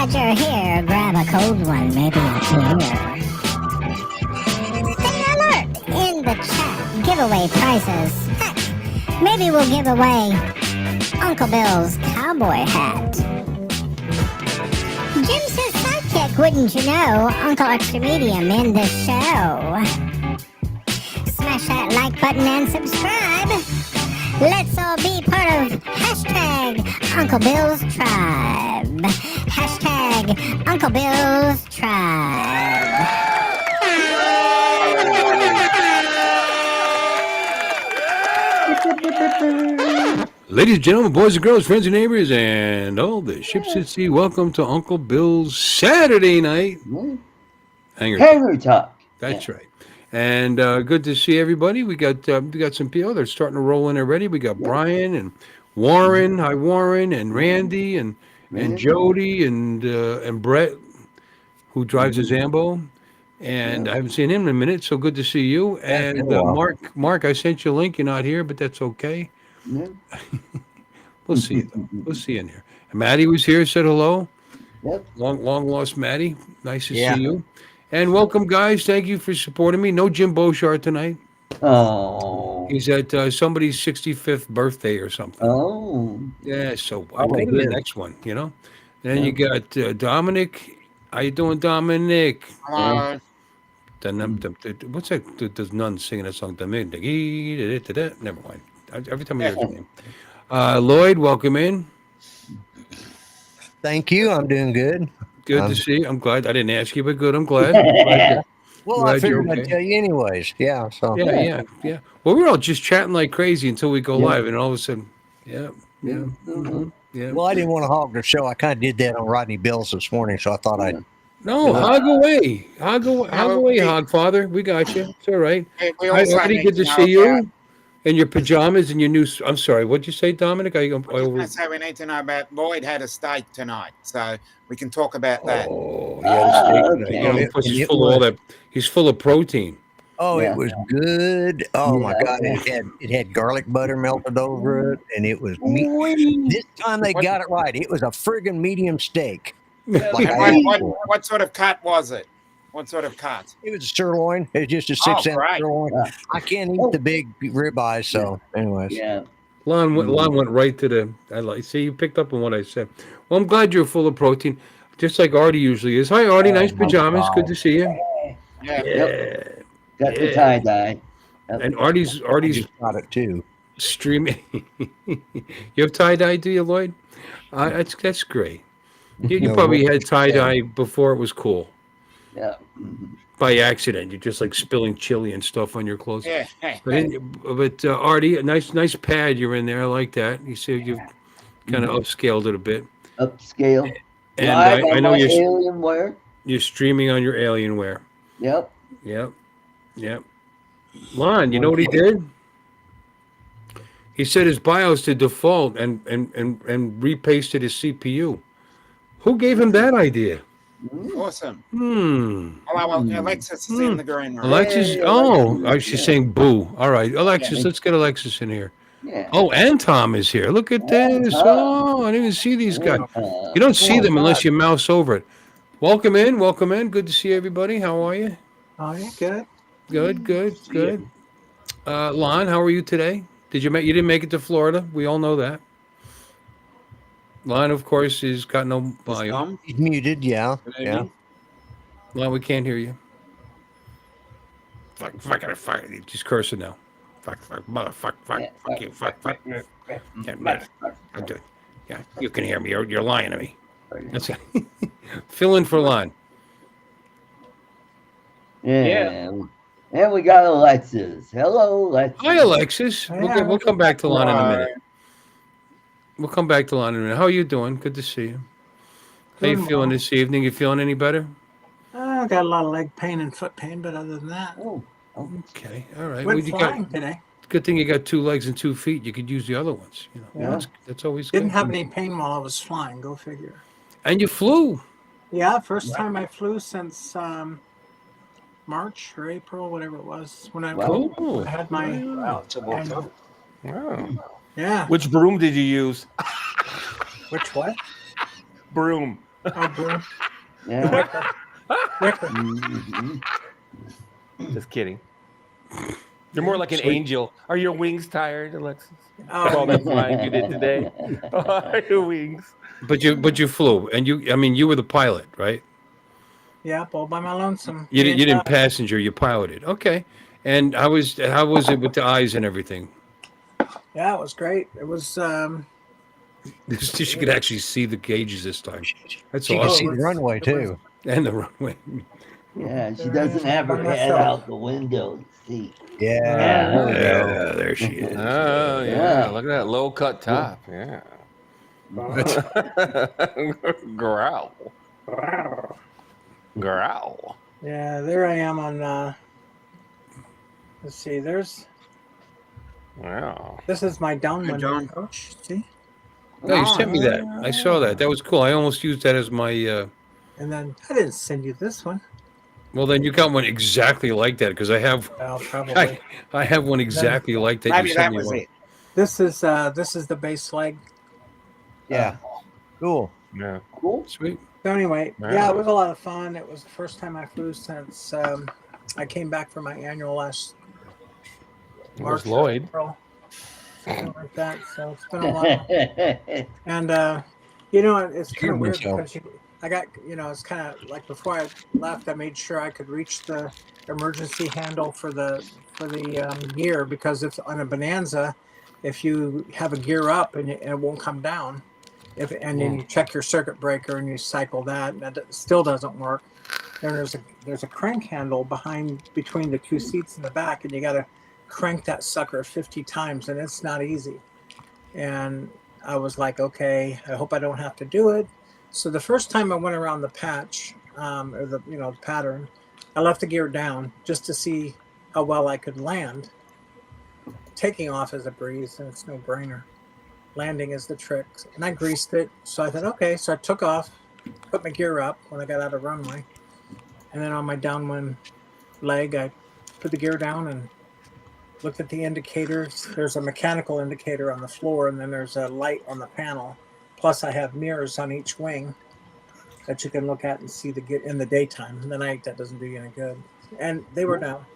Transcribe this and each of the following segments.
glad you're here. Grab a cold one, maybe a beer. Stay alert in the chat. Giveaway prizes. Heck, maybe we'll give away Uncle Bill's cowboy hat. Jim's his sidekick, wouldn't you know? Uncle Extra Medium in the show. Smash that like button and subscribe. Let's all be part of hashtag Uncle Bill's Tribe. Hashtag Uncle Bill's Tribe. Ladies and gentlemen, boys and girls, friends and neighbors, and all the ships at sea, welcome to Uncle Bill's Saturday night Hangar Talk. That's right. And good to see everybody. We got some people. They're starting to roll in already. We got Brian and Warren. Hi, Warren, and Randy and Jody and Brett, who drives a Zambo. And I haven't seen him in a minute, so good to see you. And Mark, I sent you a link. You're not here, but that's okay. Yeah. We'll see you, though. We'll see you in here. And Maddie was here, said hello. Yep. Long lost Maddie. Nice to see you. And welcome, guys. Thank you for supporting me. No Jim Beauchard tonight. Oh. He's at somebody's 65th birthday or something. Oh. Yeah, so I'll go to the next one, you know. Then you got Dominic. How you doing, Dominic? Hello. What's that? Does none singing that song? Never mind. Every time I hear his name. Lloyd, welcome in. Thank you. I'm doing good. Good to see you. I'm glad. I didn't ask you, but good. I'm glad. Well, I figured I'd tell you anyways. Yeah. So. Yeah. Well, we're all just chatting like crazy until we go live, and all of a sudden, yeah. Well, I didn't want to hog the show. I kind of did that on Rodney Bills this morning, so I thought I'd. No, hog away, Hogfather. We got you. It's all right. Already good to see you. In your pajamas and your new. I'm sorry. What'd you say, Dominic? I say we need to know about Lloyd had a steak tonight, so we can talk about that. Oh, he had a steak tonight. You know, plus he's full of all that. He's full of protein. Oh, it was good. Oh my God! It had garlic butter melted over it, and it was meat. This time they got it right. It was a friggin' medium steak. What sort of cut was it? What sort of cut? It was a sirloin. It was just a 6 ounce sirloin. I can't eat the big ribeyes, so anyways. Yeah. Lon went right to the. See, you picked up on what I said. Well, I'm glad you're full of protein, just like Artie usually is. Hi, Artie. Nice pajamas. Good to see you. Yeah. Got the tie dye. And Artie's got it too. Streaming. You have tie dye, do you, Lloyd? That's great. You probably had tie dye before it was cool. Yeah. By accident, you're just like spilling chili and stuff on your clothes. Yeah. But Artie, a nice pad you're in there. I like that. You see, you've kind of upscaled it a bit. Upscale. And I know you're streaming on your Alienware. Yep. Lon, you know what he did? He set his BIOS to default and repasted his CPU. Who gave him that idea? Awesome. Well, Alexis is in the green room. Alexis, she's saying boo. All right, Alexis, let's get Alexis in here. Yeah. Oh, and Tom is here. Look at this. Oh, I didn't even see these guys. You don't see them unless you mouse over it. Welcome in. Good to see everybody. How are you? Oh, yeah, Good. Lon, how are you today? You didn't make it to Florida. We all know that. Lon, of course, has got no volume. He's muted, yeah. Lon, we can't hear you. Fuck, just cursing now. Fuck, motherfuck, Yeah, you can hear me. You're lying to me. That's fill in for Lon. Yeah. And we got Alexis. Hello, Alexis. Hi, Alexis. We'll come back to Lon in a minute. How are you doing? Good to see you. How you feeling this evening? You feeling any better? I got a lot of leg pain and foot pain, but other than that. Okay. All right. Went flying today. Good thing you got 2 legs and 2 feet. You could use the other ones. You know, that's always good. Didn't have any pain while I was flying. Go figure. And you flew. Yeah, first time I flew since March or April, whatever it was, when I had my. Wow, it's a Wow. Yeah. Which broom did you use? Which what? Broom. Oh, Blue. Yeah. Wicker. Mhm. Just kidding. You're more like an angel. Are your wings tired, Alexis? Oh, All that flying you did today. Are your wings? But you flew, and you were the pilot, right? yeah, all by my lonesome. You Me and didn't Josh. passenger, you piloted. Okay. And how was it with the eyes and everything? Yeah, it was great. It was. She could actually see the gauges this time. That's She can see awesome. the runway too. And the runway. Yeah, she doesn't have her head out the window to see. Yeah. There we go. Yeah, there she is. Oh, Yeah. yeah. Look at that low cut top. Yeah. Growl. Growl. Yeah, there I am on. Let's see. Wow. This is my downwind John. approach. See, No, you sent me that. I saw that. That was cool. I almost used that as my. and then I didn't send you this one. Well, then you got one exactly like that because I have. Well, probably. I have one exactly like that. Maybe You that sent me was one. it. This is the base flag. Yeah. Cool. Yeah. Cool. Sweet. So anyway, Wow. yeah, it was a lot of fun. It was the first time I flew since I came back for my annual last Where's March, Lloyd? April, something like that. So it's been a while. And you know, it's kind of weird because I got, you know, it's kind of like before I left, I made sure I could reach the emergency handle for the gear, because if on a Bonanza, if you have a gear up and it won't come down, and then you check your circuit breaker and you cycle that, and it still doesn't work, then there's a crank handle between the two seats in the back, and you got to crank that sucker 50 times, and it's not easy. And I was like, okay, I hope I don't have to do it. So the first time I went around the patch, or the pattern, I left the gear down just to see how well I could land. Taking off is a breeze, and it's no brainer. Landing is the trick. And I greased it, so I thought, okay. So I took off, put my gear up when I got out of runway, and then on my downwind leg, I put the gear down and looked at the indicators. There's a mechanical indicator on the floor, and then there's a light on the panel. Plus, I have mirrors on each wing that you can look at and see in the daytime. In the night, that doesn't do you any good. And they were down.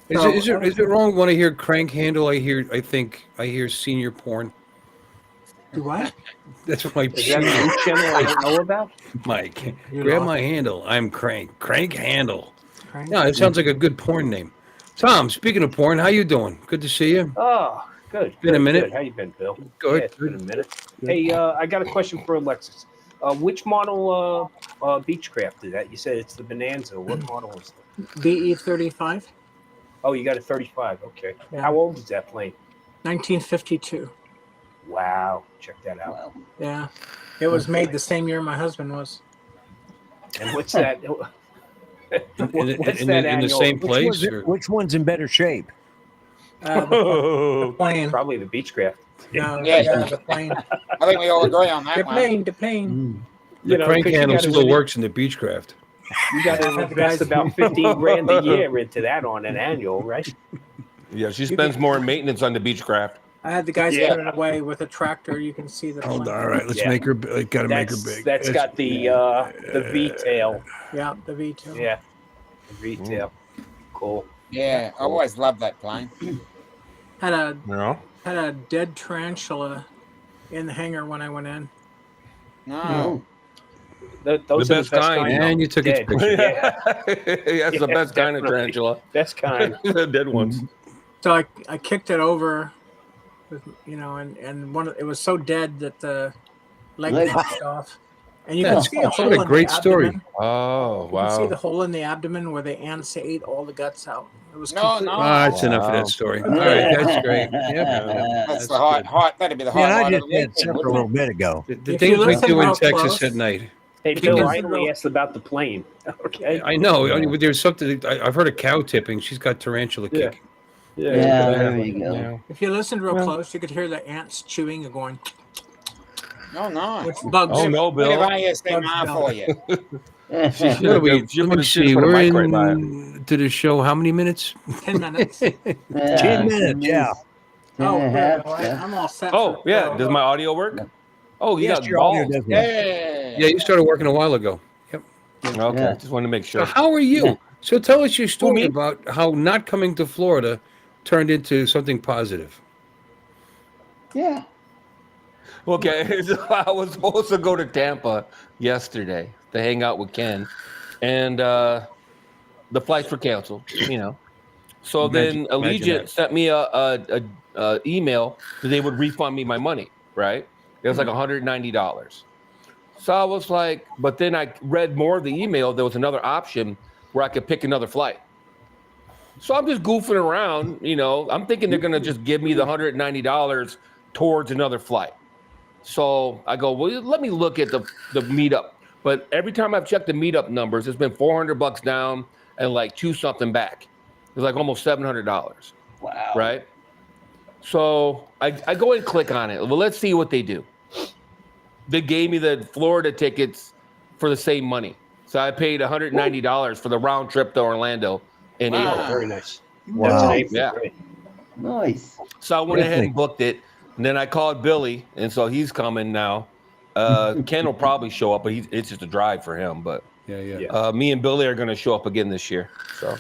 Is it wrong when I hear crank handle? I think I hear senior porn. Do what? That's what my Is that a new channel I don't know about? Mike. You Grab lost my handle. I'm crank. Crank handle. Crank? No, it sounds like a good porn name. Tom, speaking of porn, how you doing? Good to see you. Oh, good. Been a good, minute. Good. How you been, Bill? Good. Yeah, it's been a minute. Hey, I got a question for Alexis. Which model Beechcraft is that? You said it's the Bonanza. What model is it? BE-35, Oh, you got a 35. Okay. Yeah. How old is that plane? 1952. Wow. Check that out. Wow. Yeah. It was made the same year my husband was. And what's that? What's In that the annual? same place? Or? Which one's in better shape? The plane. Probably the Beechcraft. No, Yes. yeah, the plane. I think we all agree on that The one. plane, the plane. Mm. The crank 'cause you handle gotta still really- works in the Beechcraft. You got to Have the invest guys- about 15 grand a year into that on an annual, right? Yeah, she spends more in maintenance on the Beechcraft. I had the guys Yeah. put it away with a tractor. You can see the Hold plane. on. All right. Let's Yeah. make her. Gotta make her big. That's got the V tail. Yeah, the V2. Yeah, the V tail. Cool. Yeah, I always loved that plane. Had a No. had a dead tarantula in the hangar when I went in. No. Those The are best kind. And you took its Dead. picture. Yeah, That's the Yeah, best kind of definitely. tarantula. best kind. The dead ones. So I kicked it over, with, and it was so dead that the leg Leg. popped off. And you Yeah, can see a what hole a in the great story. abdomen. Oh, You can see wow. the hole in the abdomen where the ants ate all the guts out. It was No, completely- no. Ah, that's enough of Wow. that story. All right, that's great. Yep. That's That's the high, good. high. That'd be the Man, I highlight of just the had weekend, supper a wouldn't little it? bit ago. The If you things we listen do in real Texas close- at night. Hey, If you Bill, I listen only real- asked about the plane. Okay. I know. There's something. I've heard of cow tipping. She's got tarantula Yeah. kicking. Yeah, there you go. Yeah. If you listened real Well- close, you could hear the ants chewing and going, Oh, no. which bugs. Oh, no, Bit of Bill. ASMR for you. What are we? Just Let put me a- see. just put a We're mic right by into the show. How many minutes? 10 minutes. 10 minutes, yeah. Oh, and a good. half, All right. yeah. I'm all set. Oh, for- yeah. Does my audio work? Oh, you Yes, got your audio balls. does work. Yeah, you started working a while ago. Yep. Okay, Yeah. just wanted to make So sure. how are you? Yeah. So tell us your story me? about how not coming to Florida turned into something positive. Yeah. Okay, so I was supposed to go to Tampa yesterday to hang out with Ken, and the flights were canceled. So Imagine then Allegiant that. sent me a email that they would refund me my money. Right? It was like $190. So I was like, but then I read more of the email. There was another option where I could pick another flight. So I'm just goofing around. I'm thinking they're gonna just give me the $190 towards another flight. So I go, well, let me look at the meetup. But every time I've checked the meetup numbers, it's been $400 down and like two something back. It's like almost $700, Wow. right? So I go and click on it. Well, let's see what they do. They gave me the Florida tickets for the same money. So I paid $190 for the round trip to Orlando in Wow. April. Very nice. Wow. That's an April. Yeah. Great. Nice. So I went ahead and booked it. And then I called Billy, and so he's coming now. Ken will probably show up, but it's just a drive for him. But Yeah. me and Billy are going to show up again this year. So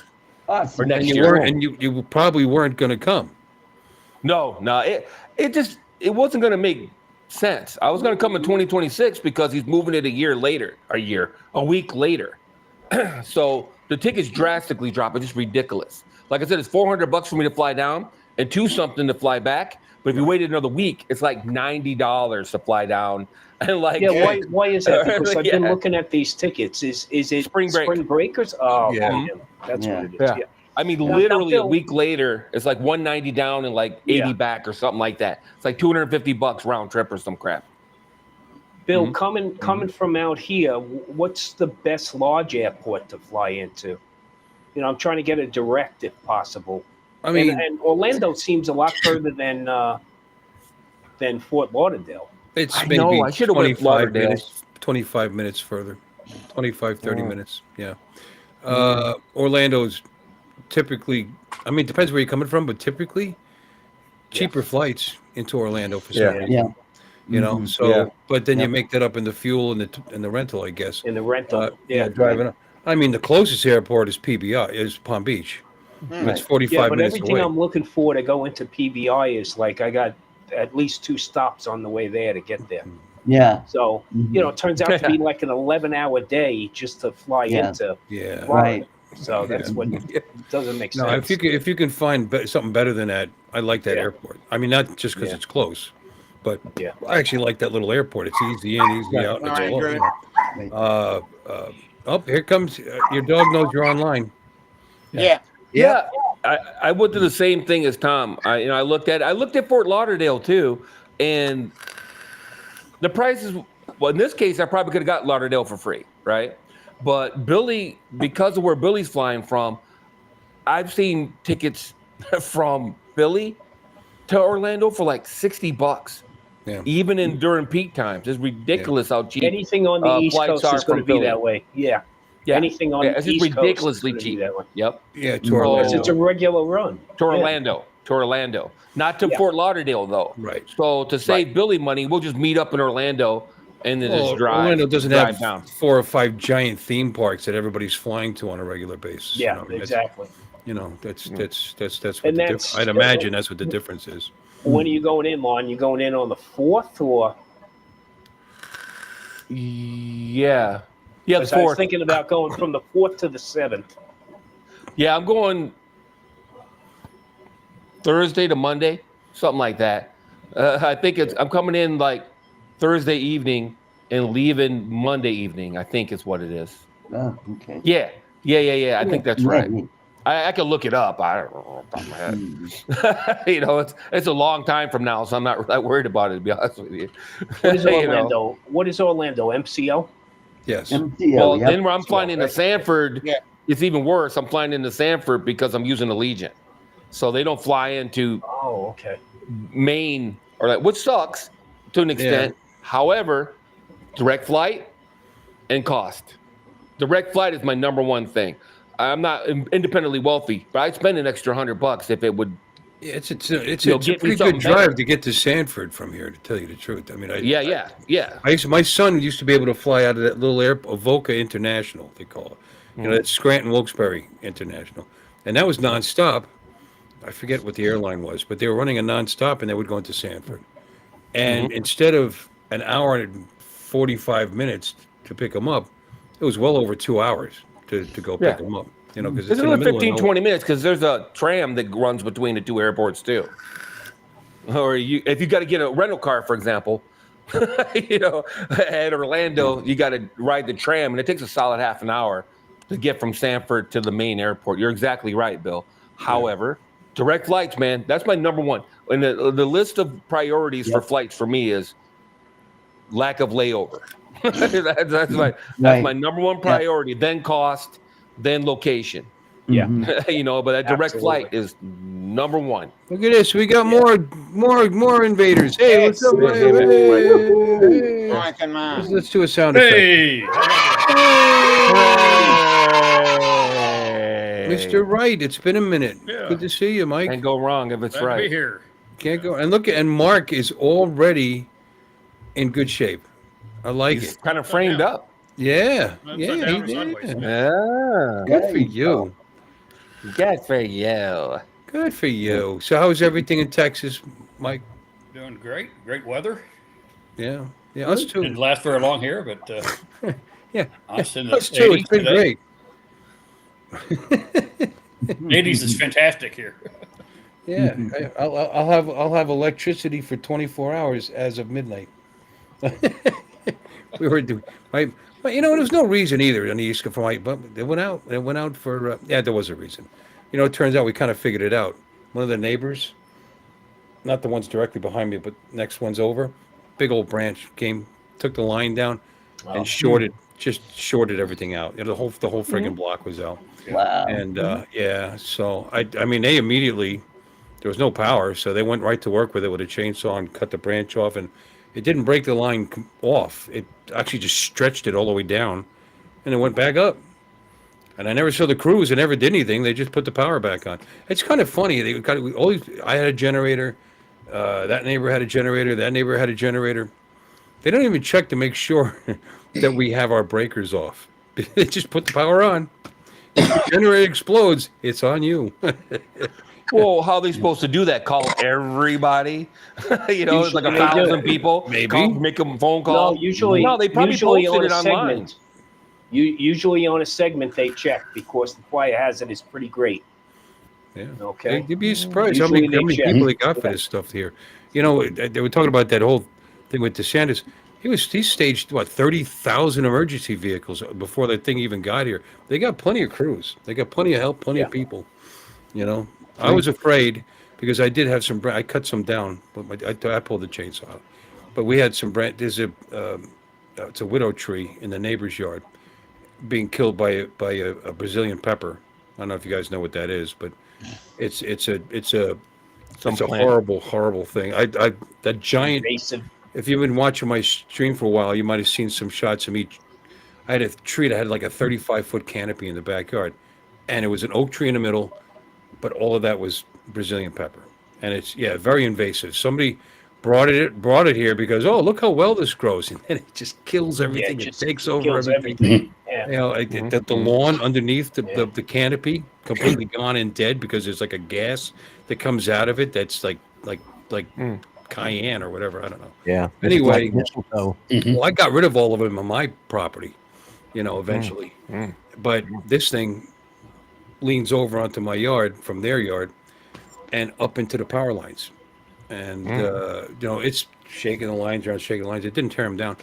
Awesome. or next And you year. weren't, and you probably weren't going to come. No, it wasn't going to make sense. I was going to come in 2026 because he's moving it a week later. So the tickets drastically drop. It's just ridiculous. Like I said, it's $400 for me to fly down and two something to fly back. But if you waited another week, it's like $90 to fly down. And like, Why is that? Because I've been Yeah. looking at these tickets. Is it Spring break. breakers? Oh, Yeah. that's Yeah. what it is. Yeah. Yeah. I mean, Now, literally a Bill- week later, it's like 190 down and like 80 Yeah. back or something like that. It's like $250 round trip or some crap. Bill, Mhm. coming from out here, what's the best large airport to fly into? I'm trying to get a direct if possible. I mean, and Orlando seems a lot further than Fort Lauderdale. it's I maybe know, I should've went 25 Lauderdale. minutes, 25 minutes further, 25, 30 Oh. minutes. Yeah. Orlando's typically, I mean, depends where you're coming from, but typically cheaper flights into Orlando for some Yeah. reason. Yeah. You know, Mhm. so, Yeah. but then Yeah. you make that up in the fuel and the rental, I guess. In the rental. Driving up. I mean, the closest airport is PBI, is Palm Beach. Hmm. It's Right. 45 but minutes everything away. I'm looking for to go into PBI is like I got at least 2 stops on the way there to get there. Yeah. So, Mhm. it turns out to be like an 11-hour day just to fly Yeah. into Yeah. Florida. Right. So that's what doesn't make No, sense. if you can find something better than that, I like that Yeah. airport. I mean, not just because Yeah. it's close, but Yeah. I actually like that little airport. It's easy in, easy out. And All it's right, close, great. you know. Here comes your dog knows you're online. Yeah. Yeah, I would do the same thing as Tom. I looked at Fort Lauderdale too, and the prices. Well, in this case, I probably could have got Lauderdale for free, right? But Billy, because of where Billy's flying from, I've seen tickets from Philly to Orlando for like $60, Yeah. even during peak times. It's ridiculous how cheap. Anything on the East flights Coast are is going to from be Philly. that way. Yeah. Yeah, Anything on yeah, the it's just East Coast ridiculously is gonna be cheap. that way. Yep. Yeah, to Oh. Orlando. It's a regular run. To Yeah. Orlando, not to Yeah. Fort Lauderdale though. Right. So to save Billy money, we'll just meet up in Orlando and then just drive. Orlando doesn't drive have down. 4 or 5 giant theme parks that everybody's flying to on a regular basis. Yeah, You know, that's- exactly. You know, that's what And the that's- I'd imagine that's what the difference is. When are you going in, Lon? You going in on the 4th or? Yeah, the 'Cause I was fourth. thinking about going from the 4th to the 7th. Yeah, I'm going Thursday to Monday, something like that. I think I'm coming in like Thursday evening and leaving Monday evening. I think is what it is. Oh, okay. Yeah. I think that's right. Right. I can look it up. I don't know off the top of my head. Mm. It's a long time from now, so I'm not that worried about it. To be honest with you. What is You know. Orlando? What is Orlando? MCO? Yes. MCO, Well, yep. then where I'm flying into Sanford, Yeah. it's even worse. I'm flying into Sanford because I'm using Allegiant, so they don't fly into Oh, okay. Maine or that, which sucks to an extent. However, direct flight and cost. Direct flight is my number one thing. I'm not independently wealthy, but I'd spend an extra $100 if it would Yeah, it's You'll a get me pretty good something drive better. to get to Sanford from here. To tell you the truth, I mean, Yeah. my son used to be able to fly out of that little airport, Avoca International, they call it. You know, that's Scranton Wilkes-Barre International, and that was nonstop. I forget what the airline was, but they were running a nonstop, and they would go into Sanford. And instead of an hour and 45 minutes to pick them up, it was well over 2 hours to go pick Yeah. them up. You know, because It's it's in the another middle 15, of 20 minutes because there's a tram that runs between the two airports too. Or if you got to get a rental car, for example, you know, at Orlando, you got to ride the tram, and it takes a solid half an hour to get from Sanford to the main airport. You're exactly right, Bill. However, direct flights, man, that's my number one. And the list of priorities for flights for me is lack of layover. That's my number one priority. Then cost, then location. Yeah. You know, but that direct Absolutely. flight is number one. Look at this. We got more invaders. Hey, what's up? Yes. Hey. Mike and Mike. Let's do a sound effect. Hey, Mr. Wright, it's been a minute. Yeah. Good to see you, Mike. Can't go wrong if it's glad to be right. here. Can't go. And look, and Mark is already in good shape. I like He's it. kind of framed up. Yeah. Upside Yeah. down he or sideways. did. Yeah. Good for you. Good for you. Good for you. So, how's everything in Texas, Mike? Doing great. Great weather. Yeah. Yeah. Us Didn't too. last very long here, but Yeah. us in the Us too. It's 80s been today. great. 80s is fantastic here. Yeah. I'll have electricity for 24 hours as of midnight. We were doing but you know, there was no reason either on the East Coast for Mike, but they went out. They went out for there was a reason. You know, it turns out we kind of figured it out. One of the neighbors, not the ones directly behind me, but next one's over, big old branch came, took the line down, and just shorted everything out. You know, the whole friggin' block was out. Wow. And yeah, so I mean, they immediately, there was no power, so they went right to work with it with a chainsaw and cut the branch off, and it didn't break the line off. It actually just stretched it all the way down, and it went back up. And I never saw the crews. They never did anything. They just put the power back on. It's kind of funny. I had a generator. That neighbor had a generator. That neighbor had a generator. They don't even check to make sure that we have our breakers off. They just put the power on. If the generator explodes, it's on you. Well, how are they supposed to do that? Call everybody? You know, it's like Usually they do 1,000 it. people. Maybe. Make a phone call. No, usually, No, they probably usually posted on it a online. segment. Usually on a segment they check because the fire hazard is pretty great. Yeah. Okay. You'd be surprised how many Usually they check. people they got for this stuff here. You know, they were talking about that whole thing with DeSantis. He staged 30,000 emergency vehicles before that thing even got here. They got plenty of crews. They got plenty of help, plenty of people. You know, I was afraid because I did have some. I cut some down, but I pulled the chainsaw out. But we had some. There's it's a widow tree in the neighbor's yard, being killed by a Brazilian pepper. I don't know if you guys know what that is, but it's a Some plant. horrible thing. That giant. Invasive. If you've been watching my stream for a while, you might have seen some shots of me. I had a tree that had like a 35-foot canopy in the backyard, and it was an oak tree in the middle, but all of that was Brazilian pepper, and it's very invasive. Somebody brought it here because look how well this grows, and then it just kills everything. Yeah, It takes over kills everything. Yeah. You know, the lawn underneath the canopy completely gone and dead because there's like a gas that comes out of it that's like cayenne or whatever. I don't know. Yeah. Anyway, It's like mistletoe. Well, I got rid of all of them on my property, you know, eventually. But this thing leans over onto my yard from their yard and up into the power lines. And, you know, it's shaking the lines around, shaking the lines. It didn't tear them down.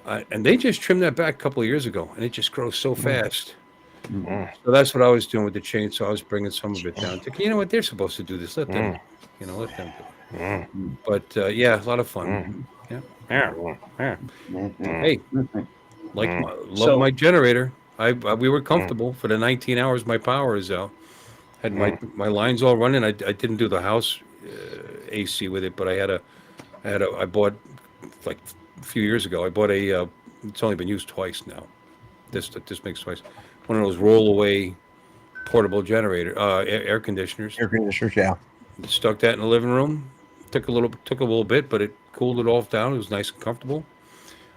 And they just trimmed that back a couple of years ago, and it just grows so fast. So that's what I was doing with the chainsaw. I was bringing some of it down. You know what? They're supposed to do this. Let them, you know, let them do it. But yeah, a lot of fun. Yeah. Hey, love my generator. We were comfortable for the 19 hours my power is out. Had my lines all running. I didn't do the house AC with it, but I bought like a few years ago. I bought it's only been used twice now. This makes twice. One of those roll away portable generator air conditioners. Air conditioners, yeah. Stuck that in the living room. Took a little bit, but it cooled it off down. It was nice and comfortable.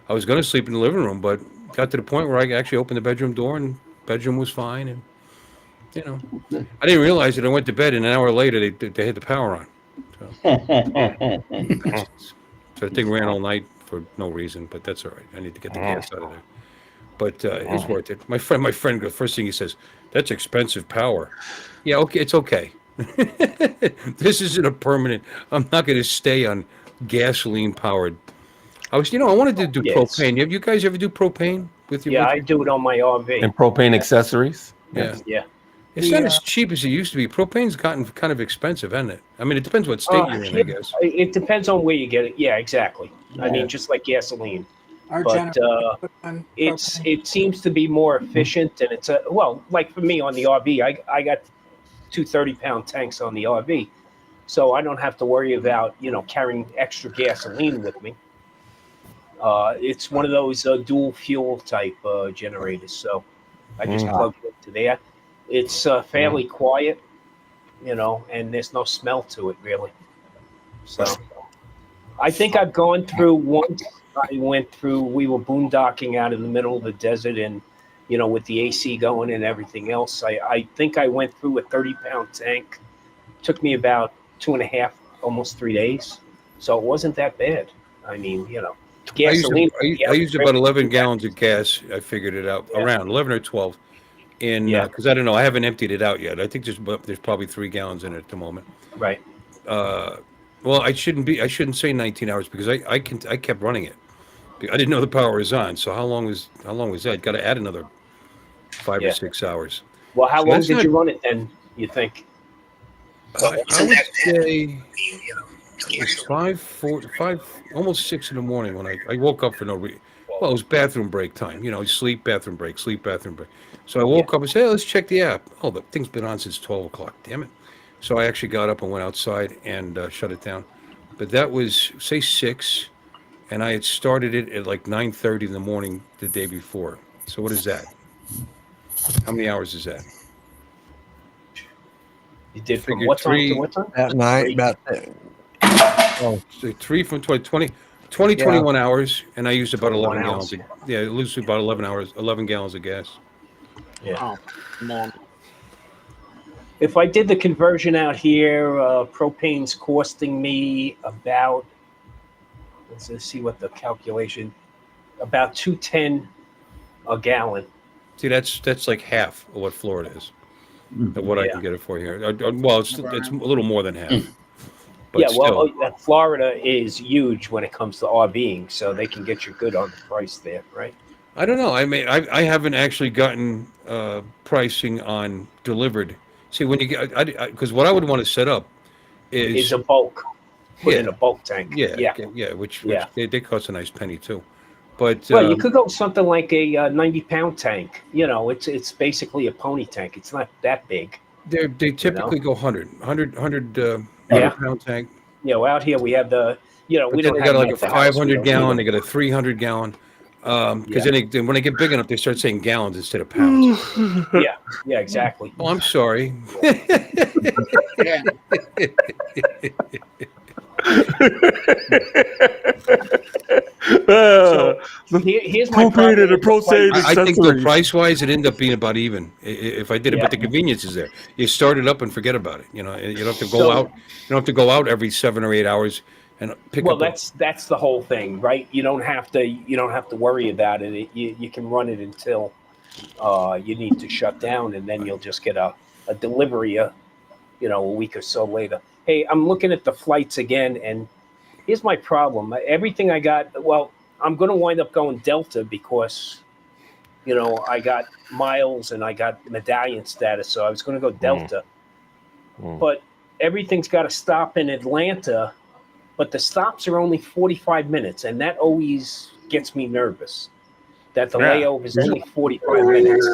I was going to sleep in the living room, but got to the point where I actually opened the bedroom door, and bedroom was fine. And you know, I didn't realize it. I went to bed, and an hour later they had the power on. So the thing ran all night for no reason, but that's all right. I need to get the gas out of there. But it's worth it. My friend, the first thing he says, "That's expensive power." Yeah, okay, it's okay. This isn't a permanent. I'm not going to stay on gasoline powered. I wanted to do Yes. propane. You guys ever do propane with your? Yeah, I do it on my RV. And propane accessories. Yeah. Yeah. It's not as cheap as it used to be. Propane's gotten kind of expensive, hasn't it? I mean, it depends what state you're in, I guess. It depends on where you get it. Yeah, exactly. I mean, just like gasoline. Our But generator put on propane. it seems to be more efficient, and it's like for me on the RV, I got two 30-pound tanks on the RV, so I don't have to worry about carrying extra gasoline with me. It's one of those dual fuel type generators, so I just plug it into there. It's fairly quiet, and there's no smell to it really. So I think I've gone through once. We were boondocking out in the middle of the desert, and with the AC going and everything else, I think I went through a 30-pound tank. Took me about 2.5, almost 3 days, so it wasn't that bad. I mean, gasoline. I used about 11 gallons of gas. I figured it out around 11 or 12. Because I don't know, I haven't emptied it out yet. I think there's probably 3 gallons in it at the moment. Right. Well, I shouldn't say 19 hours because I kept running it. I didn't know the power was on. So how long was that? Got to add another 5 or 6 hours. Well, how long did you run it then? You think? I would say it's 5, almost 6 in the morning when I woke up for no reason. Well, it was bathroom break time. Sleep, bathroom break, sleep, bathroom break. So I woke up and said, hey, let's check the app. Oh, the thing's been on since 12 o'clock. Damn it. So I actually got up and went outside and shut it down. But that was, say, 6, and I had started it at like 9:30 in the morning the day before. So what is that? How many hours is that? You did from what time to what time? That night, about So 3 from 20, 21 hours, and I used about 11 gallons. It loses about 11 gallons of gas. Yeah. If I did the conversion out here, propane's costing me about, let's see what the calculation, about $2.10 a gallon. See, that's like half of what Florida is, of what I can get it for here. Well, it's a little more than half. But still. Florida is huge when it comes to RVing, so they can get you good on the price there, right? I don't know. I mean, I haven't actually gotten pricing on delivered. See, when you get, because what I would want to set up is a bulk. Put in a bulk tank. Which they cost a nice penny too. But well, you could go something like a 90-pound tank. It's basically a pony tank. It's not that big. They typically go 100 pound tank. Out here we have the we don't got like a 500 gallon. They got a 300 gallon. Because then when they get big enough, they start saying gallons instead of pounds. Yeah, exactly. Oh, I'm sorry. So here's my problem. I think the price wise, it ended up being about even if I did it, but the convenience is there. You start it up and forget about it. You don't have to go out. You don't have to go out every 7 or 8 hours and pick up. Well, that's the whole thing, right? You don't have to worry about it. You can run it until you need to shut down, and then you'll just get a delivery a week or so later. Hey, I'm looking at the flights again, and here's my problem. Everything I got, well, I'm going to wind up going Delta because, I got miles and I got medallion status, so I was going to go Delta. But everything's got to stop in Atlanta, but the stops are only 45 minutes, and that always gets me nervous. That the layover is only 45 minutes.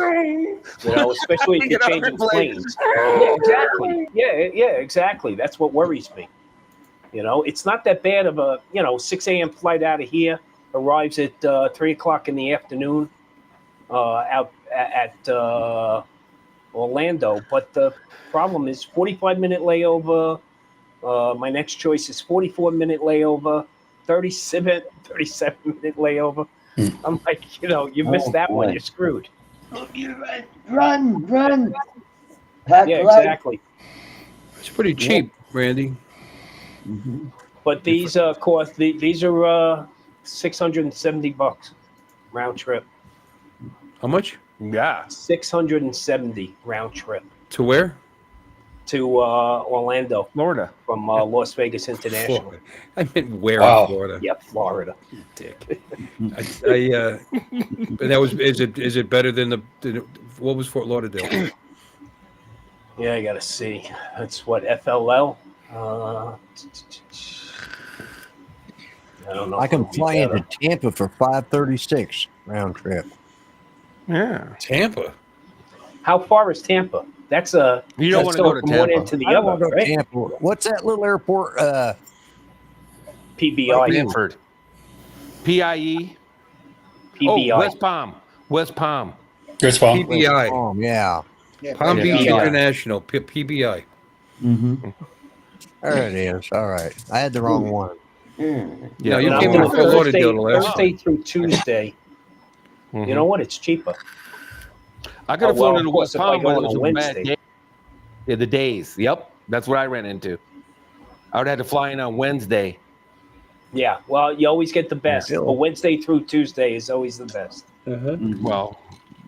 Especially if you're changing planes. Yeah, exactly. Yeah, exactly. That's what worries me. It's not that bad of a 6 a.m. flight out of here, arrives at 3 o'clock in the afternoon out at Orlando. But the problem is 45-minute layover, My next choice is 44-minute layover, 37-minute layover. I'm like, you missed that one, boy. you're screwed. Run. Pack Yeah, light. exactly. It's pretty cheap, Randy. But these cost these are $670 round trip. How much? Yeah. 670 round trip To where? to Orlando Florida. from Las Vegas International. Florida. I meant where Wow. in Florida? Yeah, Florida. Dick. But that was. Is it better than what was Fort Lauderdale? Yeah, I gotta see. That's what FLL. I don't know. I if can it'll be fly better. into Tampa for 536 round trip. Yeah. Tampa. How far is Tampa? That's a. You don't that's want to go to from one Tampa. end to the I don't other, want to go to right? Tampa. What's that little airport? PBI. Stanford. PIE. PBI. Oh, West Palm. West Palm. Good spot. PBI. Yeah. Yeah, Palm yeah, Beach PBI. International. PBI. There it is. All right. I had the wrong one. Yeah, you And came I'm to doing Fort Lauderdale the last Thursday time. through Tuesday. Mhm. You know what? It's cheaper. I could have well, flown of into course, West if I Palm, go but it on was a a bad Wednesday. day. Yeah, the days. Yep. That's what I ran into. I would have to fly in on Wednesday. Yeah. Well, you always get the best. Yeah. But Wednesday through Tuesday is always the best. Well,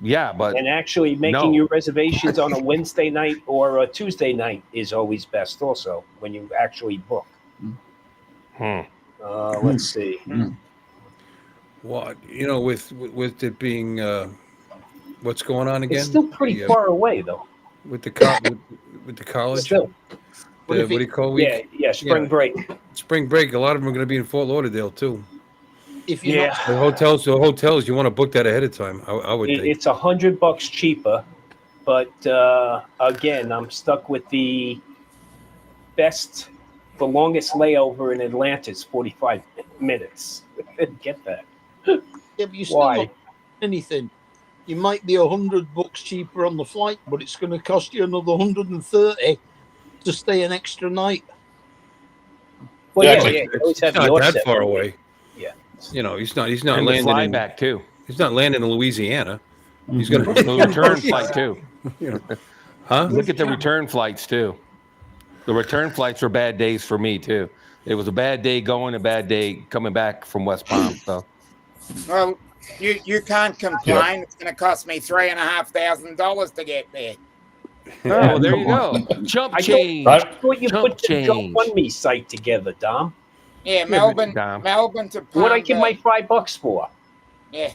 yeah, but And actually, making No. your reservations on a Wednesday night or a Tuesday night is always best. Also, when you actually book. Let's see. What with it being what's going on again? It's still pretty far away, though. with the with the college. Still. What do you call week? Yeah. Spring break. Spring break. A lot of them are going to be in Fort Lauderdale too. If you're not, The hotels. You want to book that ahead of time. I would think. It's $100 cheaper, but again, I'm stuck with the best. The longest layover in Atlanta is 45 minutes. Get that? Yeah, but you still Why? not anything. You might be $100 cheaper on the flight, but it's going to cost you another 130 to stay an extra night. Well, Exactly. you always have It's the not that offset. far away. Yeah. He's not and the landing fly in. back too. He's not landing in Louisiana. He's going The to. return flight too. Huh? Look at the return flights too. The return flights were bad days for me too. It was a bad day going, a bad day coming back from West Palm. So Well, you can't complain. It's going to cost me $3,500 to get there. oh, there you go. Chump I change. Right. thought you Chump put the change. GoFundMe site together, Dom. Yeah, Melbourne Dom. to Palm What I give my Beach. $5 for? Yeah,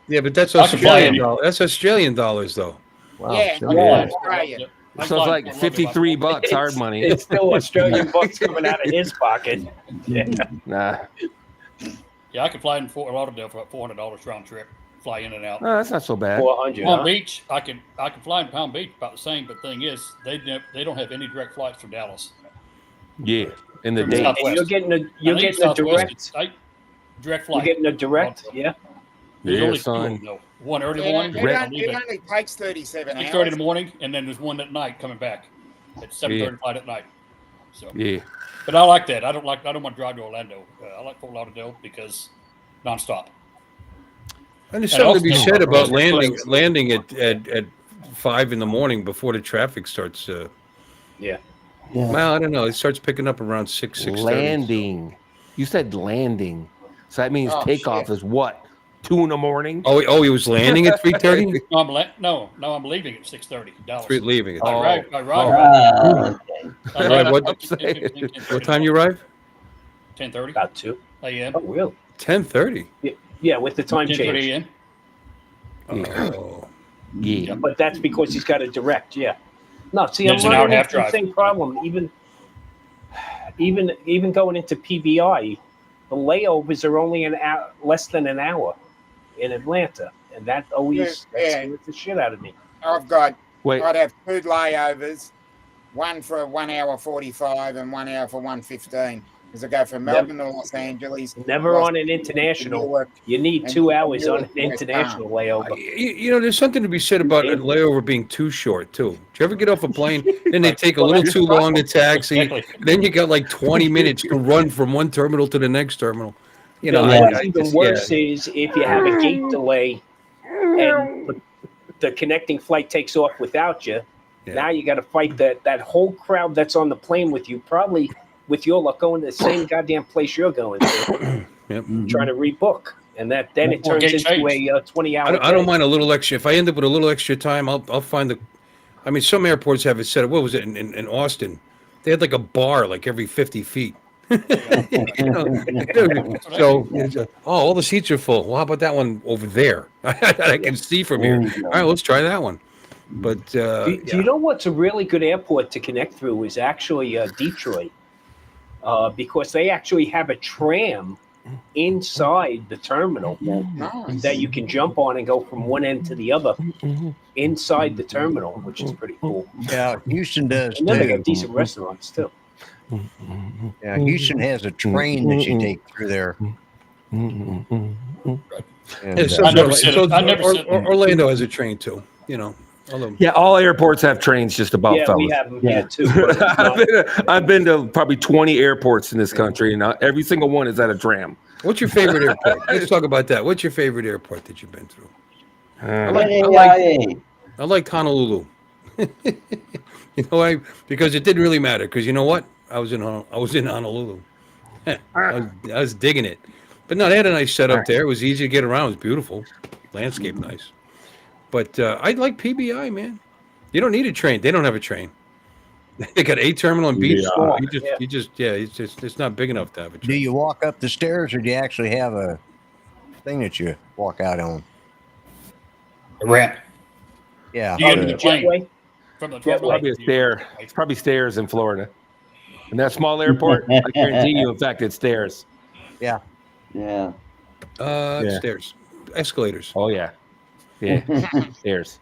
Yeah, but that's I can fly Australian in. dollars. That's Australian dollars, though. Wow. yeah, so- Yeah. Australian. Yep. I So it's fly like from London about $53 hard money. It's still Australian bucks coming out of his pocket. Yeah. Nah, Yeah, I could fly in Fort Lauderdale for about $400 round trip, fly in and out. no, that's not so bad. 400. Palm Huh? Beach, I can fly in Palm Beach about the same, but the thing is, they don't have any direct flights from Dallas. Yeah, in the From day. South- And you're getting a I think Southwest, direct. it's direct You're flight. getting a direct. Yeah. There's Yeah, only two son. of them, though. One early It, morning, it, I it, leave it at only takes 37 6:30 in hours. the morning, and then there's one at night coming back at 7:30 flight at night. So, Yeah, but I like that. I don't want to drive to Orlando. I like Fort Lauderdale because nonstop. And there's And something to be also- said about also- landing at 5 in the morning before the traffic starts. Yeah. Well, I don't know. It starts picking up around 6:30. landing. You said landing, so that means Oh, takeoff shit. is what? 2 in the morning. Oh, he was landing at 3:30. No, I'm leaving at 6:30 Dallas. Leaving. Oh. I arrive. Okay. Right, what- What What time you arrive? 10:30 About 2. a.m. Oh, really? 10:30. Yeah, with the time 10:30 change. a.m. Oh. Yeah. But that's because he's got a direct. Yeah. No, see, I'm It's an hour and running a half into the drive. same problem. Even going into PBI, the layovers are only an hour, less than an hour in Atlanta, and that always Yeah. scares the shit out of me. I'd have 2 layovers, one for 1 hour 45 and 1 hour for 1:15. There's a guy from Melbourne to Los Angeles. Never on an international. You need 2 hours on an international layover. You know, there's something to be said about a layover being too short, too. Do you ever get off a plane, then they take a little too long to taxi, Exactly. then you got like 20 minutes to run from one terminal to the next terminal. You know, What's even worse is if you have a gate delay and the connecting flight takes off without you. Yeah. Now you got to fight that whole crowd that's on the plane with you, probably with your luck going to the same goddamn place you're going to, Yep. trying to rebook, and then it turns into a 20-hour. I don't mind a little extra. If I end up with a little extra time, I'll find the. I mean, some airports have it set up. What was it in Austin? They had like a bar like every 50 feet. You know, so all the seats are full. Well, how about that one over there? I can see from here. All right, let's try that one. But do you know what's a really good airport to connect through is actually Detroit, because they actually have a tram inside the terminal that you can jump on and go from one end to the other inside the terminal, which is pretty cool. Yeah, Houston does And then they too. got decent restaurants too. Yeah, Houston has a train that you take through there. And, I never said it. I never said it. Orlando has a train too. You know, although Yeah, all airports have trains just about, Yeah, we fellas. have them here too. but I've been to probably 20 airports in this country, and every single one is at a tram. what's your favorite airport? Let's talk about that. What's your favorite airport that you've been through? I like Honolulu. You know why? Because it didn't really matter. Because you know what? I was in Honolulu. I was digging it. But no, they had a nice setup there. It was easy to get around. It was beautiful. Landscape nice. But I like PBI, man. You don't need a train. They don't have a train. They got a terminal and beach. It's not big enough to have a do train. you walk up the stairs or do you actually have a thing that you walk out on? A ramp. Yeah. You get into the Jetway? plane from the Yeah, Probably a stair. It's probably stairs in Florida. In that small airport, I guarantee you, in fact, it's stairs. Yeah. Stairs. Escalators. Oh, yeah. Yeah, stairs.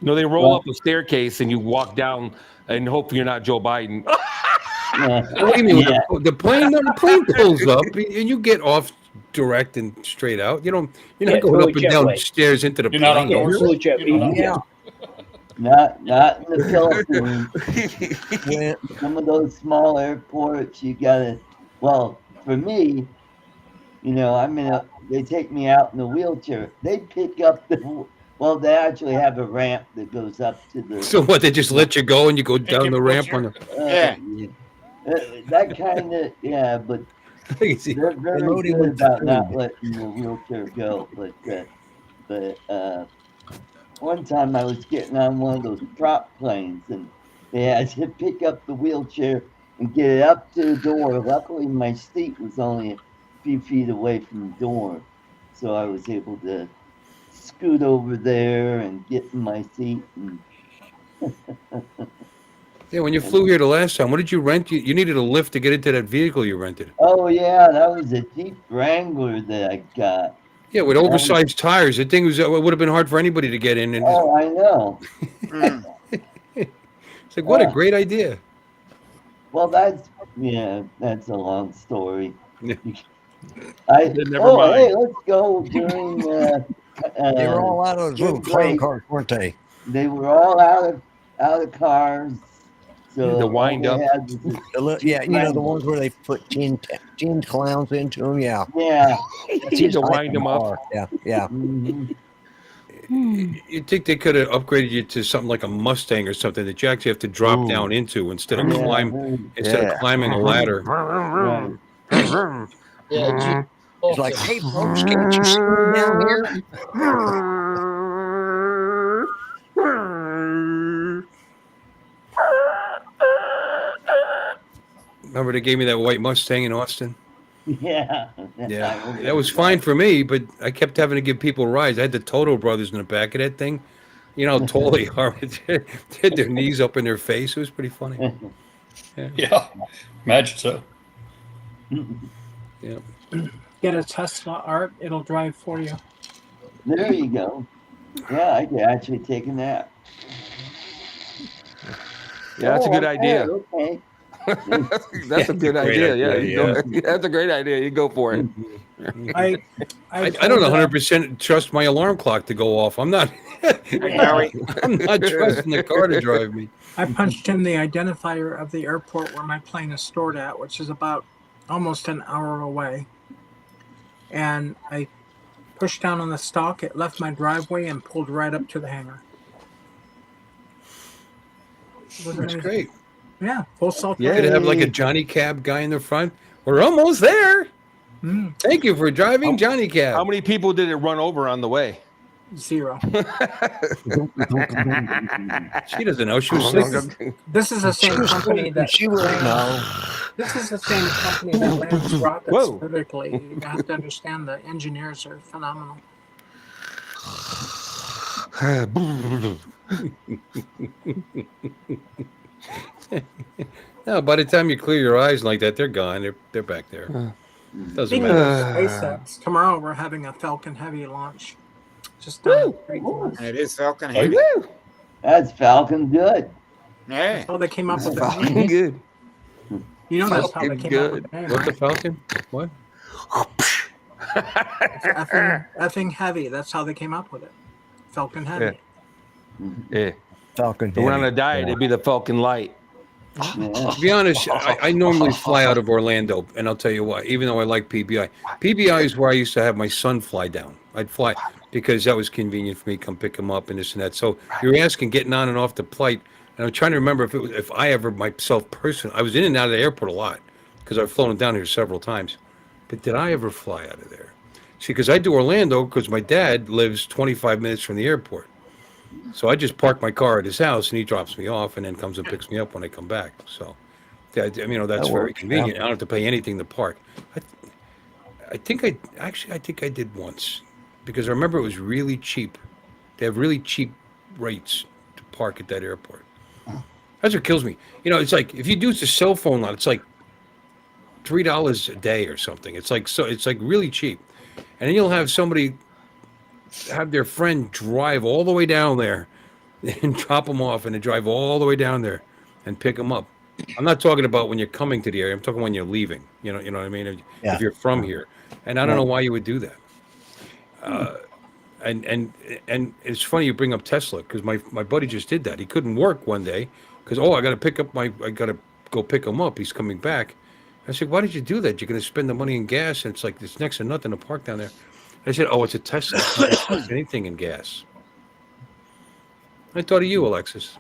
No, they roll up a staircase and you walk down and hope you're not Joe Biden. What do you mean? The plane? No, the plane pulls up and you get off direct and straight out. You're not going up and down stairs into the You're not on plane. doors. Yeah. Not in the Philippines. Some of those small airports, you gotta. Well, for me, you know, they take me out in a wheelchair. They pick up the. Well, they actually have a ramp that goes up to the. So what? They just let you go and you go down the ramp on the. That kind of but they're very good about not letting the wheelchair go. But one time I was getting on one of those prop planes and they had to pick up the wheelchair and get it up to the door. Luckily, my seat was only a few feet away from the door, so I was able to scoot over there and get in my seat. And Yeah, when you flew here the last time, what did you rent? You needed a lift to get into that vehicle you rented. oh yeah, that was a Jeep Wrangler that I got. Yeah, with oversized tires. The thing was, it would have been hard for anybody to get in. And Oh, I know. it's like, what a great idea. Well, that's a long story. Yeah. Never mind. Hey, let's go during. They were all out of those little clown cars, weren't they? They were all out of cars. So The wind all they up. had was this- Yeah, you know, the ones where they put tin clowns into them. Yeah. Yeah. You to wind them up. Yeah. Mhm. You'd think they could have upgraded you to something like a Mustang or something that you actually have to drop down into instead of climbing a ladder. Right. Yeah, It's like, hey, folks, can't you see me down here? Remember they gave me that white Mustang in Austin? Yeah. Yeah, that was fine for me, but I kept having to give people rides. I had the Toto brothers in the back of that thing. You know how tall they are. They had their knees up in their face. It was pretty funny. Yeah, imagine so. Yeah. Get a Tesla Art, it'll drive for you. There you go. Yeah, I could actually take a nap. Yeah, that's a good okay, idea. Okay. That's a good idea. Yeah, that's a great idea. You go for it. I don't 100% trust my alarm clock to go off. I'm not. I'm not trusting the car to drive me. I punched in the identifier of the airport where my plane is stored at, which is about almost an hour away. And I pushed down on the stalk. It left my driveway and pulled right up to the hangar. That's great. Yeah, full salt. You could have like a Johnny Cab guy in the front. We're almost there. Thank you for driving Johnny Cab. How many people did it run over on the way? 0. She doesn't know. She was sick. This is the same company that she would know. This is the same company that lands rockets vertically. You have to understand the engineers are phenomenal. No, by the time you clear your eyes like that, they're gone. They're back there. Doesn't matter. SpaceX. Tomorrow we're having a Falcon Heavy launch. Just down the street from us. It is Falcon Heavy. That's Falcon good. Yeah. That's how they came up with the Falcon name. good. You know that's how they came up with the name, What's the right? Falcon? What? Effing heavy. That's how they came up with it. Falcon Heavy. Yeah. Falcon. If we're on a diet, it'd be the Falcon Light. To be honest, I normally fly out of Orlando, and I'll tell you why. Even though I like PBI, PBI is where I used to have my son fly down. I'd fly because that was convenient for me to come pick him up and this and that. So you're asking getting on and off the flight, and I'm trying to remember if I ever myself personally, I was in and out of the airport a lot because I've flown down here several times. But did I ever fly out of there? See, because I do Orlando because my dad lives 25 minutes from the airport. So I just park my car at his house and he drops me off and then comes and picks me up when I come back. So, that's very convenient. I don't have to pay anything to park. I think I did once because I remember it was really cheap. They have really cheap rates to park at that airport. That's what kills me. It's like if you do the cell phone lot, it's like $3 a day or something. It's like really cheap. And then you'll have somebody have their friend drive all the way down there and drop them off and then drive all the way down there and pick them up. I'm not talking about when you're coming to the area. I'm talking when you're leaving. You know what I mean? If you're from here. And I don't know why you would do that. And it's funny you bring up Tesla because my buddy just did that. He couldn't work one day because, I got to go pick him up. He's coming back. I said, why did you do that? You're going to spend the money in gas and it's next to nothing to park down there. I said, it's a Tesla. It doesn't cost anything in gas. I thought of you, Alexis.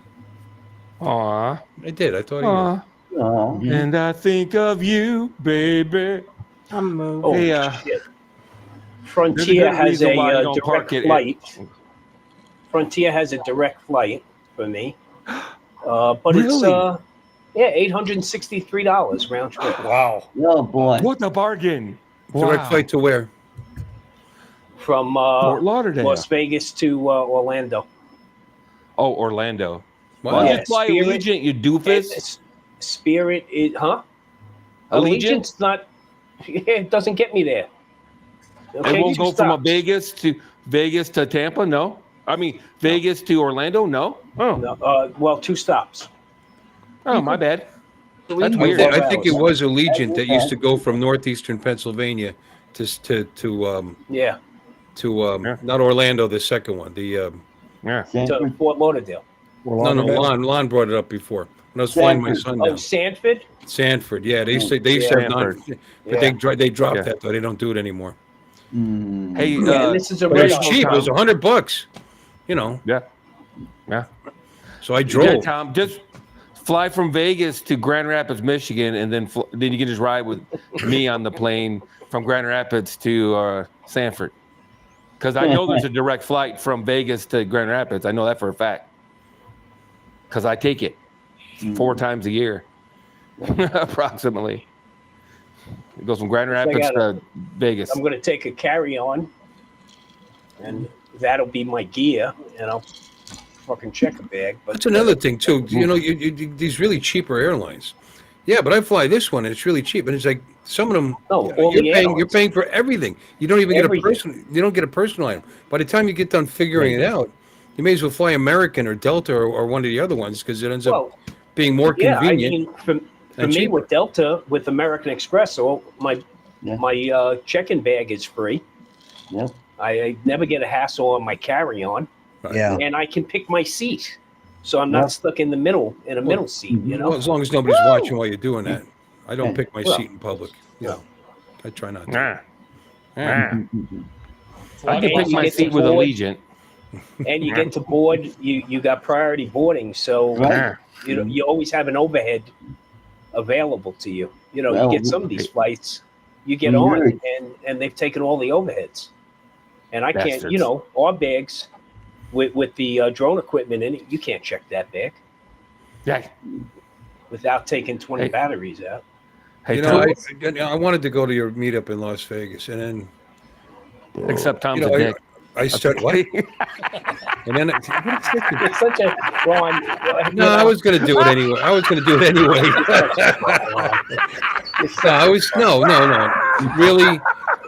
Aw. I did. I thought of you. Aww. And I think of you, baby. I'm moving. Oh, Hey, shit. Frontier has a why you don't park direct it. flight. Frontier has a direct flight for me. But Really? it's $863 round trip. Wow. Oh boy. What a bargain. Direct flight to where? From Fort Lauderdale. Las Vegas to Orlando. Oh, Orlando. Wow. Why Yeah, don't you fly Spirit- Allegiant, you doofus? Spirit, Allegiant? Allegiant's not. It doesn't get me there. Okay, It won't two go from a stops. Vegas to Tampa? No. I mean, Vegas to Orlando? No. Oh, No, well, 2 stops. oh, my bad. That's I weird. think, I think it was Allegiant that used to go from northeastern Pennsylvania to Yeah, not Orlando, the second one. The Yeah. to Fort Lauderdale. Lon brought it up before when I was flying my son Oh, down. Sanford. Sanford, yeah, they used to have non, Sanford. but they dropped Yeah. that though. They don't do it anymore. Hey, Yeah, this is a But it was radio cheap. It was town. $100. Yeah. So I Yeah, drove. Tom, just fly from Vegas to Grand Rapids, Michigan, and then you can just ride with me on the plane from Grand Rapids to Sanford. Because I know there's a direct flight from Vegas to Grand Rapids. I know that for a fact. Because I take it 4 times a year, approximately. It goes from Grand Rapids to Vegas. I'm going to take a carry-on, and that'll be my gear, and I'll fucking check a bag. But That's another thing too. You these really cheaper airlines. Yeah, but I fly this one and it's really cheap. And it's like some of them you're paying for everything. You don't even get a personal item. By the time you get done figuring it out, you may as well fly American or Delta or one of the other ones because it ends up being more convenient. For me, with Delta, with American Express, so my check-in bag is free. Yep. I never get a hassle on my carry-on. Yeah. And I can pick my seat, so I'm not stuck in the middle middle seat. You know, well, as long as nobody's watching while you're doing that. I don't pick my seat in public. I try not to. I can pick my seat with Allegiant. And you get to board. You got priority boarding, so you always have an overhead available to you. You know, you get some of these flights, you get on, and they've taken all the overheads, and I can't. You know, our bags with the drone equipment in it, you can't check that bag. Yeah. Without taking 20 batteries out. Hey, you know, I wanted to go to your meetup in Las Vegas, and then except Tom's a dick. I started what? And then it's such a no, I was going to do it anyway. No. Really,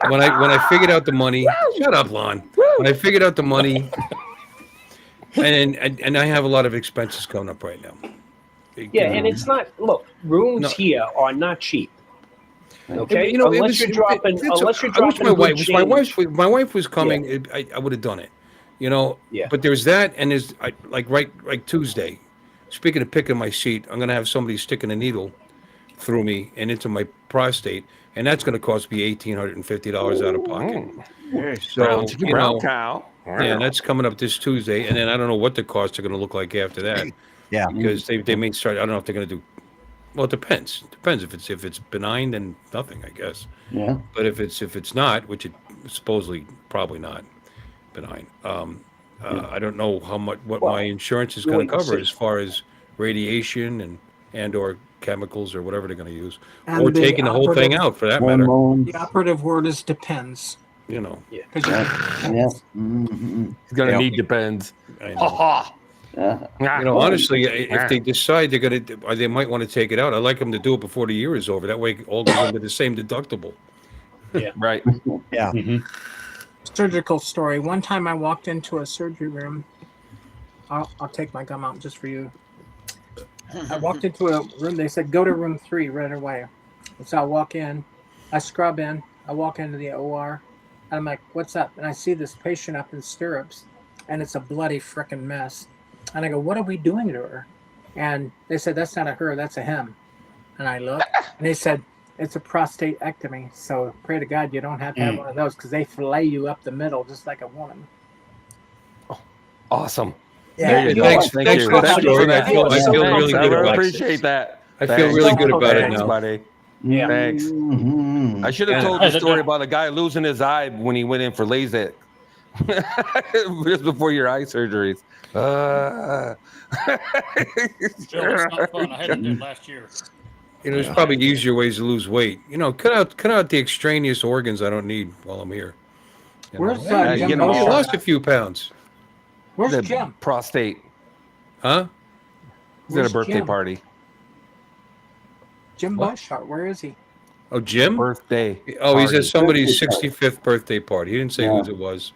when I figured out the money, shut up, Lon. When I figured out the money, and I have a lot of expenses coming up right now. Yeah, and it's not. Look, rooms here are not cheap. Okay, you know, unless you're dropping. My wife was coming. I would have done it. You know. Yeah. But there's that, and there's like Tuesday. Speaking of picking my seat, I'm gonna have somebody sticking a needle through me and into my prostate, and that's gonna cost me $1,850 out of pocket. So brown cow. Yeah, that's coming up this Tuesday, and then I don't know what the costs are gonna look like after that. Yeah, because they may start. I don't know if they're gonna do. Well, it depends. Depends if it's benign, then nothing, I guess. Yeah. But if it's not, which it supposedly probably not benign. I don't know what my insurance is going to cover as far as radiation and or chemicals or whatever they're going to use, or taking the whole thing out for that matter. The operative word is depends. You know. Yeah. Mm-hmm. It's gonna need depends. I know. You know, honestly, if they decide they might want to take it out. I like them to do it before the year is over. That way, it all goes into the same deductible. Yeah, right. Yeah. Mm-hmm. Surgical story. One time, I walked into a surgery room. I'll take my gum out just for you. I walked into a room. They said, "Go to room 3 right away." So I walk in. I scrub in. I walk into the OR. And I'm like, "What's up?" And I see this patient up in stirrups, and it's a bloody frickin' mess. And I go, "What are we doing to her?" And they said, "That's not a her, that's a him." And I look, and they said, "It's a prostatectomy. So pray to God you don't have to have one of those because they fillet you up the middle just like a woman." Oh, awesome. Yeah. Thanks for that story. I feel really good about it. I appreciate that. I feel really good about it now. Buddy. Yeah. Thanks. I should have told the story about a guy losing his eye when he went in for LASIK. Just before your eye surgeries. It's not fun. I had to do it last year. You know, there's probably easier ways to lose weight. You know, cut out the extraneous organs I don't need while I'm here. Where's you Jim? lost a few pounds. Where's The Jim? prostate. Huh? He's at a Where's birthday Jim? party. Jim Bushart, where is he? Oh, Jim? Birthday. Oh, he's at party. somebody's 65th birthday party. He didn't say whose it was.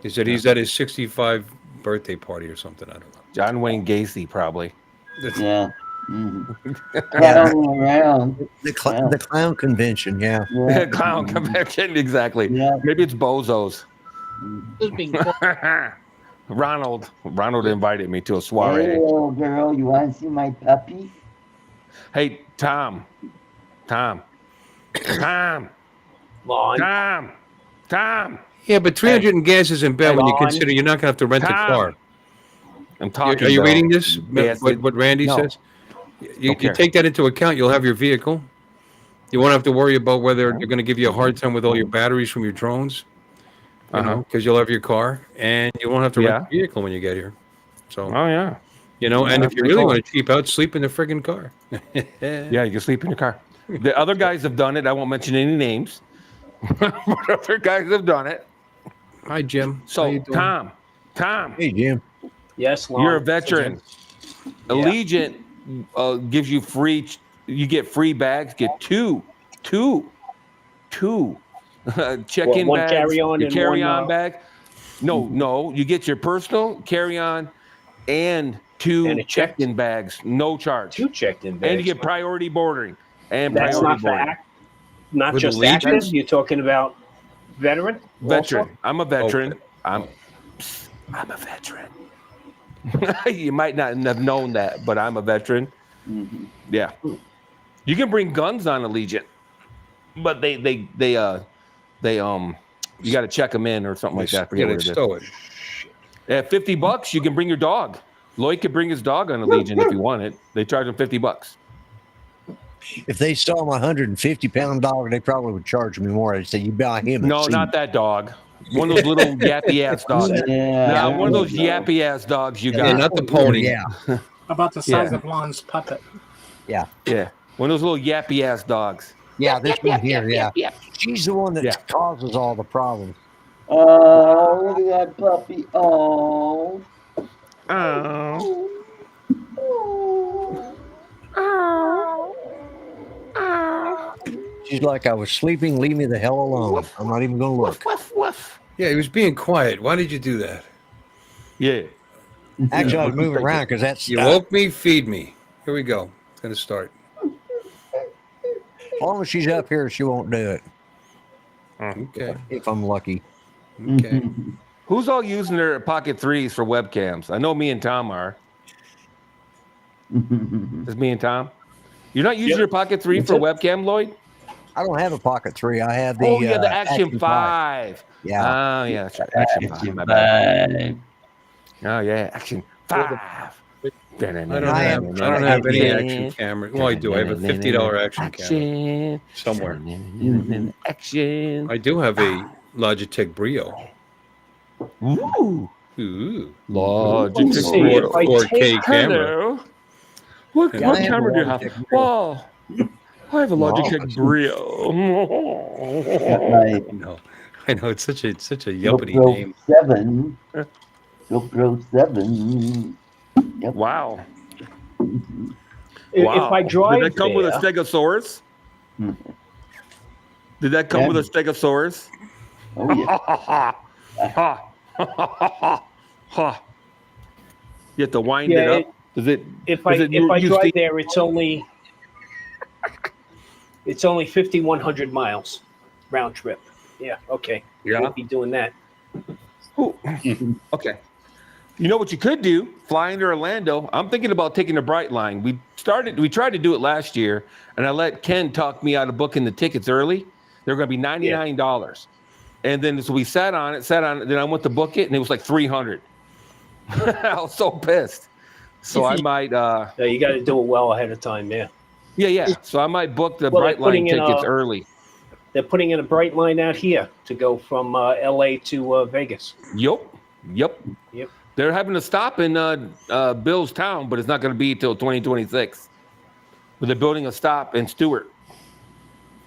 He said he's at his 65th birthday party or something. I don't know. John Wayne Gacy, probably. Yeah. Clowning around. The clown convention, yeah. Clown convention, exactly. Yeah. Maybe it's Bozos. Just being Ronald invited me to a soiree. Hey, little girl, you want to see my puppy? Hey, Tom. Long. Yeah, but 300 in gas isn't bad when you Lon. consider you're not going to have to rent a car. I'm talking. Are you though. reading this? Yes, What Randy no. says? You Okay. take that into account, you'll have your vehicle. You won't have to worry about whether they're going to give you a hard time with all your batteries from your drones. Because you'll have your car, and you won't have to rent a vehicle when you get here. So, Oh yeah. you know, and if you really want to cheap out, sleep in the friggin' car. Yeah, you can sleep in your car. The other guys have done it. I won't mention any names. But other guys have done it. Hi, Jim. How So you doing? Tom, Hey, Jim. Yes, Long. you're a veteran. Allegiant gives you free. You get free bags. Get two check-in One bags. carry-on your and carry-on one, bag. No. You get your personal carry-on and 2 And a checked- checked-in bags, no charge. 2 checked-in bags. And you get priority boarding. And That's priority not for boarding. not With just the active. Legions? You're talking about veteran. Veteran. also? I'm a veteran. I'm a veteran. You might not have known that, but I'm a veteran. Mhm. Yeah. You can bring guns on Allegiant, but they you got to check them in or something like that. Yeah, Forget they what it is. stow it. At $50, you can bring your dog. Lloyd could bring his dog on Allegiant if he wanted. They charge him $50. If they saw my 150-pound dog, they probably would charge me more. I'd say, you buy him. No, not that dog. One of those little yappy ass dogs. Yeah, One of those yappy ass dogs you got. Yeah, not the pony. Yeah. About the size Yeah. of Lon's puppet. Yeah. Yeah. One of those little yappy ass dogs. Yeah, this one here, yeah. She's the one that Yeah. causes all the problems. Oh, look at that puppy. Oh. Oh. She's like, I was sleeping, leave me the hell alone. I'm not even going to look. Woof, woof. Yeah, he was being quiet. Why did you do that? Yeah. Actually, I was moving around because that's... You woke me, feed me. Here we go. It's going to start. As long as she's up here, she won't do it. Okay. If I'm lucky. Okay. Who's all using their Pocket 3s for webcams? I know me and Tom are. It's me and Tom. You're not using your Pocket 3 for webcam, Lloyd? I don't have a Pocket 3. I have the... the Action 5. Yeah. Oh, yeah, that's right. Action 5. My bad. Oh, yeah, Action 5. I don't have any action cameras. Well, I do. I have a $50 action camera somewhere. Action. I do have a Logitech Brio. Ooh. Ooh. Logitech See, Brio. if I 4K take- camera. Hello. What Yeah, I have camera a do you have? Logitech Brio. Wow. I have a Logitech Brio. I know it's such a yuppity GoPro name. 7. GoPro 7. Yep. Wow. If Wow. I drive Did that come with a there- Stegosaurus? Did that come with a Stegosaurus? Oh, yeah. You have to wind it up. Does it? If I use drive the- there, it's only 5,100 miles round trip. Yeah, okay. Yeah. Won't be doing that. Ooh. Okay. You know what you could do? Fly into Orlando. I'm thinking about taking the Bright Line. We tried to do it last year, and I let Ken talk me out of booking the tickets early. They're going to be $99. And then so we sat on it. Then I went to book it, and it was like $300. I was so pissed. So I might. No, you got to do it well ahead of time, yeah. Yeah. So I might book the Well, Bright they're Line putting in tickets a- early. They're putting in a bright line out here to go from LA to Vegas. Yep. They're having to stop in Bill's Town, but it's not going to be till 2026. But they're building a stop in Stewart.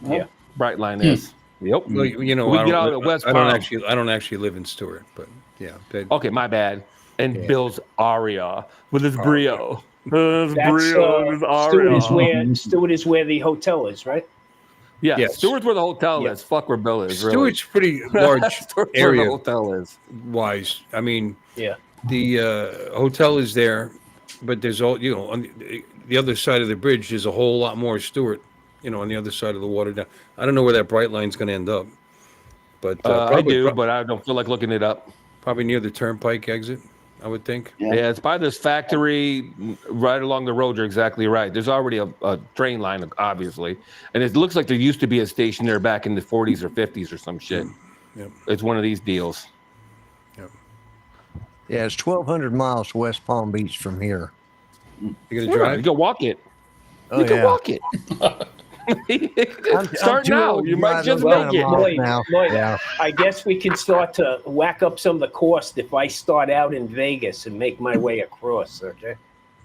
Yeah. Bright Line is. Yep. Well, you know, We I get out of West Palm. don't actually live in Stewart, but yeah. Okay, my bad. And Bill's Aria with his Brio. That's Stewart is where the hotel is, right? Yeah, Yes. Stewart's where the hotel is. Fuck where Bill is. Really. Stewart's pretty large Stewart's where the area hotel is. wise. I mean, Yeah. the hotel is there, but there's all on the other side of the bridge. There's a whole lot more Stewart. On the other side of the water. Down. I don't know where that bright line's going to end up, but I do, but I don't feel like looking it up. Probably near the turnpike exit, I would think. Yeah, it's by this factory right along the road. You're exactly right. There's already a train line, obviously, and it looks like there used to be a station there back in the 40s or 50s or some shit. Yep. It's one of these deals. Yep. Yeah, it's 1,200 miles to West Palm Beach from here. You gonna You drive? can walk it. Oh, You can yeah. walk it. Start too now. old You to might ride just those make it. miles now. Lloyd, Yeah. I guess we can start to whack up some of the cost if I start out in Vegas and make my way across. Okay.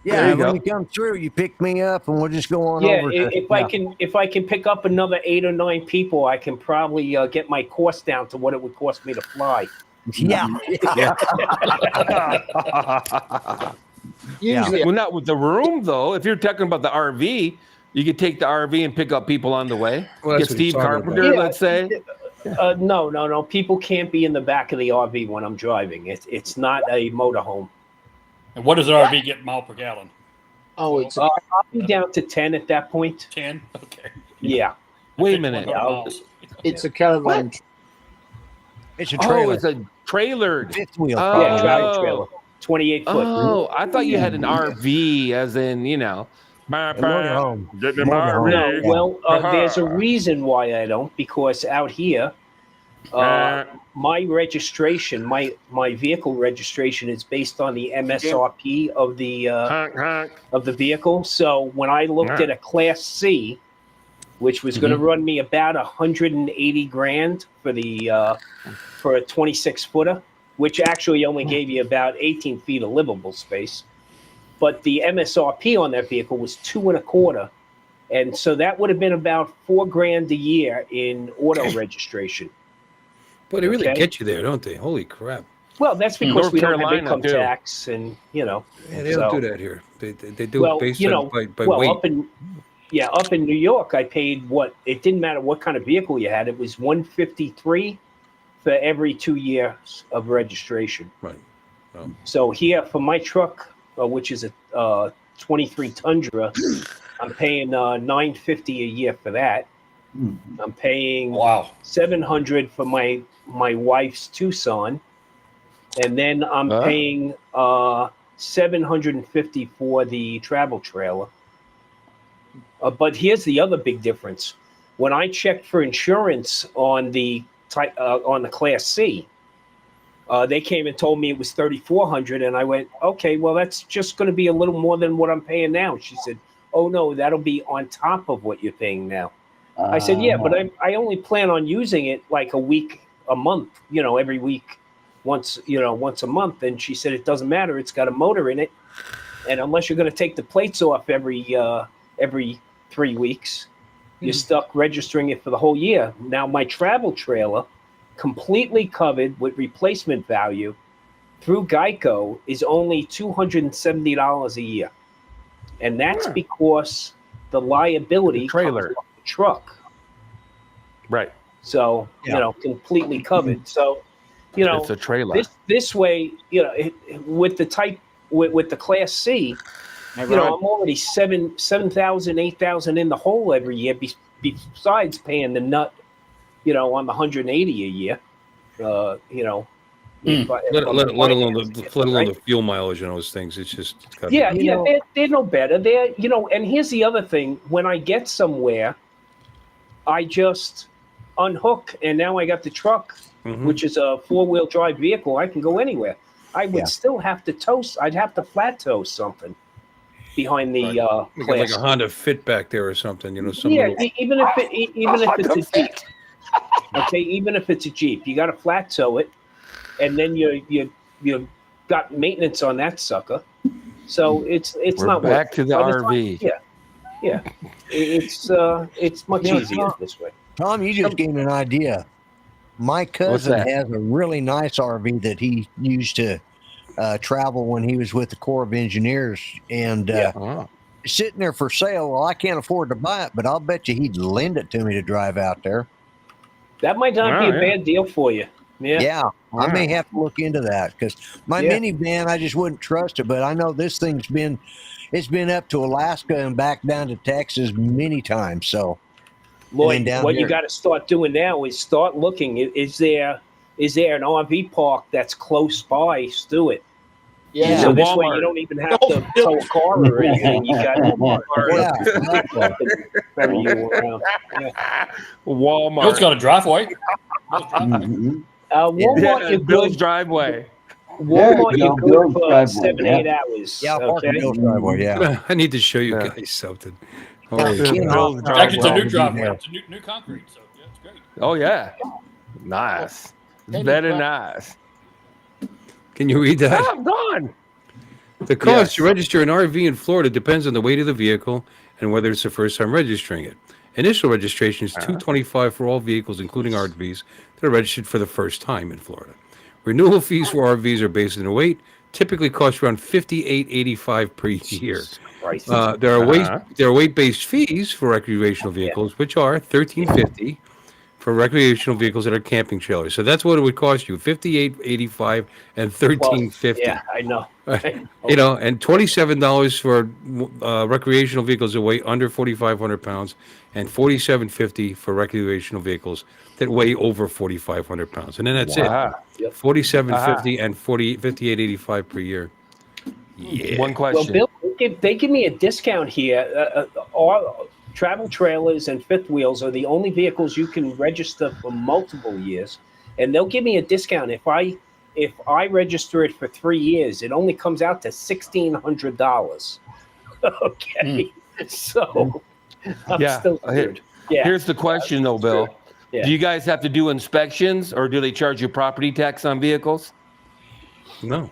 Yeah, There you when go. you come through, you pick me up, and we'll just go on Yeah, over. if I can pick up another 8 or 9 people, I can probably get my cost down to what it would cost me to fly. Yeah. Usually, Well, not with the room though. If you're talking about the RV, you could take the RV and pick up people on the way. Well, Get that's what he's Steve talking Carpenter, about. let's say. No. People can't be in the back of the RV when I'm driving. It's not a motorhome. And what does an RV get mile per gallon? Oh, it's I'll be down to 10 at that point. 10? Okay. Yeah. Wait a minute. it's a caravan. It's a trailer. Oh, it's a trailer. Fifth wheel. Yeah, probably. travel trailer. 28 foot. Oh, I thought you had an RV, as in, you know. A motorhome. Getting in my Motorhome. RV. No, well, there's a reason why I don't, because out here, my registration, my vehicle registration is based on the MSRP of the vehicle. So when I looked at a Class C, which was going to run me about 180 grand for a 26 footer, which actually only gave you about 18 feet of livable space. But the MSRP on that vehicle was $2.25, and so that would have been about $4 grand a year in auto registration. But they really get you there, don't they? Holy crap! Well, that's because North we don't have Carolina, income too. tax, and Yeah, they don't do that here. They do it based on by weight. up in New York, I paid what it didn't matter what kind of vehicle you had. It was $153 for every 2 years of registration. Right. So here for my truck, which is a 23 Tundra, I'm paying $950 a year for that. I'm paying $700 for my wife's Tucson, and then I'm paying $750 for the travel trailer. But here's the other big difference: when I checked for insurance on the Class C, they came and told me it was $3,400, and I went, okay, well that's just going to be a little more than what I'm paying now. She said, oh no, that'll be on top of what you're paying now. I said, yeah, but I only plan on using it like a month, every week, once a month. And she said, it doesn't matter. It's got a motor in it. And unless you're going to take the plates off every 3 weeks, you're stuck registering it for the whole year. Now my travel trailer, completely covered with replacement value through Geico, is only $270 a year. And that's because the liability trailer comes off the truck. Right. So, completely covered. So, it's a trailer. This way, with the Class C, I'm already 7,000, 8,000 in the hole every year, besides paying the nut, on the 180 a year, Let alone the fuel mileage and those things. It's just they're no better. They're and here's the other thing: when I get somewhere, I just unhook, and now I got the truck, which is a 4-wheel drive vehicle. I can go anywhere. I would still have to toast. I'd have to flat tow something behind the like a Honda Fit back there or something. even if it's a Jeep. Okay, even if it's a Jeep, you got to flat tow it, and then you got maintenance on that sucker. So it's We're not back to the RV. It's much easier this way. Tom, you just gave me an idea. My cousin has a really nice RV that he used to travel when he was with the Corps of Engineers, and sitting there for sale. Well, I can't afford to buy it, but I'll bet you he'd lend it to me to drive out there. That might not be a bad deal for you. Yeah, I may have to look into that, because my minivan, I just wouldn't trust it. But I know this thing's been up to Alaska and back down to Texas many times. So, Lloyd, what you got to start doing now is start looking. Is there an RV park that's close by, Stuart? Yeah. So this way you don't even have to tow a car or anything. You got Walmart. Bill's got a driveway. Walmart, you're Bill's good. driveway. Walmart, you're good for 7-8 hours. Yeah, Bill's driveway. Yeah. I need to show you guys something. It's a new driveway. It's a new concrete, so yeah, it's great. Oh yeah, nice. Very nice. Can you read that? I'm gone. The cost to register an RV in Florida depends on the weight of the vehicle and whether it's the first time registering it. Initial registration is $225 for all vehicles, including RVs, that are registered for the first time in Florida. Renewal fees for RVs are based on the weight, typically cost around $58.85 per year. There are weight-based fees for recreational vehicles, which are $13.50 for recreational vehicles that are camping trailers. So that's what it would cost you: $58.85 and $13.50. Yeah, I know. You know, and $27 for recreational vehicles that weigh under 4,500 pounds, and $47.50 for recreational vehicles that weigh over 4,500 pounds. And then that's Wow. it. $47.50 and $58.85 per year. Yeah. One question. Well, Bill, they give me a discount here. All travel trailers and fifth wheels are the only vehicles you can register for multiple years, and they'll give me a discount if I register it for 3 years. It only comes out to $1,600. Okay, so I'm still scared. Yeah. Here's the question, though, Bill. Yeah. Do you guys have to do inspections, or do they charge you property tax on vehicles? No.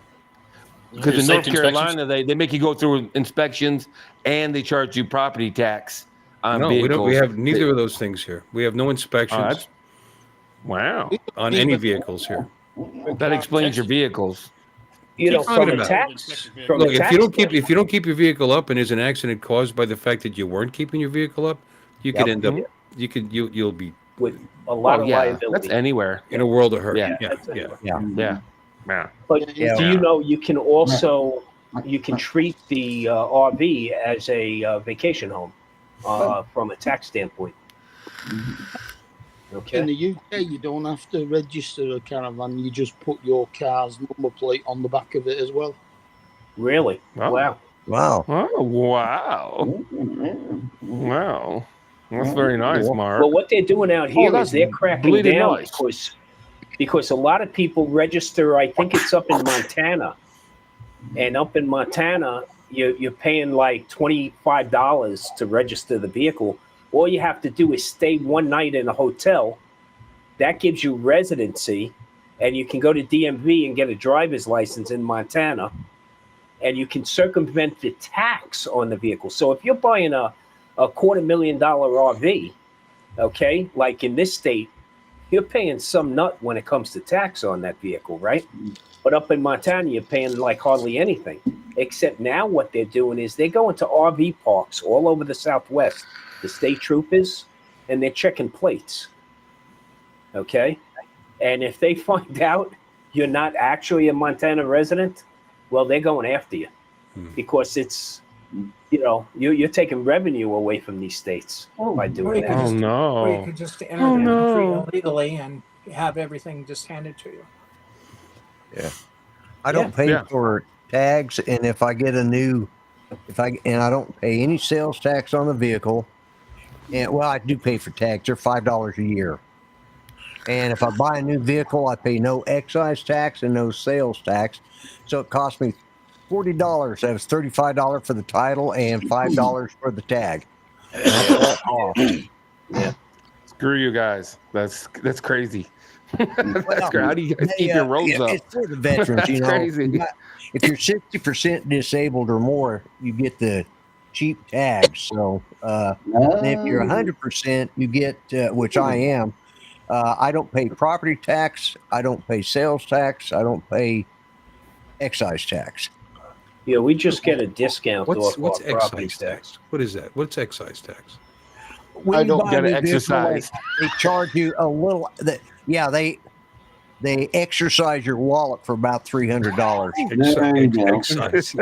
Because in Your North safety Carolina, they make you go through inspections and they charge you property tax on No, vehicles. we have neither of those things here. We have no inspections Wow. on any vehicles here. That explains your vehicles. You know, from a about? tax. Look, if you don't keep your vehicle up and there's an accident caused by the fact that you weren't keeping your vehicle up, you could end up you'll be with a lot of liability. That's anywhere in a world of hurt. Yeah. Yeah. But do you know you can also treat the RV as a vacation home from a tax standpoint. Okay. In the UK, you don't have to register a caravan. You just put your car's number plate on the back of it as well. Really? Oh. Wow. Wow. Oh, wow. Wow. That's very nice, Mark. Well, what they're doing out here is they're cracking down nice. because a lot of people register. I think it's up in Montana, and up in Montana, you're paying like $25 to register the vehicle. All you have to do is stay one night in a hotel. That gives you residency, and you can go to DMV and get a driver's license in Montana, and you can circumvent the tax on the vehicle. So if you're buying a $250,000 RV, okay, like in this state, you're paying some nut when it comes to tax on that vehicle, right? But up in Montana, you're paying like hardly anything. Except now what they're doing is they're going to RV parks all over the Southwest, the state troopers, and they're checking plates, okay? And if they find out you're not actually a Montana resident, well, they're going after you because it's, you know, you're taking revenue away from these states by doing that. Or you no. could just enter the country illegally and have everything just handed to you. Yeah. I don't pay for tags, and if I get I don't pay any sales tax on the vehicle, and well, I do pay for tags. They're $5 a year. And if I buy a new vehicle, I pay no excise tax and no sales tax. So it costs me $40. That was $35 for the title and $5 for the tag. Yeah. Screw you guys. That's crazy. That's great. How do you guys keep your roads up? It's for the veterans, That's you know. crazy. If you're 60% disabled or more, you get the cheap tags. So and if you're 100%, you get, which I am, I don't pay property tax. I don't pay sales tax. I don't pay excise tax. Yeah, we just get a discount What's off our property excise tax. tax? What is that? What's excise tax? When you buy a gotta new vehicle, exercise. they charge you a little. They exercise your wallet for about $300. Excise.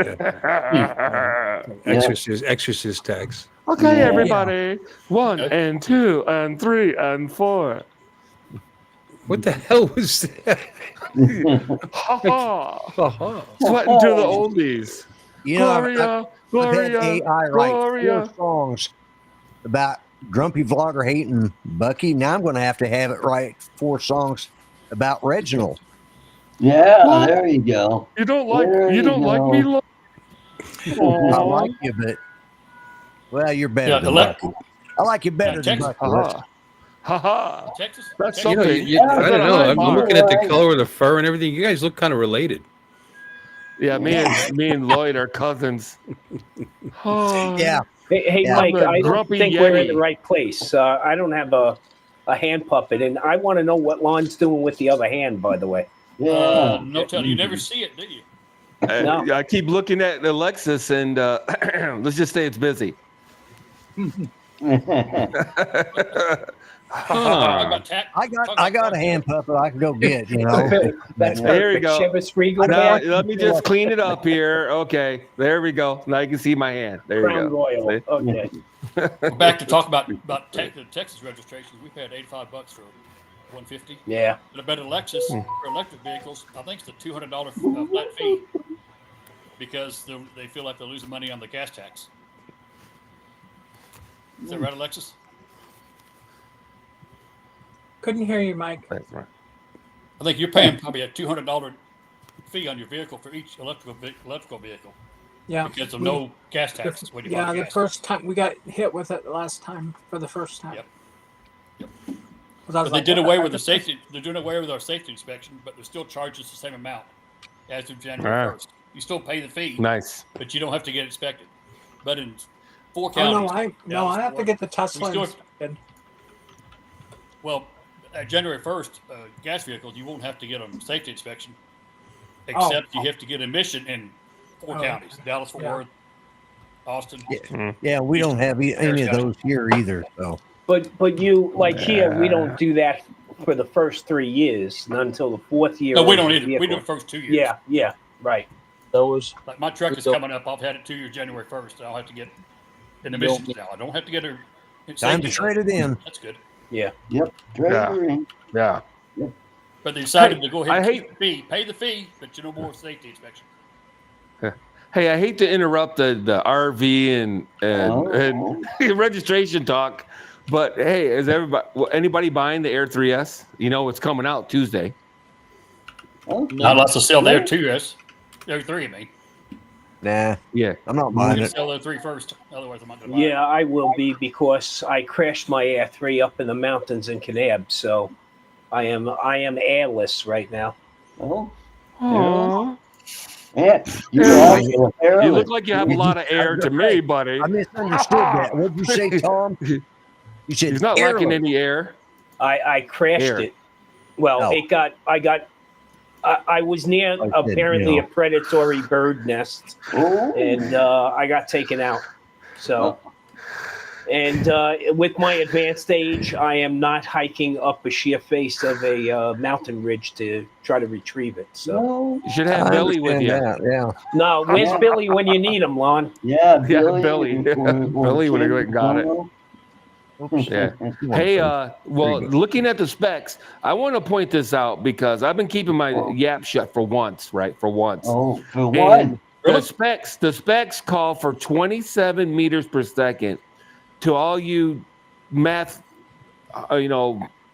Yeah. Exorcist tax. Okay, everybody. 1 and 2 and 3 and 4. What the hell was that? Ha ha. Ha-ha. Sweating to the oldies. You know, Gloria, I've Gloria, had AI write Gloria. 4 songs about Grumpy Vlogger hating Bucky. Now I'm going to have it write 4 songs about Reginald. Yeah, What? there you go. You don't like There you don't like go. me, Lo- I like you, but well, you're better than Bucky. I like you better than Texas. Bucky. Ha ha. Texas. That's You know, something. I don't know. I'm Mark. looking at the color of the fur and everything. You guys look kind of related. Yeah, me and Lloyd are cousins. Yeah. Hey Yeah. Mike, I'm a I don't grumpy think we're in Yeti. the right place. I don't have a hand puppet, and I want to know what Lon's doing with the other hand, by the way. Yeah. No telling. You never see it, do you? No. I keep looking at Alexis, and let's just say it's busy. I got a hand puppet I can go get. You know, That's there you go. Chivas Regal. Now, let me just clean it up here. Okay, there we go. Now you can see my hand. There Crown you go. Royal. Okay. Back to talk about the Texas registrations. We paid $85 for 150. Yeah. But I bet a Lexus for electric vehicles, I think it's the $200 flat fee because they feel like they're losing money on the gas tax. Is that right, Alexis? Couldn't hear you, Mike. That's right. I think you're paying probably a $200 fee on your vehicle for each electrical vehicle. Yeah. Because of no gas taxes. When you buy The gas. first time we got hit with it last time for the first time. Yep. But they did away with the safety. They're doing away with our safety inspection, but they're still charging us the same amount as of January 1st. You still pay the fee. Nice. But you don't have to get inspected. But in 4 Oh, counties. I have to get the Tesla still- inspected. Well, January 1st, gas vehicles, you won't have to get a safety inspection, except you have to get emission in 4 counties: Dallas, Fort Worth, Austin. Yeah, we don't have any of those here either. So, but you like here, we don't do that for the first 3 years, not until the 4th year. No, we of don't the either. We vehicle. do the first 2 years. Yeah, right. Those Like my truck is coming up. I've had it 2 years, January 1st. I'll have to get an emissions now. I don't have to get a time to trade it in. That's good. Yeah. Yep. Trailer in. Yeah. But they decided to go ahead and I keep the fee, pay the fee, but no more safety inspection. Hey, I hate to interrupt the RV and registration talk, but hey, is anybody buying the Air 3S? You know, it's coming out Tuesday. Not lots to sell there too, yes. There are 3 of me. Nah. Yeah. I'm not buying it. Sell the 3 first. Otherwise, I'm not going to buy Yeah, I will be because I crashed my Air 3 up in the mountains in Kanab, so I am airless right now. Oh. Aww. Yeah. You look like you have a lot of air to me, buddy. I misunderstood that. What did you say, Tom? You said he's not lacking airless. any air. I crashed it. Well, I was near apparently a predatory bird nest, and I got taken out. So, and with my advanced age, I am not hiking up a sheer face of a mountain ridge to try to retrieve it. So you should have Billy with you. Yeah. No, where's Billy when you need him, Lon? Yeah, Billy. Billy would have got it. Yeah. Hey, well, looking at the specs, I want to point this out because I've been keeping my yap shut for once, right? For once. Oh, for one. The specs call for 27 meters per second. To all you math,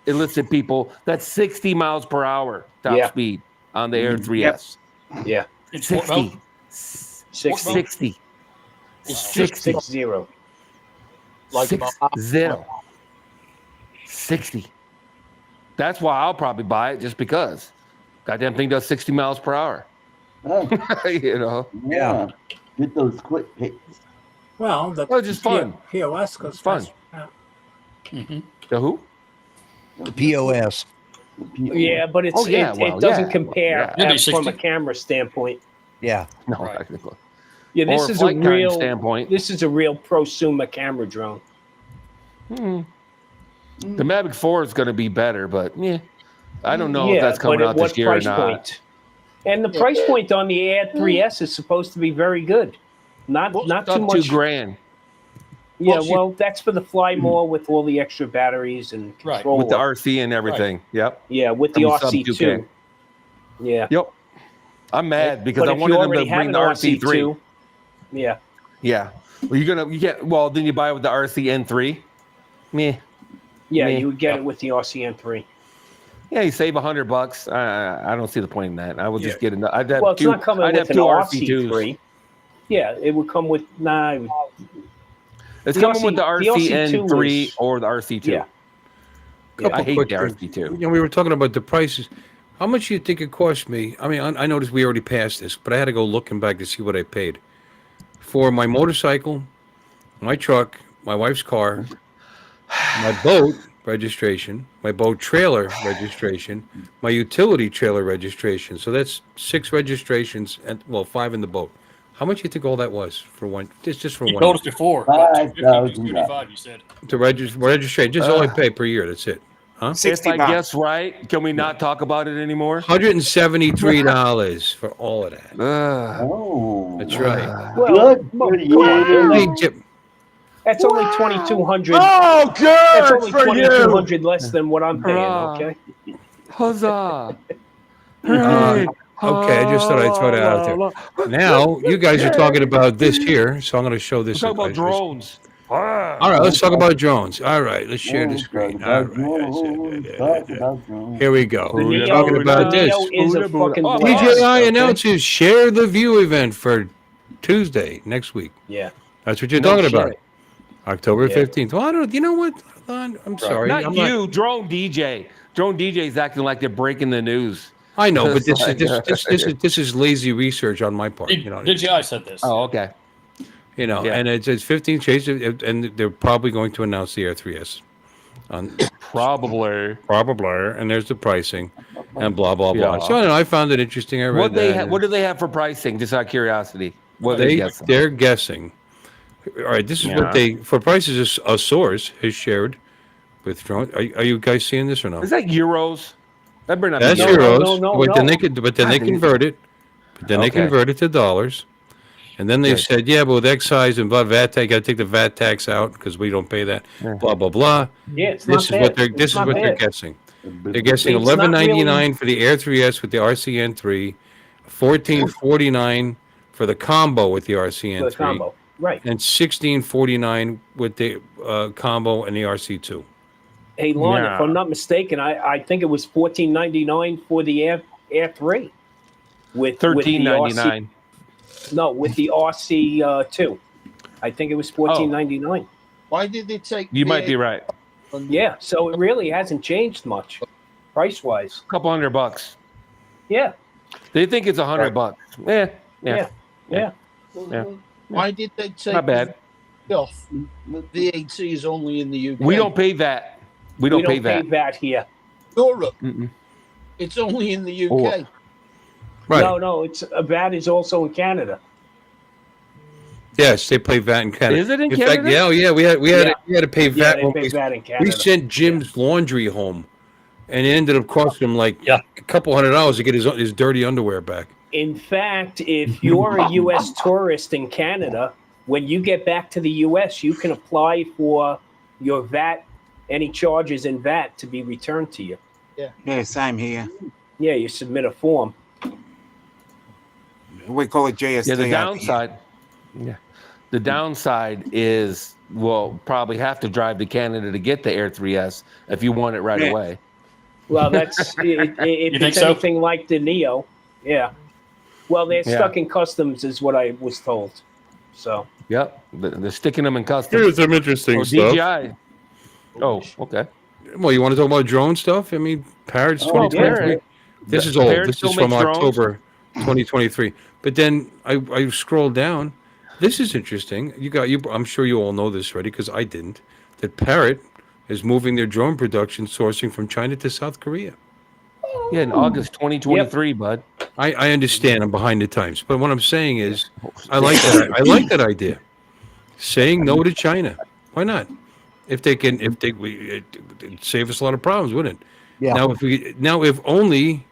illicit people, that's 60 miles per hour top speed on the Air 3S. Yeah. 60. 60. 60. Like 60. That's why I'll probably buy it, just because. Goddamn thing does 60 miles per hour. Oh. Yeah. Get those quick hits. Well, just fun. POS goes fun. The who? The POS. Yeah, but it doesn't compare from a camera standpoint. Yeah. No, right. Yeah, this is a real standpoint. This is a real prosumer camera drone. The Mavic 4 is going to be better, but I don't know if that's coming out this year or not. Point? And the price point on the Air 3S is supposed to be very good. Not too much. $2,000. Yeah, well, that's for the Fly More with all the extra batteries and control. With the RC and everything. Right. Yep. Yeah, with the RC2. Yeah. Yep. I'm mad because I wanted them to bring the RC3. Yeah. Yeah. Well, then you buy it with the RCN3. Meh. Yeah, you would get it with the RCN3. Yeah, you save $100. I don't see the point in that. I will just get it. I'd have it's not coming with an RC2s. RC3. Yeah, it would come with It's coming with the RCN3 or the RC2. Yeah. I hate the RC2. We were talking about the prices. How much do you think it cost me? I mean, I noticed we already passed this, but I had to go looking back to see what I paid for my motorcycle, my truck, my wife's car, my boat registration, my boat trailer registration, my utility trailer registration. So that's 6 registrations, and 5 in the boat. How much do you think all that was for one? Just for You one. told us before. $250, you said. To register, just all I pay per year. That's it. Huh? If I guess right, can we not talk about it anymore? $173 for all of that. Oh, That's right. Well, good for you. That's only 2,200. Oh, good That's only for you. 2,200 less than what I'm paying. Okay. Huzzah! Okay, I just thought I'd throw that out there. Now you guys are talking about this here, so I'm going to show this. Talk about drones. All right, let's talk about drones. All right, let's share the screen. All right. Here we go. We're talking about this. DJI announces Share the View event for Tuesday next week. Yeah. That's what you're talking about. October 15th. Well, I don't. You know what? I'm sorry. Not you, Drone DJ. Drone DJ is acting like they're breaking the news. I know, but this is lazy research on my part. You know, DJI said this. Oh, okay. You know, and it's 15 chase, and they're probably going to announce the Air 3S. Probably, and there's the pricing, and blah blah blah. So I don't know, I found it interesting. I read what do they have for pricing? Just out of curiosity, what they're guessing. All right, this is what they for prices. A source has shared with drone. Are you guys seeing this or no? Is that euros? That better not That's be euros. No. Then they convert it. But then they convert it to dollars. And then they said, yeah, but with excise and VAT, you got to take the VAT tax out because we don't pay that. Blah blah blah. Yeah, this is what they're guessing. They're guessing $11.99 for the Air 3S with the RCN3, $14.49 for the combo with the RCN3, the combo, right? And $16.49 with the combo and the RC2. Hey, Lon, if I'm not mistaken, I think it was $14.99 for the Air 3 with $13.99. No, with the RC2. I think it was $14.99. Why did they take? You might be right. Yeah, so it really hasn't changed much, price wise. A couple $100. Yeah. They think it's $100. Yeah. Why did they take? Not bad. Off. VAT is only in the UK. We don't pay that. We don't pay VAT here. Europe. It's only in the UK. Right. No, it's VAT is also in Canada. Yes, they pay VAT in Canada. Is it in Canada? Fact, yeah. We had to pay VAT. They pay VAT in Canada. We sent Jim's laundry home, and it ended up costing him like a couple $100 to get his dirty underwear back. In fact, if you're a U.S. tourist in Canada, when you get back to the U.S., you can apply for your VAT, any charges in VAT to be returned to you. Yeah, same here. Yeah, you submit a form. We call it JST. Yeah, the downside. Yeah, the downside is we'll probably have to drive to Canada to get the Air 3S if you want it right away. Well, that's if it's anything like the Neo. Yeah. Well, they're stuck in customs, is what I was told. So. Yep, they're sticking them in customs. Here's some interesting stuff. DJI. Oh, okay. Well, you want to talk about drone stuff? I mean, Parrots 2023. This is old. This is from October 2023. But then I scrolled down. This is interesting. I'm sure you all know this already because I didn't. That Parrot is moving their drone production sourcing from China to South Korea. Yeah, in August 2023, bud. I understand. I'm behind the times, but what I'm saying is, I like that. I like that idea. Saying no to China. Why not? It'd save us a lot of problems, wouldn't it? Yeah. Now, if only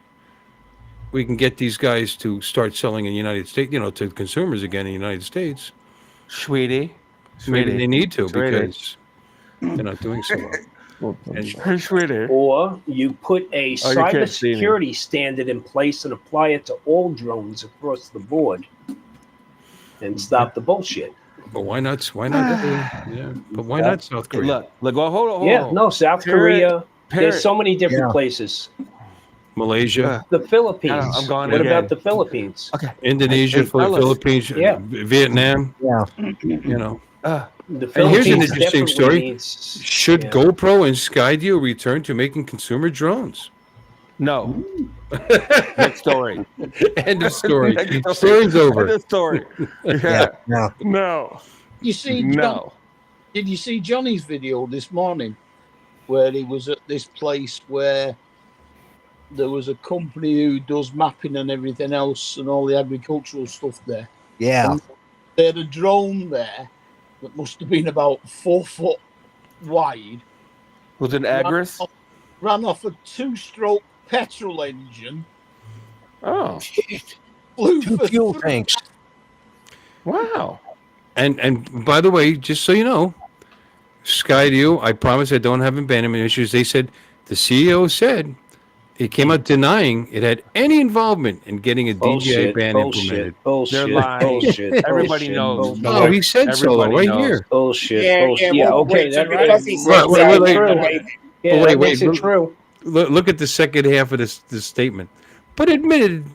we can get these guys to start selling in the United States, to consumers again in the United States. Sweetie. Maybe they need to because they're not doing so well. Or you put a cybersecurity standard in place and apply it to all drones across the board and stop the bullshit. But why not? But why not South Korea? Look, hold on. Yeah, no, South Korea. There's so many different places. Malaysia, the Philippines. I'm gone what again. about the Philippines? Okay, Indonesia, Philippines, Vietnam. Yeah, the Philippines. And here's an interesting story. Should Yeah. GoPro and Skydio return to making consumer drones? No. Next story. End of story. Story's over. End of story. No. You see, did you see Johnny's video this morning where he was at this place where there was a company who does mapping and everything else and all the agricultural stuff there? Yeah. And they had a drone there that must have been about 4 foot wide. Was it Agris? Ran off a 2-stroke petrol engine. Oh. Flew 2 for fuel tanks. Wow. And by the way, just so you know, Skydio, I promise I don't have abandonment issues. They said, the CEO said, it came out denying it had any involvement in getting a DJI ban implemented. They're lying. Everybody knows. No, he said so, right here. Bullshit. Yeah, bullshit. yeah, well, Okay, wait, that because he Right, said wait, that, wait, you know, wait. Yeah, Wait, that makes it look- true. Look at the second half of this statement. But admitted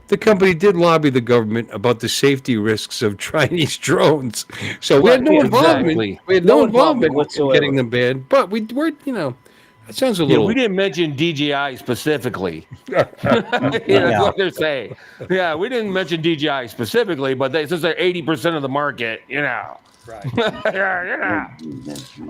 the company did lobby the government about the safety risks of Chinese drones. So we had no Right, involvement. exactly. We had No no involvement involvement in whatsoever. getting them banned. But we were, that sounds a Yeah, little. we didn't mention DJI specifically. That's what they're saying. Yeah, we didn't mention DJI specifically, but since they're 80% of the market, Right. yeah.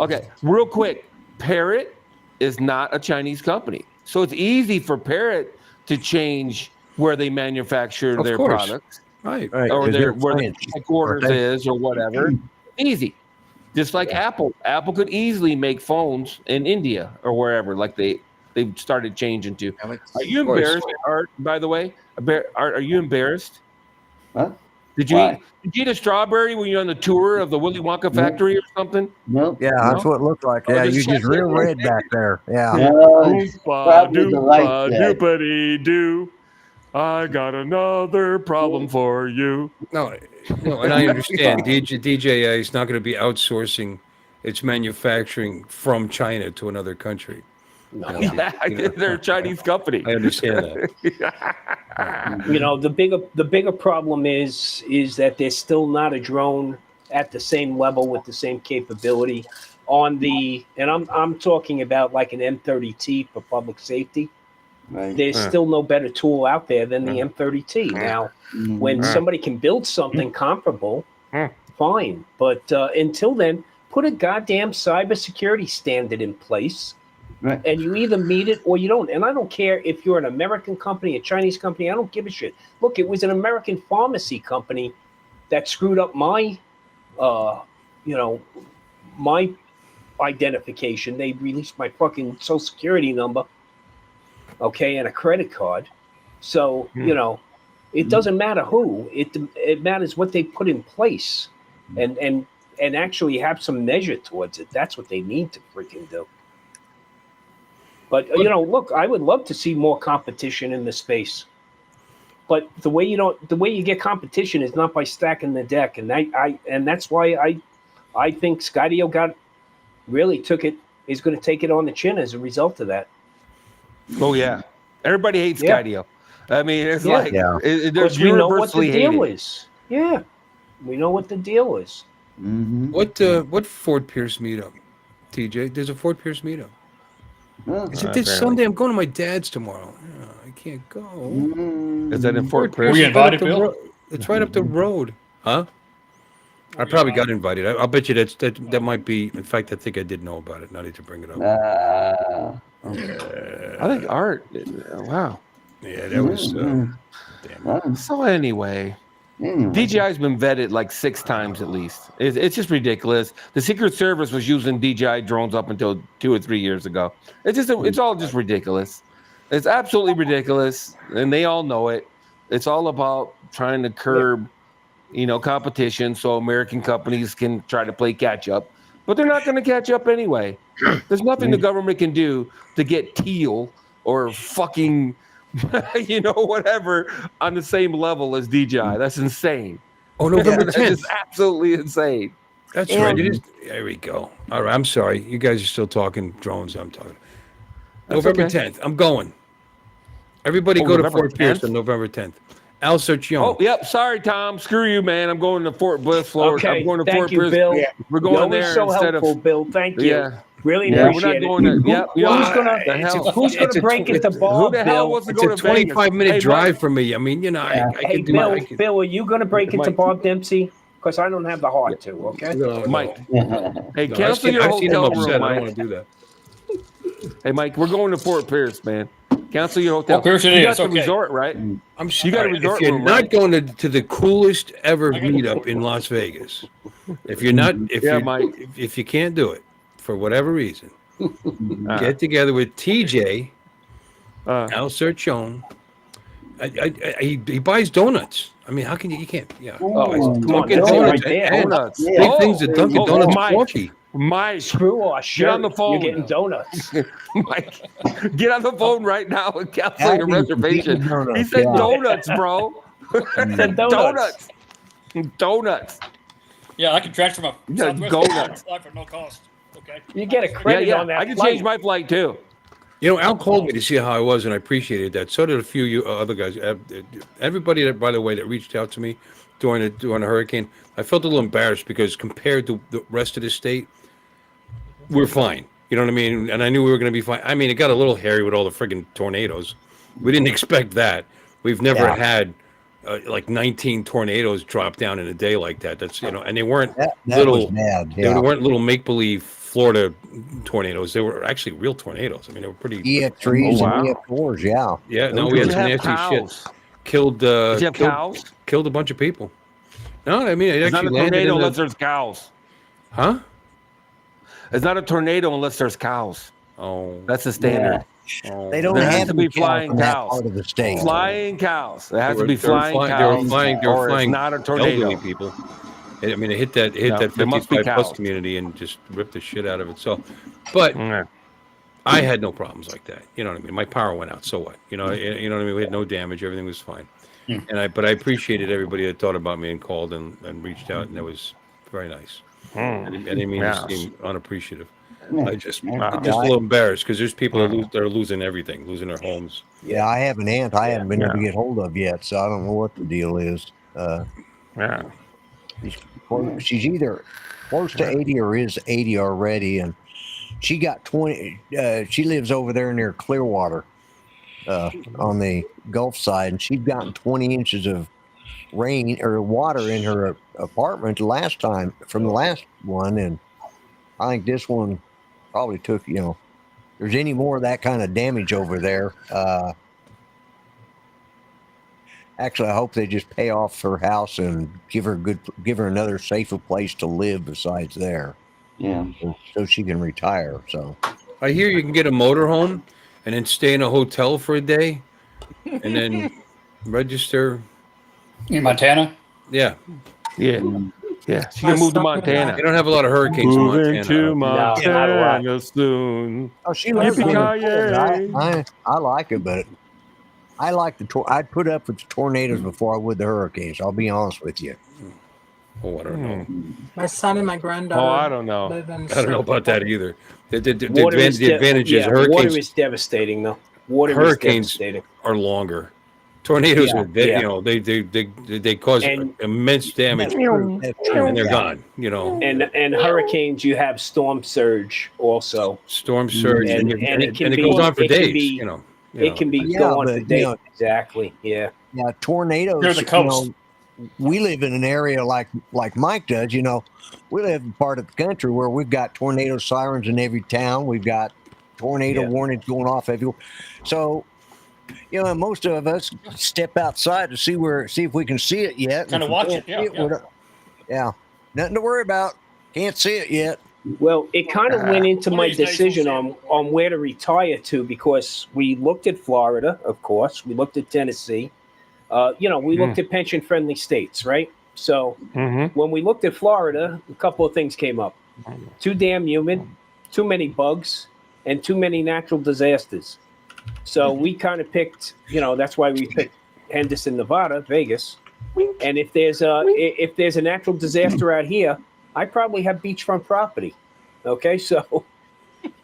Okay, real quick. Parrot is not a Chinese company. So it's easy for Parrot to change where they manufacture Of their course. products Right. or They're where the French, headquarters aren't they? is or whatever. Easy. Just like Apple. Apple could easily make phones in India or wherever, like they've started changing to. Are you Of course. embarrassed, Art, by the way? Art, are you embarrassed? Huh? Did you Why? eat a strawberry when you're on the tour of the Willy Wonka factory or something? Nope. Yeah, that's what it looked like. Oh, Yeah, just you just real red back there. Yeah. No, it's probably the light set. doopity doo. I got another problem for you. No, and I understand DJI is not going to be outsourcing its manufacturing from China to another country. They're a Chinese company. I understand that. You know, the bigger problem is that there's still not a drone at the same level with the same capability on the, and I'm talking about like an M30T for public safety. Right. There's still no better tool out there than the M30T. Now, when somebody can build something comparable, fine. But until then, put a goddamn cybersecurity standard in place. Right. And you either meet it or you don't. And I don't care if you're an American company, a Chinese company. I don't give a shit. Look, it was an American pharmacy company that screwed up my, my identification. They released my fucking social security number, okay, and a credit card. So, it doesn't matter who. It matters what they put in place and actually have some measure towards it. That's what they need to freaking do. But look, I would love to see more competition in this space. But the way you get competition is not by stacking the deck, and that's why I think Skydio is going to take it on the chin as a result of that. Oh yeah, everybody hates Skydio. I mean, it's they're we know what the universally deal hated. is. Yeah, we know what the deal is. Mm-hmm. What Fort Pierce meetup, TJ? There's a Fort Pierce meetup. Oh. Is it this Sunday? I'm going to my dad's tomorrow. I can't go. Is that in Fort Pierce? Were you invited, Right up the Bill? ro- It's right up the road, huh? I probably got invited. I'll bet you that might be. In fact, I think I did know about it. Now I need to bring it up. I think Art. Wow. Yeah, that was. So anyway, DJI's been vetted like 6 times at least. It's just ridiculous. The Secret Service was using DJI drones up until 2 or 3 years ago. It's all just ridiculous. It's absolutely ridiculous, and they all know it. It's all about trying to curb, competition so American companies can try to play catch up. But they're not going to catch up anyway. There's nothing the government can do to get Teal or fucking, whatever on the same level as DJI. That's insane. Oh, November That's 10th. just absolutely insane. That's right. It is. There we go. All right. I'm sorry. You guys are still talking drones. I'm talking. November 10th. I'm going. Everybody go to November Fort Pierce 10th? on November 10th. Al Serchion. Oh, yep. Sorry, Tom. Screw you, man. I'm going to Fort Bliss, Florida. Okay, I'm going to thank Fort you, Pierce. Bill. Yeah. We're going Always there so instead helpful, of. Bill. Thank you. Yeah. Really Yeah, we're appreciate not going it. to. Yep. Who's gonna the hell? who's gonna break it to Who Bob, the hell Bill? wants to It's go a to Vegas? 25-minute Hey, drive Mike, for me. I mean, I Hey, can do Bill, it. Bill, are you gonna break it to Mike. Bob Dempsey? Because I don't have the heart to. Okay. Mike. Hey, No, cancel your I've seen him hotel room, upset. I don't Mike. want to do that. Hey, Mike, we're going to Fort Pierce, man. Cancel your hotel. Well, Pearson, you got it's the okay. resort, right? I'm You got a sorry. resort If you're room, not right? going to the coolest ever meetup in Las Vegas, if you're not, Yeah, Mike. if you can't do it for whatever reason, Uh, get together with TJ, uh, Al Serchone. He buys donuts. I mean, how can you can't? Yeah, Oh, buys come on, Dunkin' that's it Donuts right there. and donuts. Yeah. big things at Oh, Dunkin' oh, Donuts Mike. coffee. Mike, Screw our shirt. on the phone. You're getting donuts. Mike, get on the phone right now and cancel your Abby's reservation. eating donuts, He said yeah. donuts, bro. Said donuts. Donuts. Yeah, I can transfer my Yeah, Southwest go Airlines nuts. flight for no cost. Okay. You get a Yeah, credit yeah. on that. I can flight. change my flight too. You know, Al called me to see how I was, and I appreciated that. So did a few other guys. Everybody that, by the way, that reached out to me during the hurricane, I felt a little embarrassed because compared to the rest of the state, we're fine. You know what I mean? And I knew we were going to be fine. I mean, it got a little hairy with all the friggin' tornadoes. We didn't expect that. We've never had like 19 tornadoes drop down in a day like that. That's and they weren't That little. was bad. They Yeah. weren't little make believe Florida tornadoes. They were actually real tornadoes. I mean, they were pretty. EF3s Oh, wow. and EF4s, yeah. Yeah, no, Did we had you some have nasty cows? shit. Killed. Did you have cows? Killed a bunch of people. No, I mean it It's not actually a landed tornado in unless the. there's cows. Huh? It's not a tornado unless there's cows. Oh, That's the standard. oh. They don't There has have to be any cows flying in that cows. part of the state. Flying cows. There has They to be were- they were flying flying- cows. They were or flying it's not a tornado. elderly people. I mean, it hit that No, there must be 55 plus cows. community and just ripped the shit out of it. So, but Yeah. I had no problems like that. You know what I mean? My power went out. So what? You know what I mean? We had no damage. Everything was fine. But I appreciated everybody that thought about me and called and reached out, and that was very nice. I didn't mean to seem unappreciative. I'm just a little embarrassed because there's people that are losing everything, losing their homes. Yeah, I have an aunt I haven't been able to get hold of yet, so I don't know what the deal is. Yeah. She's either close to 80 or is 80 already, and she got 20. She lives over there near Clearwater on the Gulf side, and she'd gotten 20 inches of rain or water in her apartment last time from the last one, and I think this one probably took, there's any more of that kind of damage over there. Actually, I hope they just pay off her house and give her another safer place to live besides there. Yeah. So she can retire. So I hear you can get a motorhome and then stay in a hotel for a day and then register. In Montana? Yeah. Yeah. Yeah. She can move to Montana. They don't have a lot of hurricanes in Moving Montana. to Montana soon. Oh, she loves Yippee-ki-yay. I like it, but I like I'd put up with the tornadoes before I would the hurricanes. I'll be honest with you. Oh, I don't know. My son and my granddaughter. Oh, I don't know. live in I don't know about that either. The Water is advantage is water hurricanes is devastating, though. Water Hurricanes is devastating. are longer. Tornadoes Yeah, are they, yeah. they cause And- immense damage and they're gone. And hurricanes, you have storm surge also. Storm surge And and it can it be- goes on for it can days. be- It can be Yeah, going but, for days. Exactly. Yeah. Yeah, tornadoes. They're the coast. We live in an area like Mike does. We live in part of the country where we've got tornado sirens in every town. We've got tornado warnings going off everywhere. So, most of us step outside to see if we can see it yet. Kind of If we watch can't it. see yeah, nothing to worry about. Can't see it yet. Well, it kind of went into One my of these days decision we'll on where to retire to, because we looked at Florida, of course. We looked at Tennessee. We looked at pension-friendly states, right? So when we looked at Florida, a couple of things came up. Too damn humid, too many bugs, and too many natural disasters. So we kind of picked, that's why we picked Henderson, Nevada, Vegas. And if there's a natural disaster out here, I probably have beachfront property. Okay, so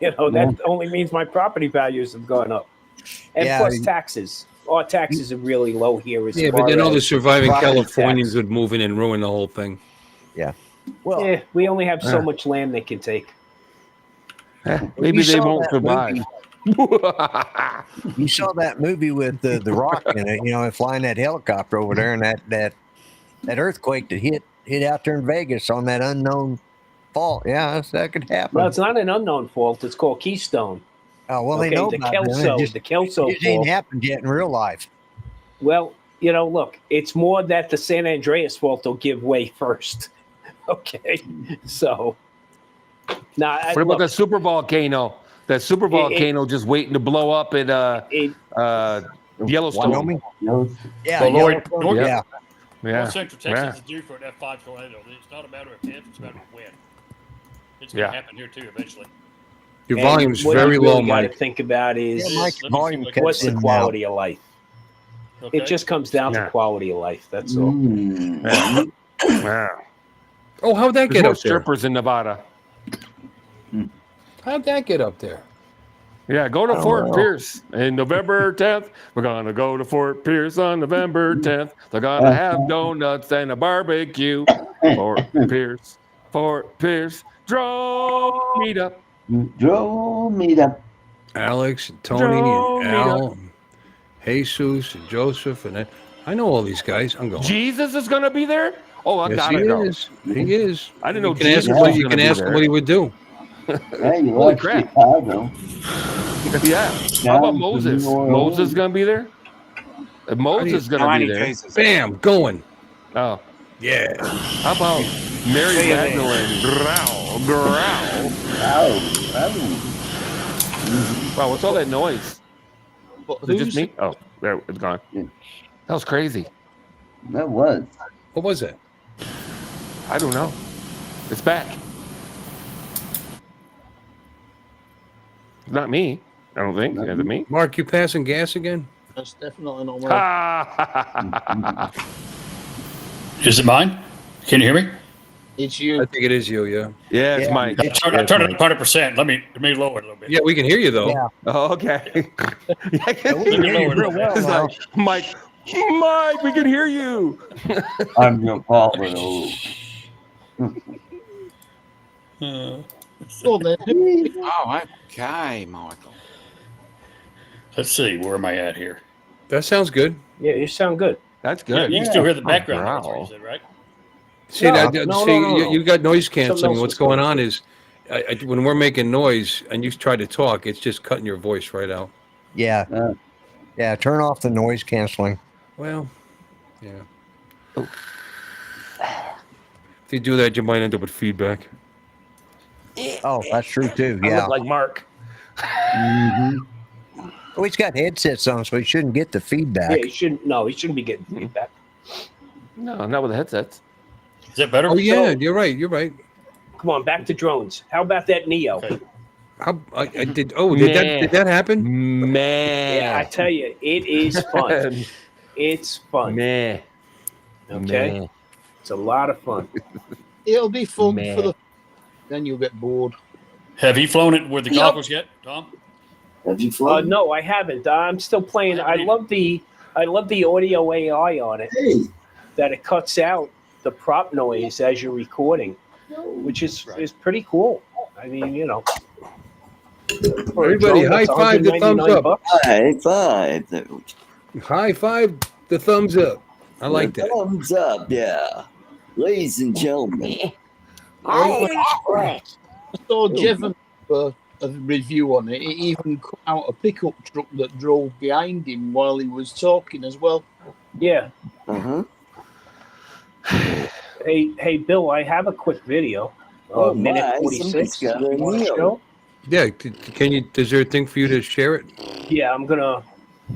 that only means my property values have gone up, and plus taxes. Our taxes are really low here. But then all the surviving property Californians tax. would move in and ruin the whole thing. Yeah. Well, we only have so much land they can take. Maybe You they saw won't that survive. You saw that movie with the Rock in it, and flying that helicopter over there, and that earthquake that hit out there in Vegas on that unknown fault. Yeah, that could happen. Well, it's not an unknown fault. It's called Keystone. Oh, well, Okay, they know the about it. Kelso, the Kelso It ain't fault. happened yet in real life. Well, look, it's more that the San Andreas fault will give way first. Okay, so now What about the super volcano? That super volcano just waiting to blow up in Yellowstone. Wyoming? Yeah, Lloyd, Yeah. North Central Texas is due for an F5 tornado. It's not a matter of if, it's a matter of when. It's going to happen here too eventually. Your volume's very low, Got to Mike. think about is what's the quality of life. Okay. It just comes down to quality of life. That's all. Oh, how'd that get more up there? strippers in Nevada. How'd that get up there? Yeah, go to Fort Pierce in November 10th. We're going to go to Fort Pierce on November 10th. They're going to have donuts and a barbecue. Fort Pierce, drove meetup. Drove meetup. Alex, and Tony, and Al, and Jesus, and Joseph, and I know all these guys. I'm going. Jesus is going to be there? Oh, I got it. He is. I didn't know you can ask him, you can ask him what he would do. Hey, you Holy like crap. Chicago. Yeah. How about Moses? Moses is going to be there? Moses is going to be there. Bam, going. Oh. Yeah. How about Mary Magdalene? Growl. Wow, what's all that noise? Is it just me? Oh, there, it's gone. That was crazy. That was. What was it? I don't know. It's back. Not me. I don't think. Is it me? Mark, you passing gas again? That's definitely not mine. Is it mine? Can you hear me? It's you. I think it is you, yeah. Yeah, it's mine. I turned it up 100%. Let me lower it a little bit. Yeah, we can hear you, though. Yeah. Oh, okay. Yeah, I can We can hear you real well It's now. like, Mike, we can hear you. I'm your father. So then, Oh, okay, Michael. Let's see. Where am I at here? That sounds good. Yeah, you sound good. That's Yeah, good. you can still hear the background. Wow. That's what you said, right? See, No, you got noise canceling. Something What's else going was on is when we're making noise and you try to talk, it's just cutting your voice right out. Yeah. Yeah, turn off the noise canceling. Well, yeah. If you do that, you might end up with feedback. Oh, that's true too. I Yeah. look like Mark. Oh, he's got headsets on, so he shouldn't get the feedback. Yeah, he shouldn't be getting feedback. No, not with the headsets. Is that better? Oh yeah, you're right. You're right. Come on, back to drones. How about that Neo? Okay. I did. Oh, did that happen? Man. Yeah, I tell you, it is fun. It's fun. Man. Okay, Man. it's a lot of fun. it'll be fun Man. for the. Then you'll get bored. Have you flown it with the goggles yet, Tom? Have you flown? No, I haven't. I'm still playing. I love the audio AI on it. That it cuts out the prop noise as you're recording, which is pretty cool. I mean, for a Everybody, drone, high that's five the thumbs up. $199. High five. High five the thumbs up. I like that. Thumbs up, yeah. Ladies and gentlemen. I saw Jevon a review on it. He even cut out a pickup truck that drove behind him while he was talking as well. Yeah. Uh-huh. Hey, Bill, I have a quick video. Oh, minute my, 46. somebody's got a You wanna Neo. show? Yeah, can you? Is there a thing for you to share it? Yeah, I'm gonna.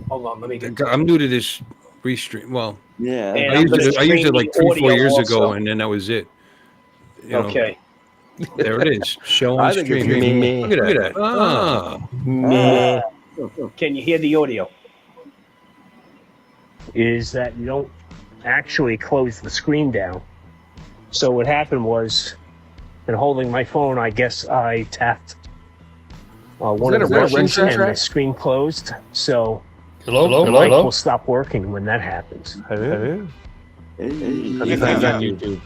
Hold on, let me get. I'm new to this restream. Well, Yeah. And I I'm gonna used it stream like the 3-4 audio years also. ago, and then that was it. You know, Okay. there it is. Show I on think it's stream. me. Look at that. Ah, Man. Can you hear the audio? Is that you don't actually close the screen down. So what happened was, in holding my phone, I guess I tapped one that of the a red buttons ring and the track? screen closed. So Hello? the mic Hello? will stop working when that happens. I think it's on YouTube.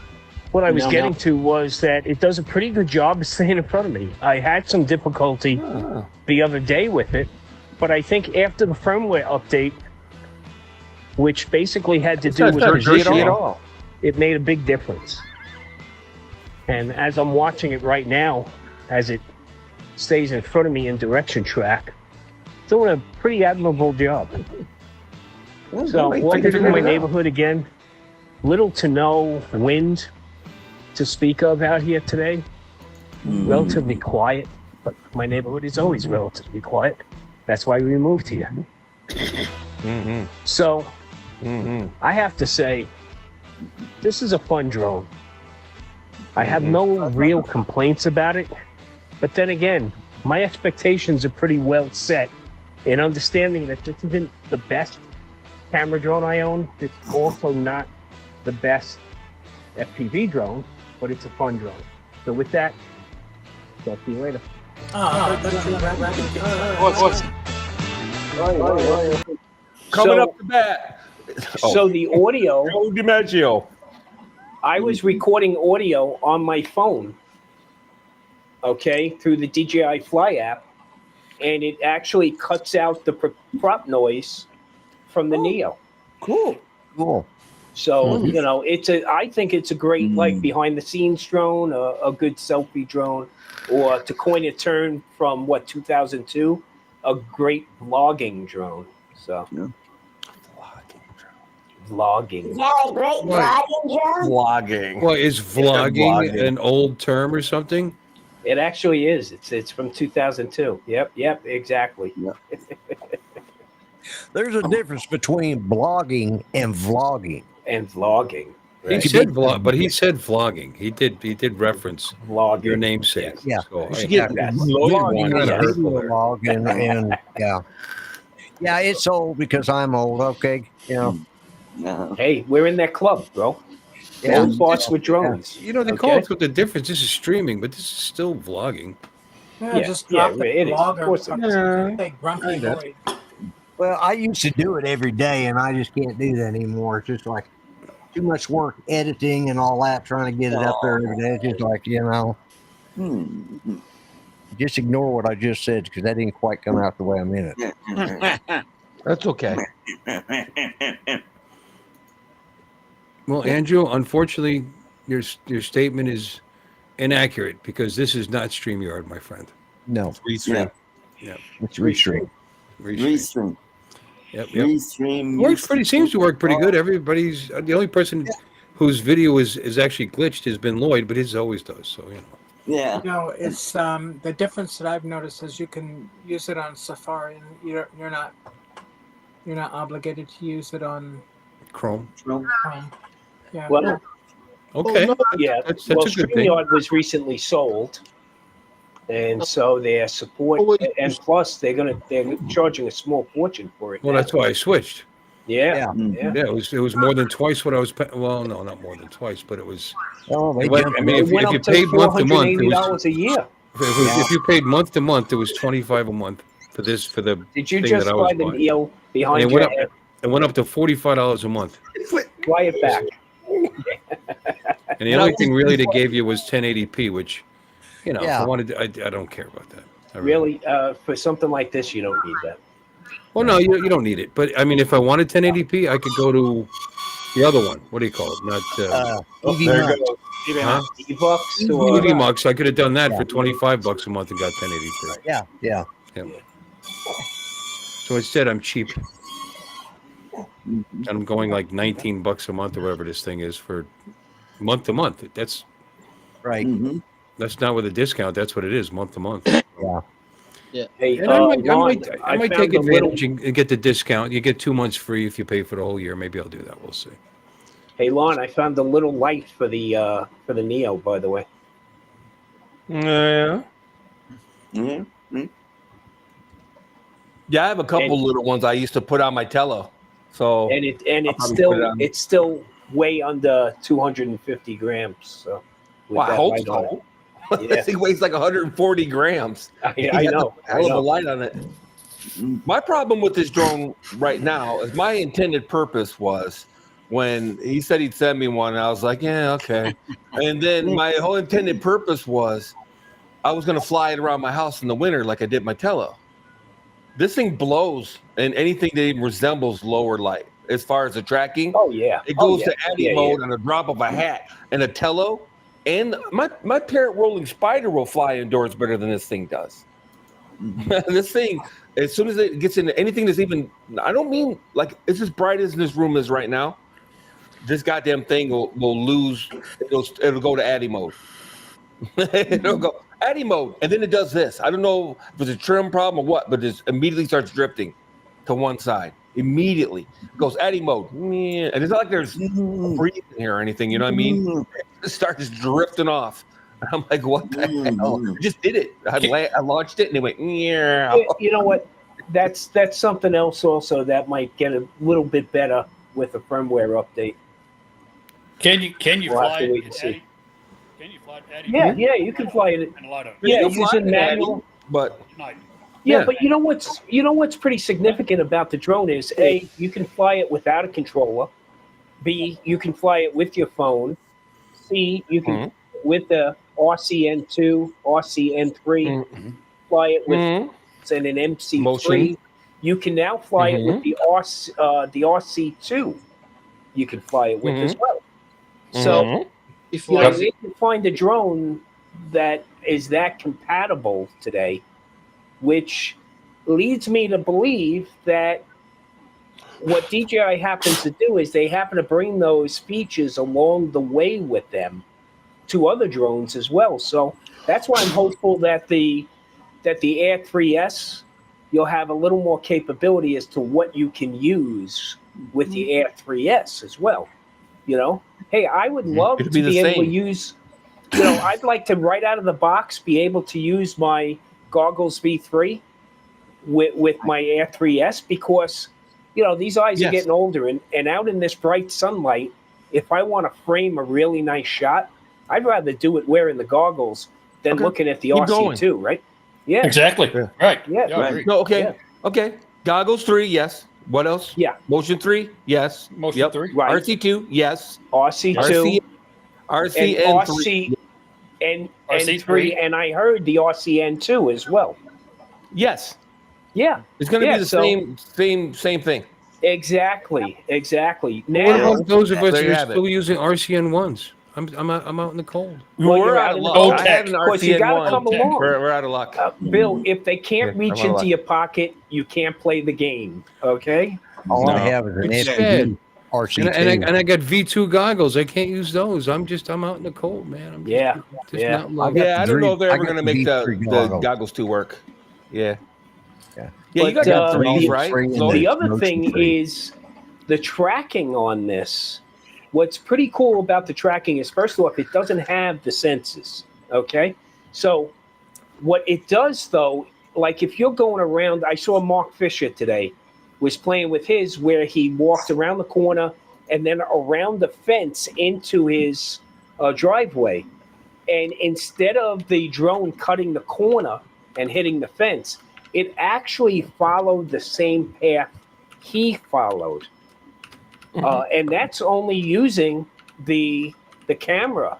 What I was getting to was that it does a pretty good job of staying in front of me. I had some difficulty the other day with it, but I think after the firmware update, which basically had to do with positioning, it made a big difference. And as I'm watching it right now, as it stays in front of me in direction track, doing a pretty admirable job. So walking through my neighborhood again, little to no wind to speak of out here today. Relatively quiet, but my neighborhood is always relatively quiet. That's why we moved here. So I have to say, this is a fun drone. I have no real complaints about it, but then again, my expectations are pretty well set in understanding that this isn't the best camera drone I own. It's also not the best FPV drone, but it's a fun drone. So with that, talk to you later. Coming up to bat. So the audio. Joe DiMaggio. I was recording audio on my phone, okay, through the DJI Fly app, and it actually cuts out the prop noise from the Neo. Cool. So you know, I think it's a great like behind the scenes drone, a good selfie drone, or to coin a term from 2002, a great vlogging drone. So. Vlogging. Is that a great vlogging drone? Vlogging. Well, is vlogging an old term or something? It actually is. It's from 2002. Yep, exactly. Yep. There's a difference between blogging and vlogging. Right? He said vlog, but he said vlogging. He did reference vlogging. Your namesake. Yeah. So You should get vlogging and yeah, it's old because I'm old. Okay, you know. Hey, we're in that club, bro. Yeah. Old farts with drones. You know, they call it with the difference. This is streaming, but this is still vlogging. Just drop the it is. vlog Of course it is. say grumpy void. Well, I used to do it every day, and I just can't do that anymore. It's just like too much work editing and all that, trying to get it up there every day. It's just like, you know, just ignore what I just said because that didn't quite come out the way I meant it. That's okay. Well, Andrew, unfortunately, your statement is inaccurate because this is not StreamYard, my friend. No. Restream. Yeah. It's Restream. Restream. Yep. Restream. Seems to work pretty good. Everybody's the only person whose video is actually glitched has been Lloyd, but his always does. So you know. Yeah. You know, it's the difference that I've noticed is you can use it on Safari, and you're not obligated to use it on Chrome. Yeah. Well, okay. Yeah. That's well, a good thing. StreamYard was recently sold, and so their support, and plus they're charging a small fortune for it. Well, that's why I switched. Yeah. It was more than twice what I was paying. Well, no, not more than twice, but it was. Oh, I mean, if you paid month to month, it was $480 a year. If you paid month to month, it was $25 a month for the. Did you thing just that I was buy the buying. Neo behind And your head? it went up to $45 a month. Fly it back. And the only thing really they gave you was 1080p, which, you know, if Yeah. I wanted, I don't care about that. I Really, for something like this, you don't need that. Well, no, you don't need it. But I mean, if I wanted 1080p, I could go to the other one. What do you call it? Not EV there Max. you go. huh? E-Bucks or EV Mux. I could have done that for $25 a month and got 1080p. Yeah. So instead, I'm cheap. And I'm going like $19 a month or whatever this thing is for month to month. That's Right. That's not with a discount. That's what it is, month to month. Yeah. Hey, And I might found take a little- advantage and get the discount. You get 2 months free if you pay for the whole year. Maybe I'll do that. We'll see. Hey, Lon, I found a little light for the Neo, by the way. Yeah. Yeah, I have a couple little ones I used to put on my Tello. So And I'll it's probably put it on. it's still way under 250 grams. So with Well, I that hope light on so. it. This thing weighs like 140 grams. I know. Hell of a light on it. My problem with this drone right now is my intended purpose was when he said he'd send me one, I was like, yeah, okay. And then my whole intended purpose was I was going to fly it around my house in the winter like I did my Tello. This thing blows and anything that even resembles lower light as far as the tracking. Oh, yeah. It goes to Yeah, eddy mode on a drop of a hat and a Tello. And my parrot rolling spider will fly indoors better than this thing does. This thing, as soon as it gets into anything that's even, I don't mean like it's as bright as this room is right now. This goddamn thing will lose. It'll go to Addy mode. It'll go Addy mode, and then it does this. I don't know if it's a trim problem or what, but it immediately starts drifting to one side. Immediately it goes Addy mode, and it's not like there's breathing here or anything. You know what I mean? It starts drifting off. I'm like, what the hell? I just did it. I launched it, and it went. Yeah. You know what? That's something else also that might get a little bit better with a firmware update. Can you We'll fly have to wait it? and see. Can you fly it? Addy? Yeah, you can fly it. And a lot of Yeah, You can fly using it, manual. but Nite. Yeah, Yeah. but you know what's pretty significant about the drone is A, you can fly it without a controller. B, you can fly it with your phone. C, you can with the RCN2, RCN3, fly it with and an MC3. Motion. You can now fly it with the RC2. You can fly it with as well. So If you know, like, we can find a drone that is that compatible today, which leads me to believe that what DJI happens to do is they happen to bring those features along the way with them to other drones as well. So that's why I'm hopeful that the Air 3S, you'll have a little more capability as to what you can use with the Air 3S as well. You know, hey, I would love to be able to use, you know, I'd like to right out of the box be able to use my Goggles V3 with my Air 3S because, you know, these eyes are getting older and out in this bright sunlight, if I want to frame a really nice shot, I'd rather do it wearing the goggles than looking at the RC2, right? Yeah. Exactly. Yeah. Right. Yeah. I agree. No, okay. Yeah. Okay. Goggles 3, yes. What else? Yeah. Motion 3, yes. Motion 3. Right. RC2, yes. RC2. RCN3. And RC3. 3, and I heard the RCN2 as well. Yes. Yeah. It's going to Yeah, be the so- same thing. Exactly. What Now, about those of us There who you are have it. still using RCN ones? I'm out in the cold. Well, We're you're out out of in the luck. cold. I had an Of course, you gotta RCN1. come along. We're out of luck. Bill, if they can't Yeah, reach I'm into like- your pocket, you can't play the game. Okay. All No. I have is an It's SUV sad. RC2. And I got V2 goggles. I can't use those. I'm out in the cold, man. I'm just Yeah. not loving got it. Yeah, I don't know if they're I ever got going to make the the goggles. goggles 2 work. Yeah. Yeah. Yeah, you But, got the- threes, right? three and Floyd? The It's other motion thing free. is the tracking on this. What's pretty cool about the tracking is, first off, it doesn't have the senses. Okay. So what it does, though, like if you're going around, I saw Mark Fisher today was playing with his where he walked around the corner and then around the fence into his driveway. And instead of the drone cutting the corner and hitting the fence, it actually followed the same path he followed. And that's only using the camera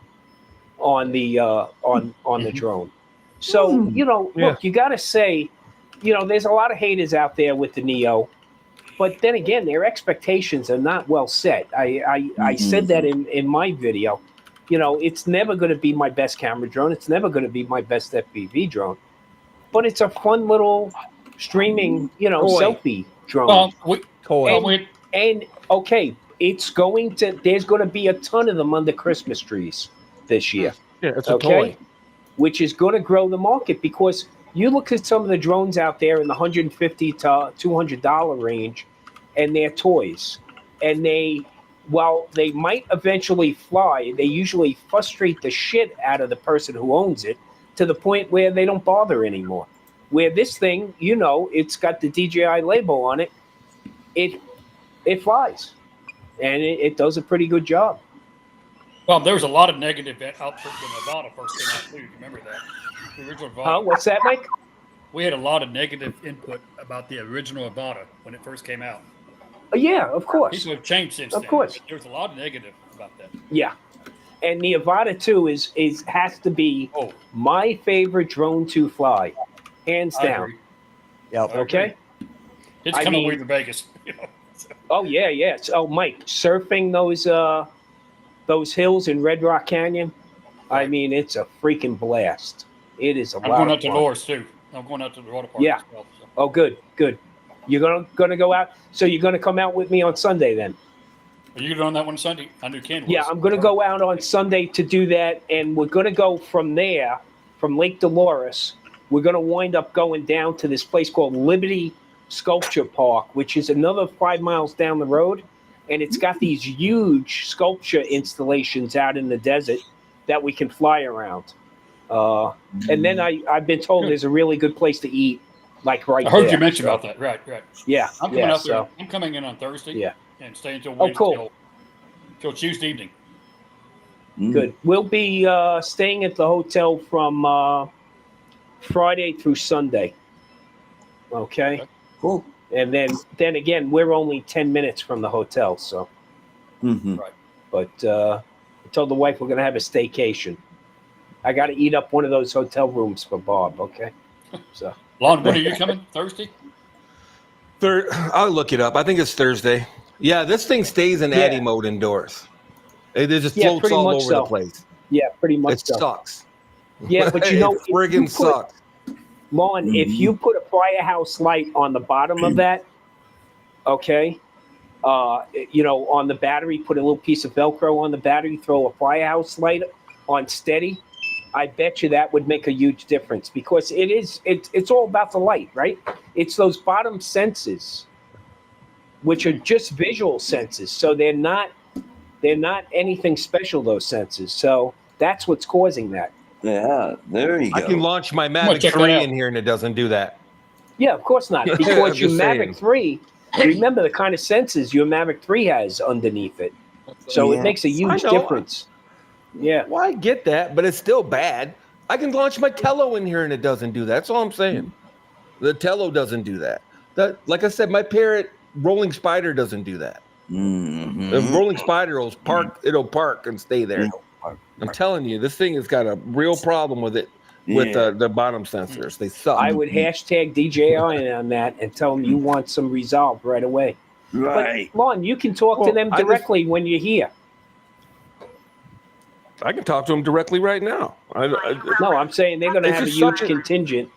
on the on the drone. So, you know, look, you got to say, you know, there's a lot of haters out there with the Neo, but then again, their expectations are not well set. I said that in my video. You know, it's never going to be my best camera drone. It's never going to be my best FPV drone, but it's a fun little streaming, you know, selfie drone. And okay, it's going to. There's going to be a ton of them under Christmas trees this year. Yeah, it's a toy. Which is going to grow the market because you look at some of the drones out there in the $150 to $200 range, and they're toys, and while they might eventually fly, they usually frustrate the shit out of the person who owns it to the point where they don't bother anymore. Where this thing, you know, it's got the DJI label on it, it flies, and it does a pretty good job. Well, there was a lot of negative output when Nevada first came out, too. You remember that? The original Avata. What's that, Mike? We had a lot of negative input about the original Avata when it first came out. Yeah, of course. People have changed since then. Of course. There's a lot of negative about that. Yeah. And the Avata 2 has to be my favorite drone to fly. Hands I down. agree. Yep. Okay? It's I coming mean- with Vegas. You know, so. Oh, yeah. So, Mike, surfing those hills in Red Rock Canyon, I mean, it's a freaking blast. It is a I'm lot going of up to fun. Loris, too. I'm going out to the water park. Yeah. As well, so. Oh, good. You're gonna go out. So you're gonna come out with me on Sunday then? Are you on that one Sunday? I knew Ken was. Yeah, I'm gonna go out on Sunday to do that, and we're gonna go from there, from Lake Dolores. We're gonna wind up going down to this place called Liberty Sculpture Park, which is another 5 miles down the road, and it's got these huge sculpture installations out in the desert that we can fly around. And then I've been told there's a really good place to eat, like right there. I heard you mention about that. Right. Yeah. I'm coming out there. I'm coming in on Thursday. Yeah. And staying until Wednesday. Cool. Till Tuesday evening. Good. We'll be staying at the hotel from Friday through Sunday. Okay. Cool. And then again, we're only 10 minutes from the hotel, so. Right. But I told the wife we're going to have a staycation. I got to eat up one of those hotel rooms for Bob, okay? So. Lon, when are you coming? Thursday? I'll look it up. I think it's Thursday. Yeah, this thing stays in Addy mode indoors. It just floats all over the place. Yeah, pretty much It sucks. Yeah, but you know, it friggin' sucks. Lon, if you put a firehouse light on the bottom of that, okay, on the battery, put a little piece of Velcro on the battery, throw a firehouse light on steady, I bet you that would make a huge difference, because it's all about the light, right? It's those bottom senses, which are just visual senses. So they're not anything special, those senses. So that's what's causing that. Yeah, there you go. I can launch my Mavic 3 in here and it doesn't do that. Yeah, of course not. Because your Mavic 3, remember the kind of sensors your Mavic 3 has underneath it. So it makes a huge difference. Yeah. Well, I get that, but it's still bad. I can launch my Tello in here and it doesn't do that. That's all I'm saying. The Tello doesn't do that. Like I said, my Parrot Rolling Spider doesn't do that. The Rolling Spider will park and stay there. I'm telling you, this thing has got a real problem with it, with the bottom sensors. They suck. I would hashtag DJI on that and tell them you want some resolved right away. Right. But, Lon, you can talk to them directly when you're here. I can talk to them directly right now. No, I'm saying they're going to have a huge contingent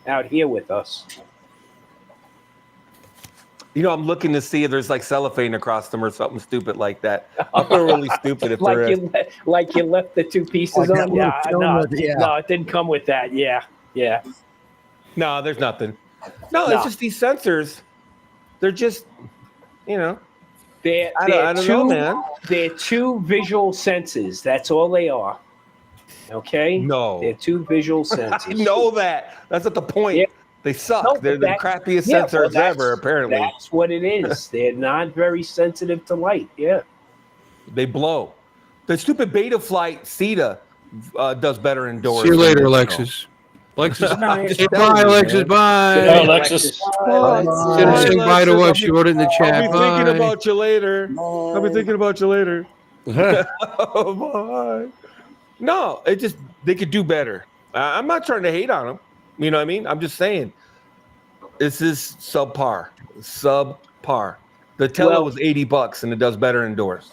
out here with us. You know, I'm looking to see if there's like cellophane across them or something stupid like that. I feel really stupid if there is. Like you left the two pieces on? Yeah, no, it didn't come with that. Yeah. No, there's nothing. No, it's just these sensors. They're just, They're I don't know, man. They're two visual senses. That's all they are. Okay? No. They're two visual senses. I know that. That's not the point. Yeah. They suck. No, They're the crappiest sensors ever, apparently. That's what it is. They're not very sensitive to light. Yeah. They blow. The stupid Beta Flight CETA does better indoors. See you later, Alexis. Alexis, bye, Alexis. Bye. Bye, Alexis. Didn't say bye to us. She wrote it in the chat. I'll be thinking about you later. I'll be thinking about you later. Bye. No, they could do better. I'm not trying to hate on them. You know what I mean? I'm just saying this is subpar. The Tello was $80 and it does better indoors.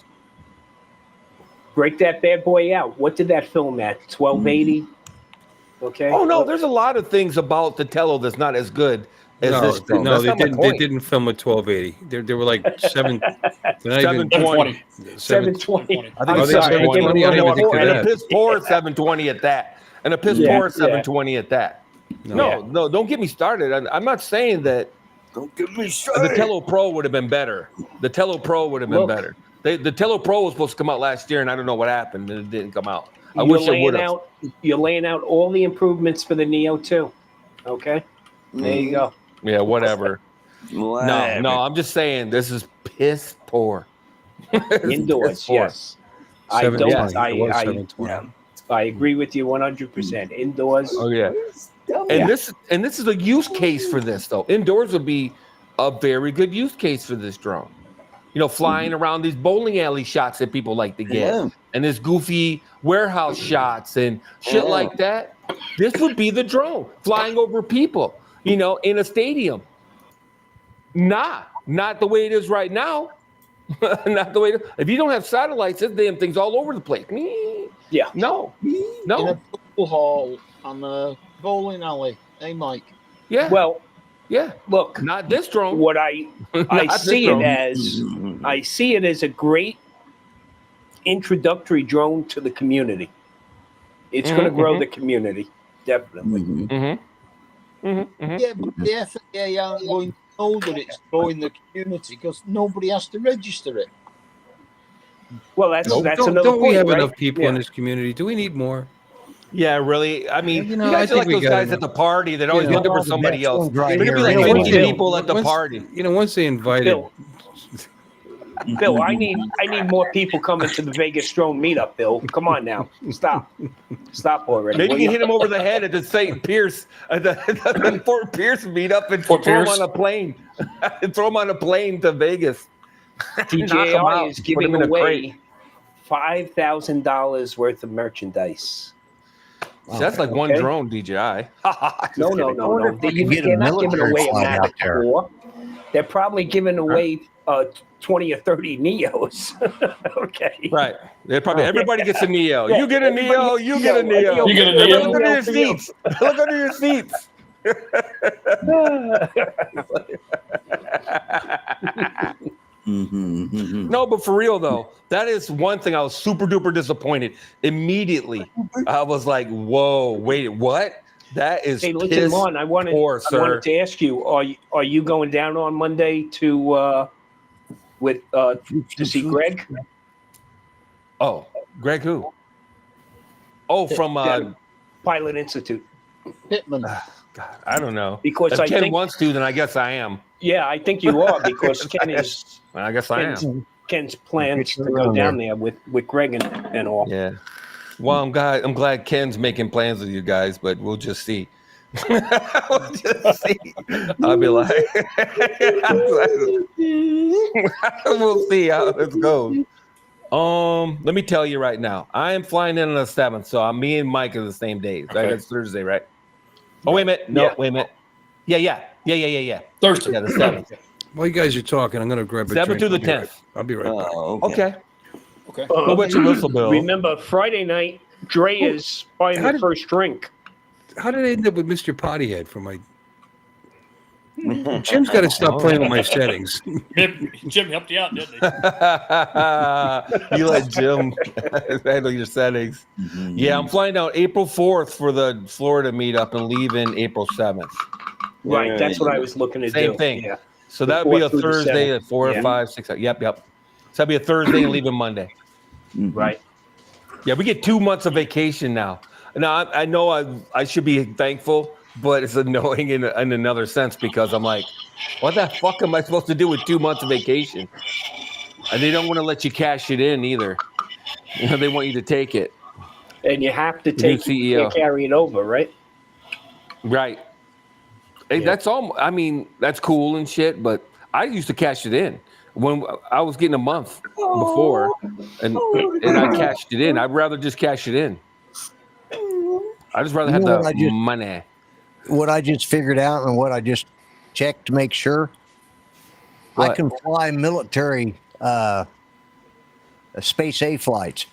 Break that bad boy out. What did that film at? 1280? Okay. Oh no, there's a lot of things about the Tello that's not as good as this film. No, they didn't film at 1280. They were like 720. 720. I think it's 720. And a piss poor 720 at that. And a piss poor 720 at that. No, don't get me started. I'm not saying that. Don't get me started. The Tello Pro would have been better. The Tello Pro would have been better. The Tello Pro was supposed to come out last year, and I don't know what happened, and it didn't come out. I wish it would have. You're laying out all the improvements for the Neo 2. Okay? There you go. Yeah, whatever. No, I'm just saying this is piss poor. Indoors, yes. I agree with you 100%. Indoors. Oh yeah. And this is a use case for this though. Indoors would be a very good use case for this drone. Flying around these bowling alley shots that people like to get, and this goofy warehouse shots and shit like that. This would be the drone flying over people, in a stadium. Not the way it is right now. Not the way. If you don't have satellites, this damn thing's all over the place. Yeah. No. In a pool hall on the bowling alley. Hey, Mike. Yeah. Well, yeah. look, Not this drone. what I see it as a great introductory drone to the community. It's going to grow the community, definitely. Yeah, but the FAA aren't going to know that it's growing the community because nobody has to register it. Well, that's another Don't point, we have right? enough people in this community? Do we need more? Yeah, really. I mean, You know, you guys I are think like we those got guys enough. at the party that always Yeah. looking for All the somebody best else. ones right There'd here. be like You know, 50 people at the once- party. You know, once they invited, Bill, I need more people coming to the Vegas Drone meetup. Bill, come on now, stop already. Maybe will you you? can hit him over the head at the St. Pierce, the Fort Pierce meetup, and Fort throw him Pierce. on a plane, and throw him on a plane to Vegas. Knock him DJI out, is put giving him in a crate. away $5,000 worth of merchandise. So that's like one drone, DJI. No. I could get a They're not giving military away a flight out Mavic there. 4. They're probably giving away 20 or 30 Neos. Okay. Right. They probably everybody gets a Neo. Yeah, You get a Neo. You get a Neo. You get a Neo. Look under your seats. Look under your seats. No, but for real though, that is one thing I was super duper disappointed. Immediately, I was like, "Whoa, wait, what? That is Hey, listen, piss Lon, I wanted to ask you: Are you going down on Monday to see Greg? Oh, Greg who? Oh, from Pilot Institute. Pittman. God, I don't know. Because if I Ken think, wants to, then I guess I am. yeah, I think you are because Ken is. I guess I am. Ken's plans to go down there with Greg and all. Yeah. Well, I'm glad Ken's making plans with you guys, but we'll just see. We'll just see. I'll be like, we'll see how this goes. Let me tell you right now, I am flying in on the 7th, so me and Mike are the same days. Right? That's Thursday, right? Oh, wait a minute. No, wait a minute. Yeah. Thursday. Yeah, the 7th. while you guys are talking, I'm going to grab a 7th drink. through the 10th. I'll be right back. Okay. Okay. What about your whistle, Bill? Remember, Friday night, Dre is buying the first drink. How did I end up with Mr. Pottyhead for my... Jim's got to stop playing with my settings. Jim helped you out, didn't he? You let Jim handle your settings. Yeah, I'm flying out April 4th for the Florida meetup and leaving April 7th. Right, that's what I was looking to do. Same thing. Yeah. So that would be a 4th through the Thursday 7th. at 4 or 5, 6. Yep. So that'd be a Thursday and leaving Monday. Right. Yeah, we get 2 months of vacation now. Now I know I should be thankful, but it's annoying in another sense because I'm like, what the fuck am I supposed to do with 2 months of vacation? And they don't want to let you cash it in either. You know, they want you to take it. And you have to take it, you can't carry it over, right? Right. Hey, that's all. I mean, that's cool and shit, but I used to cash it in when I was getting a month before, and I cashed it in. I'd rather just cash it in. I just rather have the money. What I just figured out and what I just checked to make sure, I can fly military space A flights.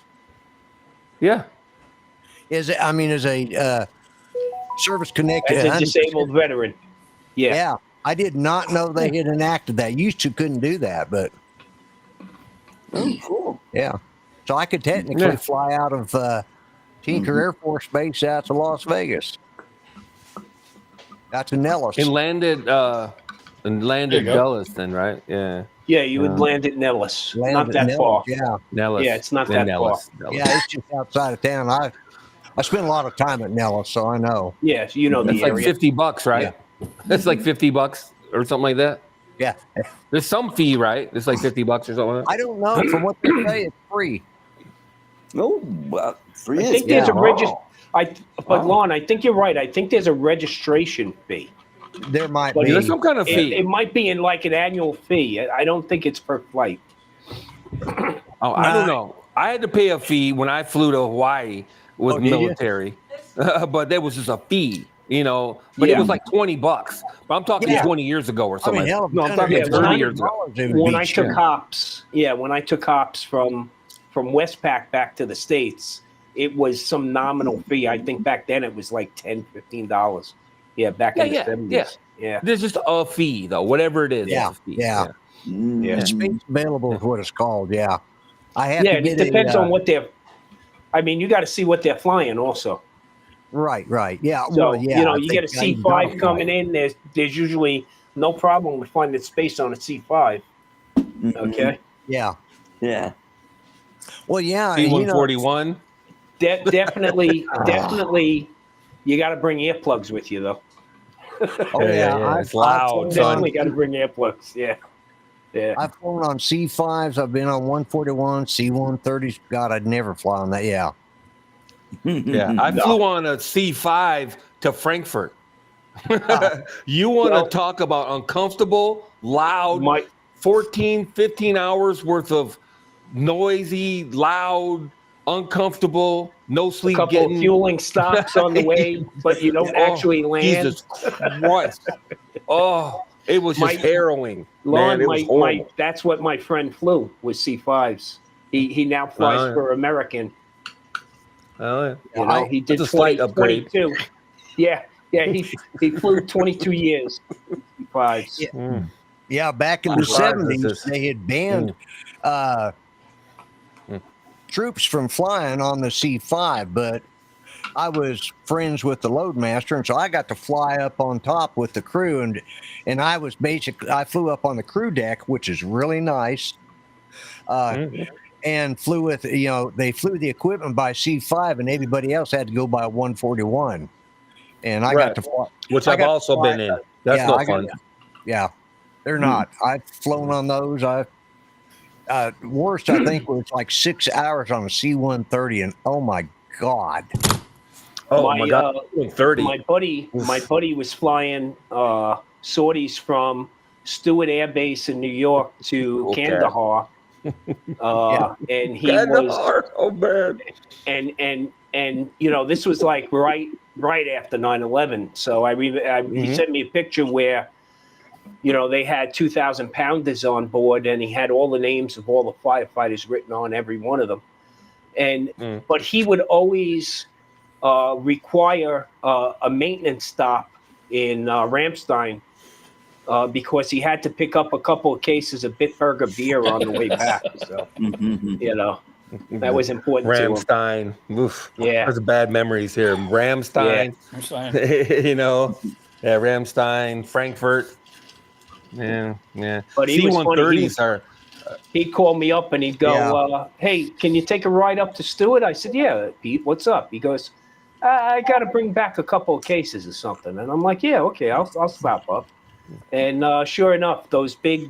Yeah. As a service connected. As a disabled veteran. Yeah. Yeah. I did not know they had enacted that. Used to couldn't do that, but cool. Yeah. So I could technically fly out of Tinker Air Force Base out to Las Vegas. That's in Nellis. And landed Dulles then, right? Yeah. Yeah, you would land at Nellis. Not that far. Yeah. Nellis. Yeah, it's not that far. Yeah, it's just outside of town. I spent a lot of time at Nellis, so I know. Yeah, so you know the area. It's like $50, right? Yeah. It's like $50 or something like that. Yeah. There's some fee, right? It's like $50 or something like that. I don't know. From what they say, it's free. No, free. I think there's a But Lon, I think you're right. I think there's a registration fee. There might be. There's some kind of fee. It might be in like an annual fee. I don't think it's per flight. I don't know. I had to pay a fee when I flew to Hawaii with military, but there was just a fee, you know. But it was like $20. But I'm talking 20 years ago or something. No, I'm talking 30 years ago. When I took hops, when I took hops from Westpac back to the States, it was some nominal fee. I think back then it was like $10, $15. Yeah, back in the 70s. Yeah. There's just a fee though, whatever it is. Yeah, it's a fee. yeah. Yeah. Space available is what it's called. Yeah, I have to and get it depends on what they're. I mean, you got to see what they're flying also. Right. Yeah. So, well, yeah. you get a C5 coming in. There's usually no problem with finding space on a C5. Okay. Yeah. Yeah. Well, yeah. C-141. Definitely, you got to bring earplugs with you though. Oh yeah. It's loud. Definitely got to bring earplugs. Yeah. I've flown on C5s. I've been on 141, C-130s. God, I'd never fly on that. Yeah. Yeah, I flew on a C5 to Frankfurt. You want to talk about uncomfortable, loud, 14, 15 hours worth of noisy, loud, uncomfortable, no sleep. A couple of fueling stops on the way, but you don't actually land. Jesus Christ. It was just harrowing. Man, that's what my friend flew, was C5s. He now flies for American. Oh, yeah. He did 22. Yeah, he flew 22 years. C5s. Yeah, back in the 70s, they had banned troops from flying on the C5, but I was friends with the loadmaster, and so I got to fly up on top with the crew, and I flew up on the crew deck, which is really nice, and flew with, they flew the equipment by C5, and everybody else had to go by 141, and I got to fly. Which I've also been in. That's no fun. They're not. I've flown on those. Worst, I think, was like 6 hours on a C-130, and oh my God. Oh my God! 30. My buddy was flying sorties from Stewart Air Base in New York to Kandahar, and he was oh man, and this was like right after 9/11. So he sent me a picture where they had 2,000 pounders on board, and he had all the names of all the firefighters written on every one of them, but he would always require a maintenance stop in Ramstein because he had to pick up a couple of cases of Bitburger beer on the way back. So, that was important to him. Ramstein. Oof. Yeah. There's bad memories here. Ramstein. Yeah. Ramstein, Frankfurt. Yeah. But he was C-130s funny. He'd call me up and he'd go, hey, can you take a ride up to Stewart? I said, yeah, Pete, what's up? He goes, I got to bring back a couple of cases or something. And I'm like, yeah, okay, I'll stop up. And sure enough, those big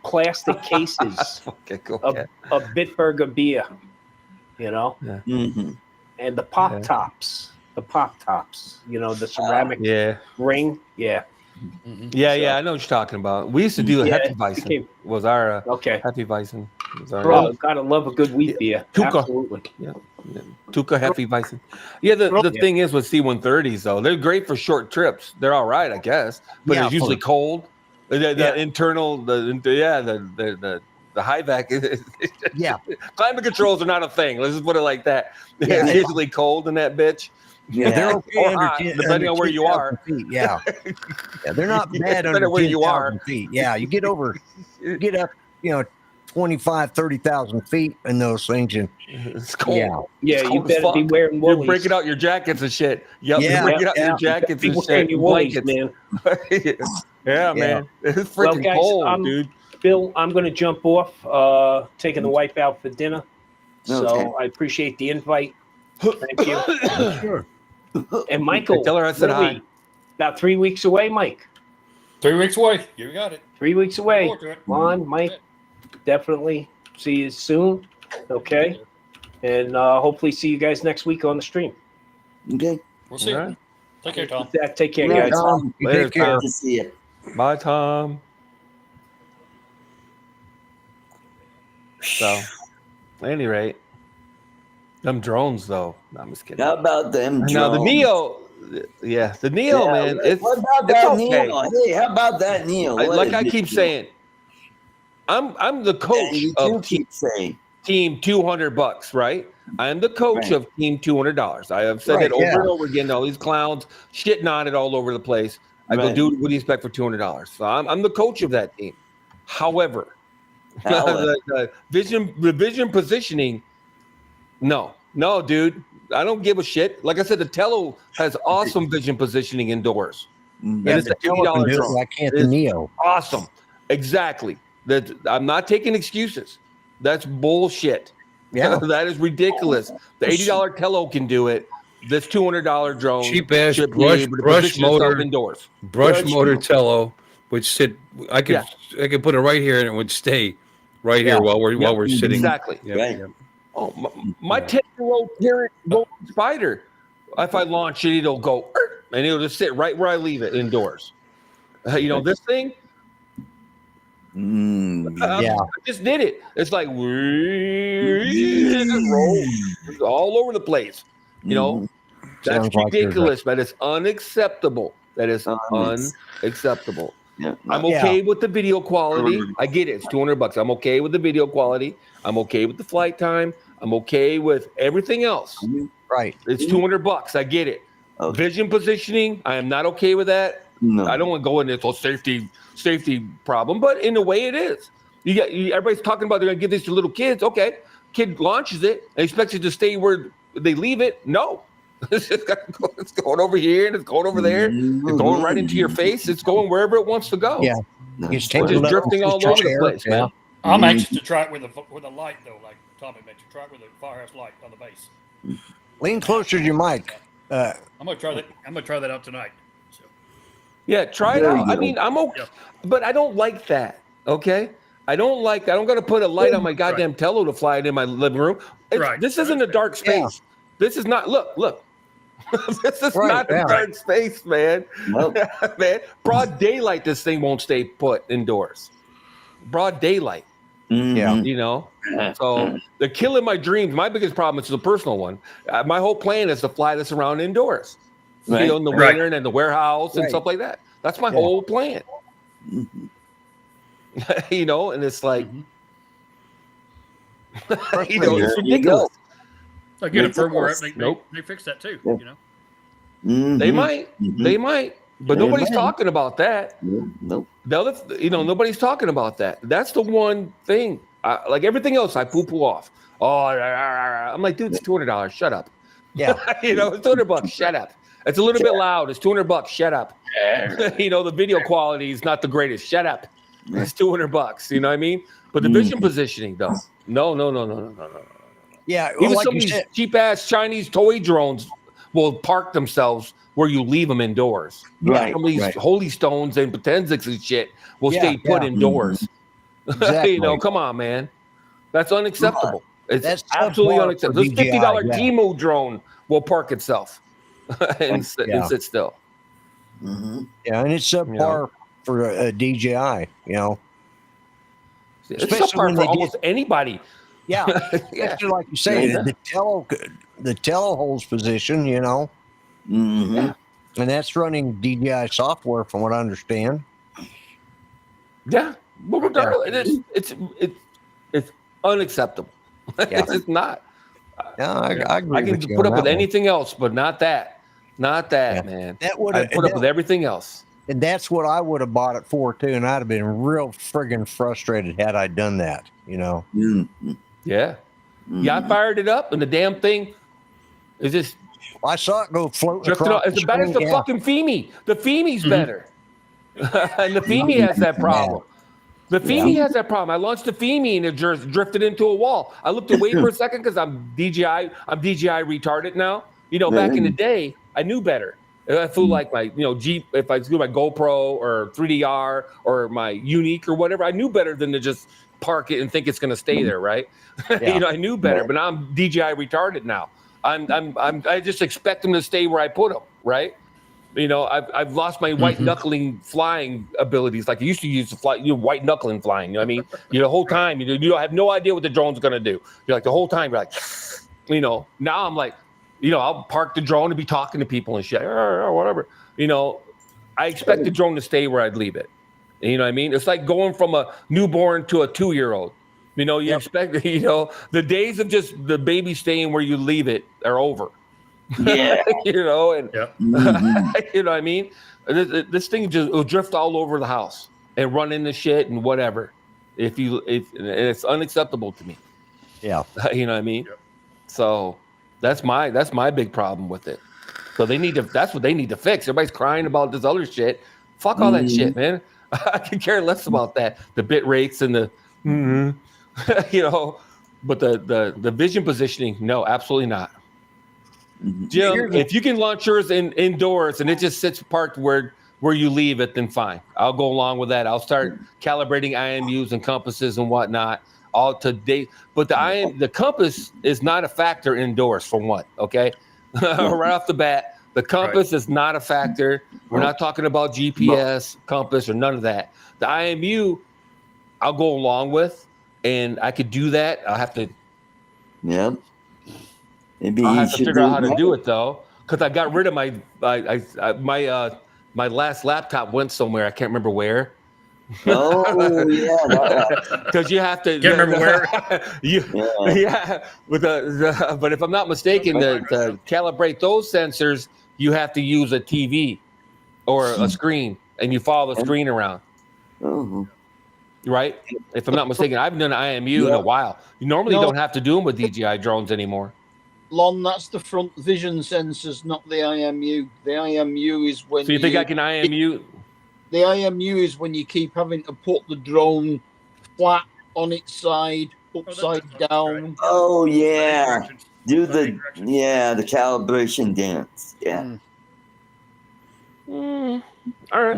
plastic cases of Bitburger beer, and the pop tops, the ceramic ring. Yeah. I know what you're talking about. We used to do a Hefeweizen. Was our Hefeweizen. Bro, gotta love a good wheat beer. Tuka. Absolutely. Yeah. Tuka Hefeweizen. Yeah, the thing is with C-130s though, they're great for short trips. They're all right, I guess, but it's usually cold. The internal, the high vac. Climate controls are not a thing. Let's just put it like that. It's usually cold in that bitch. Yeah, they're okay under depending on where you are. Feet. Yeah, they're not bad under where you are. Feet. Yeah, you get up, 25, 30,000 feet in those things, and it's cold. Yeah, you better be wearing woolies. You're breaking out your jackets and shit. You're breaking out your jackets and shit. Wearing your woolies, man. Man, it's freaking cold, dude. Bill, I'm going to jump off. Taking the wife out for dinner, so I appreciate the invite. Thank you. Sure. And Michael, tell her I said hi. About 3 weeks away, Mike. 3 weeks away. You got it. 3 weeks away. Come on, Mike. Definitely see you soon. Okay. And hopefully see you guys next week on the stream. Okay. We'll see you. Take care, Tom. Take care, guys. Tom. Later, Take care. Tom. Good to see you. Bye, Tom. So, at any rate, them drones, though. No, I'm just kidding. How about them drones? Now, the Neo, the Neo, man. What about that Neo? Hey, how about that Neo? Like I keep saying, I'm the coach you of keep saying. team $200, right? I am the coach of team $200. I have said it over and over again. All these clowns shitting on it all over the place. I go, dude, what do you expect for $200? So I'm the coach of that team. However, the vision positioning, no, dude, I don't give a shit. Like I said, the Tello has awesome vision positioning indoors. Yeah, it's the Tello can do it like the Neo. Awesome, exactly. That I'm not taking excuses. That's bullshit. Yeah, that is ridiculous. The $80 Tello can do it. This $200 drone, cheap ass brush motor indoors. Brush motor Tello would sit. I could put it right here and it would stay right here while we're sitting. Exactly. Oh, my 10-year-old parent golden spider. If I launch it, it'll go and it'll just sit right where I leave it indoors. This thing. I just did it. It's like roll all over the place. That's ridiculous, man. It's unacceptable. That is unacceptable. Yeah. I'm okay with the video quality. I get it. It's $200. I'm okay with the video quality. I'm okay with the flight time. I'm okay with everything else. Right. It's $200. I get it. Okay. Vision positioning. I am not okay with that. No. I don't want to go into this safety problem, but in a way it is. Everybody's talking about they're going to give this to little kids. Okay. Kid launches it and expects it to stay where they leave it. No. It's going over here and it's going over there. It's going right into your face. It's going wherever it wants to go. Yeah. It's just drifting all over the place, man. I'm anxious to try it with a light, though, like Tommy mentioned. Try it with a firehouse light on the base. Lean closer to your mic. I'm gonna try that. I'm gonna try that out tonight. So. Yeah, try it out. I mean, I'm okay, but I don't like that. Okay, I don't gotta put a light on my goddamn Tello to fly it in my living room. This isn't a dark space. Yeah. This is not. Look. This is not a dark space, man. Nope. Man, broad daylight. This thing won't stay put indoors. Broad daylight. Yeah. So they're killing my dreams. My biggest problem is a personal one. My whole plan is to fly this around indoors, in the winter and in the warehouse and stuff like that. That's my whole plan. And it's like, it's ridiculous. I get a firmware. They fix that too. They might, but nobody's talking about that. Nope. Nobody's talking about that. That's the one thing. Like everything else, I poo off. Oh, I'm like, dude, it's $200. Shut up. Yeah. It's $200. Shut up. It's a little bit loud. It's $200. Shut up. The video quality is not the greatest. Shut up. It's $200. You know what I mean? But the vision positioning, though, no. Yeah. Even some of these cheap ass Chinese toy drones will park themselves where you leave them indoors. Right. Some of these holy stones and Potenzics and shit will stay put indoors. Exactly. Come on, man. That's unacceptable. That's absolutely unacceptable. This $50 Temu drone will park itself and sit still. Mm-hmm. Yeah, and it's subpar for a DJI, It's subpar for almost anybody. Yeah, especially like you say, the Tello holds position, Mm-hmm. and that's running DJI software, from what I understand. Yeah, but regardless, it's unacceptable. It's just not. Yeah, I agree. I can put up with anything else, but not that. Not that, man. I put up with everything else. And that's what I would have bought it for too, and I'd have been real friggin' frustrated had I done that. Mm-hmm. Yeah. Yeah, I fired it up, and the damn thing is just. I saw it go floating across. It's bad as the fucking Femi. The Femi's better. And the Femi has that problem. The Femi has that problem. I launched the Femi and it just drifted into a wall. I looked away for a second because I'm DJI retarded now. Back in the day, I knew better. I flew like my, Jeep, if I flew my GoPro or 3DR or my Unique or whatever, I knew better than to just park it and think it's going to stay there, right? I knew better, but now I'm DJI retarded now. I just expect them to stay where I put them, right? I've lost my white knuckling flying abilities like I used to use to fly. White knuckling flying. You know what I mean? The whole time you have no idea what the drone's gonna do. You're like the whole time you're like, Now I'm like, I'll park the drone and be talking to people and shit or whatever. I expect the drone to stay where I'd leave it. You know what I mean? It's like going from a newborn to a 2-year-old. You know, you expect, you know, the days of just the baby staying where you leave it are over. Yeah. You know, and Mhm. you know what I mean? This thing just will drift all over the house and run into shit and whatever. If it's unacceptable to me. Yeah. You know what I mean? So that's my big problem with it. So that's what they need to fix. Everybody's crying about this other shit. Fuck all that shit, man. I can care less about that. The bit rates and the you know, but the vision positioning, no, absolutely not. Jim, if you can launch yours indoors and it just sits parked where you leave it, then fine. I'll go along with that. I'll start calibrating IMUs and compasses and whatnot all to date. But the compass is not a factor indoors for one. Okay, right off the bat, the compass is not a factor. We're not talking about GPS, compass, or none of that. The IMU, I'll go along with, and I could do that. I'll have to. Yep. Maybe I'll you have to should figure out how do to do it though, because I got rid of my my last laptop went somewhere. I can't remember where. Oh yeah, Because you have to. Can't remember where. But if I'm not mistaken, to calibrate those sensors, you have to use a TV or a screen, and you follow the screen around. Oh. Right? If I'm not mistaken, I haven't done an IMU in a while. You normally don't have to do them with DJI drones anymore. Lon, that's the front vision sensors, not the IMU. The IMU is when. So you think I can IMU? The IMU is when you keep having to put the drone flat on its side, upside down. Oh yeah, do the calibration dance. Yeah. All right.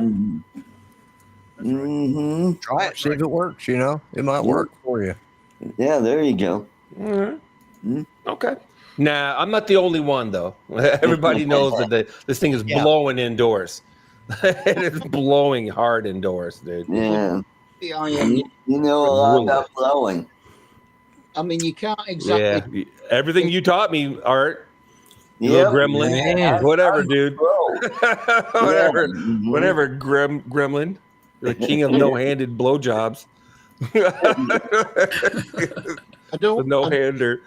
Mm-hmm. Try it, see if it works. You know, it might work for you. Yeah, there you go. All right. Okay. Nah, I'm not the only one though. Everybody knows that this thing is blowing indoors. It is blowing hard indoors, dude. Yeah. The IMU. You know a lot about blowing. I mean, you can't exactly. Yeah, everything you taught me, Art. You Yep. little gremlin, Yeah. whatever, dude. Whatever, Mhm. whatever, gremlin. The king of no-handed blowjobs. I don't. No-hander.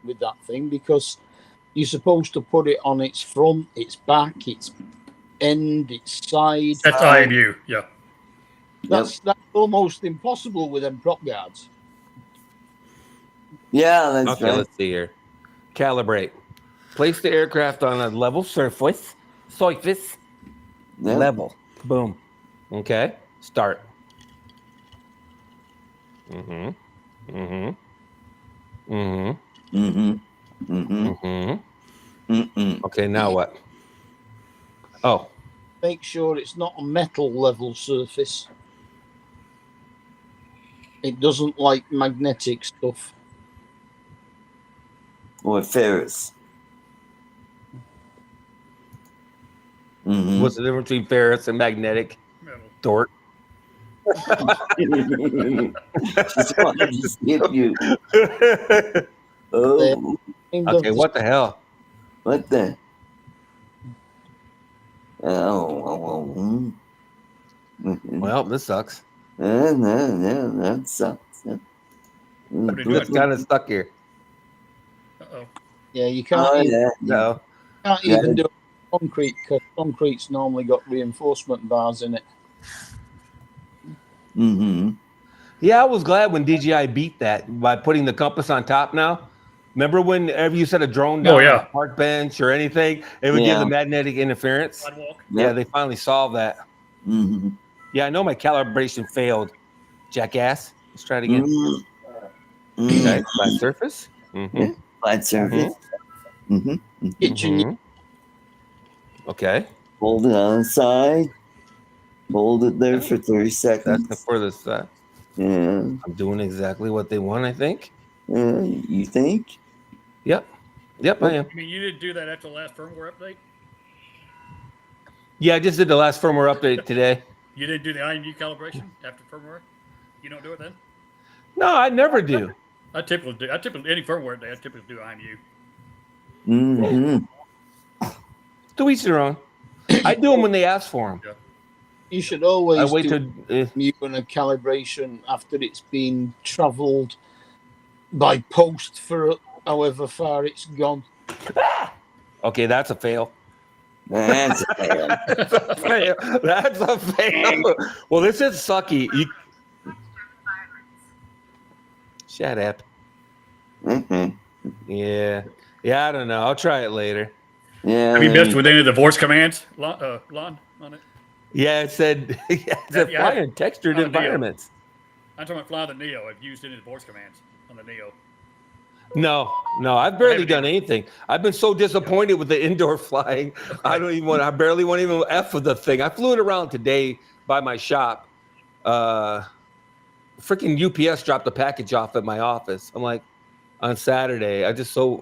With that thing because you're supposed to put it on its front, its back, its end, its side. That's IMU, yeah. That's almost impossible with them prop guards. Yeah, that's okay, right. let's see here. Calibrate. Place the aircraft on a level surface. Level. Boom. Okay. Start. Mm-hmm. Mm-hmm. Mm-hmm. Mm-hmm. Mm-hmm. Mm-hmm. Okay, now what? Oh. Make sure it's not a metal level surface. It doesn't like magnetic stuff. Or ferrous. Mm-hmm. What's the difference between ferrous and magnetic? Dork. Just wanted to skip you. Oh. Okay, what the hell? What the? Oh. Well, this sucks. That sucks. It's kind of stuck here. Uh-oh. Yeah, you can't. No. Can't even do concrete because concrete's normally got reinforcement bars in it. Mm-hmm. Yeah, I was glad when DJI beat that by putting the compass on top now. Remember whenever you set a drone down on a park bench or anything, it would give the magnetic interference? Yeah, they finally solved that. Mm-hmm. Yeah, I know my calibration failed, jackass. Let's try it again. Mm-hmm. Okay, flat surface. Mm-hmm. Flat surface. Mm-hmm. Mm-hmm. Okay. Hold it on the side. Hold it there for 30 seconds. That's the furthest side. Yeah. I'm doing exactly what they want, I think. You think? Yep, I am. I mean, you didn't do that after the last firmware update? Yeah, I just did the last firmware update today. You didn't do the IMU calibration after firmware? You don't do it then? No, I never do. I typically do. Any firmware update, I typically do IMU. Mm-hmm. To each their own. I do them when they ask for them. Yeah. You should always I wait do to. even a calibration after it's been travelled by post for however far it's gone. Okay, that's a fail. That's a fail. That's a fail. That's a fail. Well, this is sucky. Shut up. Yeah. Yeah, I don't know. I'll try it later. Yeah. Have you messed with any of the voice commands, Lon, on it? Yeah, it said, fly in textured on the environments. I'm talking about fly the Neo. I've used any of the voice commands on the Neo. No, I've barely done anything. I've been so disappointed with the indoor flying. I barely want to even F with the thing. I flew it around today by my shop. Freaking UPS dropped a package off at my office. I'm like, on Saturday. I just I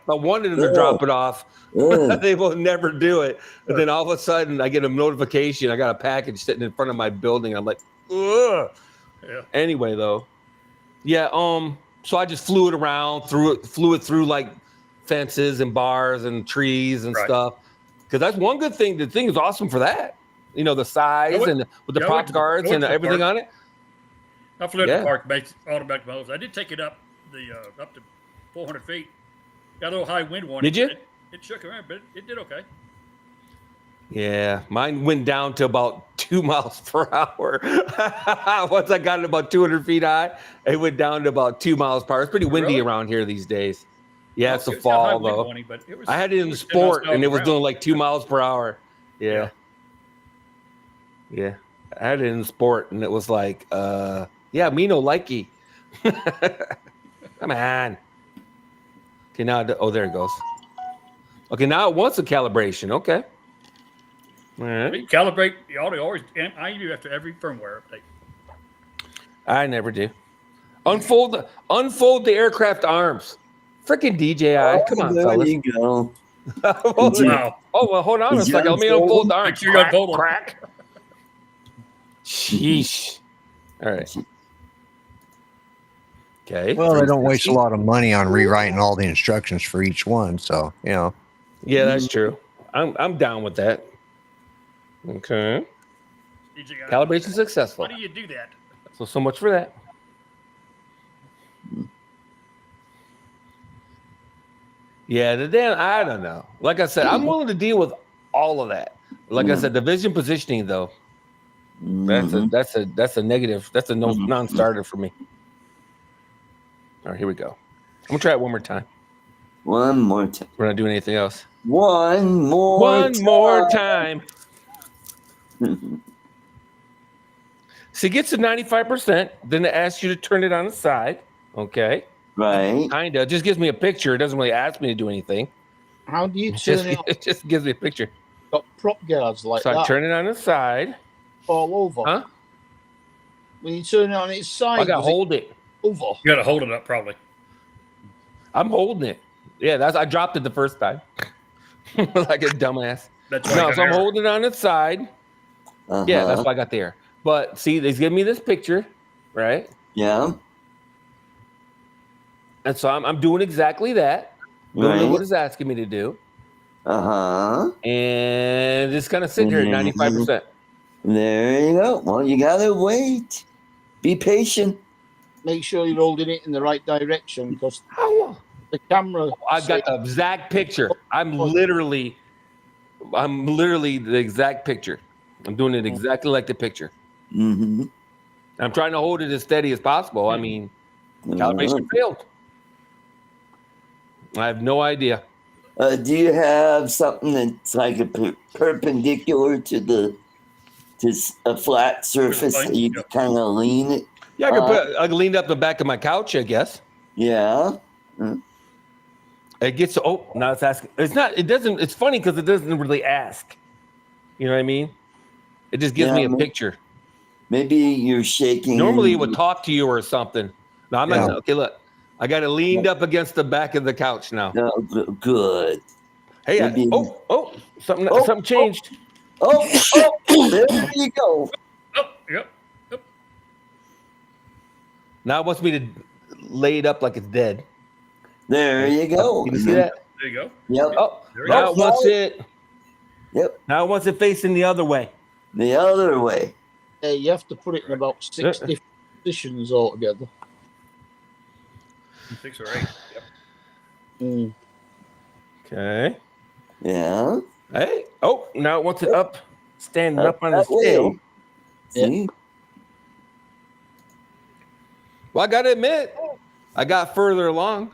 wanted them to drop it off. They will never do it. And then all of a sudden I get a notification. I got a package sitting in front of my building. I'm like, ugh. Yeah. Anyway, though. Yeah, so I just flew it around, flew it through like fences and bars and trees and stuff. Because that's one good thing. The thing is awesome for that. You know, the size and with the prop guards and everything on it. I flew to the park, automatic modes. I did take it up up to 400 feet. Got a little high wind warning. Did you? It shook around, but it did okay. Yeah, mine went down to about 2 miles per hour. Once I got it about 200 feet high, it went down to about 2 miles per hour. It's pretty windy around here these days. Yeah, it's the fall though. Warning, but I had it in sport and it was doing like 2 miles per hour. Yeah. I had it in sport and it was like, me no likey. Come on. Okay, now, there it goes. Okay, now it wants a calibration. Okay. All right. Calibrate the audio always. I do after every firmware update. I never do. Unfold the aircraft arms. Freaking DJI. Come on, fellas. There you go. Wow. Oh, well, hold on a second. Let me unfold the arms. Crack. Sheesh. All right. Okay. Well, they don't waste a lot of money on rewriting all the instructions for each one, so you know. Yeah, that's true. I'm down with that. Okay. Calibration successful. Why do you do that? So much for that. Yeah, I don't know. Like I said, I'm willing to deal with all of that. Like I said, the vision positioning though, that's a negative. That's a non-starter for me. All right, here we go. I'm gonna try it one more time. One more time. We're not doing anything else. One more time. So it gets to 95%. Then it asks you to turn it on the side. Okay. Right. Kinda. It just gives me a picture. It doesn't really ask me to do anything. How do you turn it on? It just gives me a picture. Got prop guards like that. So I turn it on the side. All over. Huh? When you turn it on its side, I gotta hold it. Over. You gotta hold it up, probably. I'm holding it. Yeah, I dropped it the first time. Like a dumbass. That's no, so I'm holding it on its side. Yeah, that's why I got there. But see, they give me this picture, right? Yeah. And so I'm doing exactly that. Doing what it's asking me to do. And it's kind of sitting here at 95%. There you go. Well, you gotta wait. Be patient. Make sure you're holding it in the right direction because the camera. I got the exact picture. I'm literally the exact picture. I'm doing it exactly like the picture. Mm-hmm. I'm trying to hold it as steady as possible. I mean, calibration failed. I have no idea. Do you have something that's like a perpendicular to a flat surface so you can kind of lean it? Yeah, I can lean up the back of my couch, I guess. Yeah. It gets now it's asking. It's funny because it doesn't really ask. You know what I mean? It just gives me a picture. Maybe you're shaking. Normally it would talk to you or something. No, I'm not. Okay, look. I got it leaned up against the back of the couch now. Oh, good. Hey, something changed. There you go. Yep. Now it wants me to lay it up like it's dead. There you go. Can you see that? There you go. Yep. Now it wants it. Yep. Now it wants it facing the other way. The other way. You have to put it in about 6 different positions altogether. 6 or 8. Yep. Mm. Okay. Yeah. Hey. Oh, now it wants it up, standing up on the scale. See? Well, I got to admit, I got further along.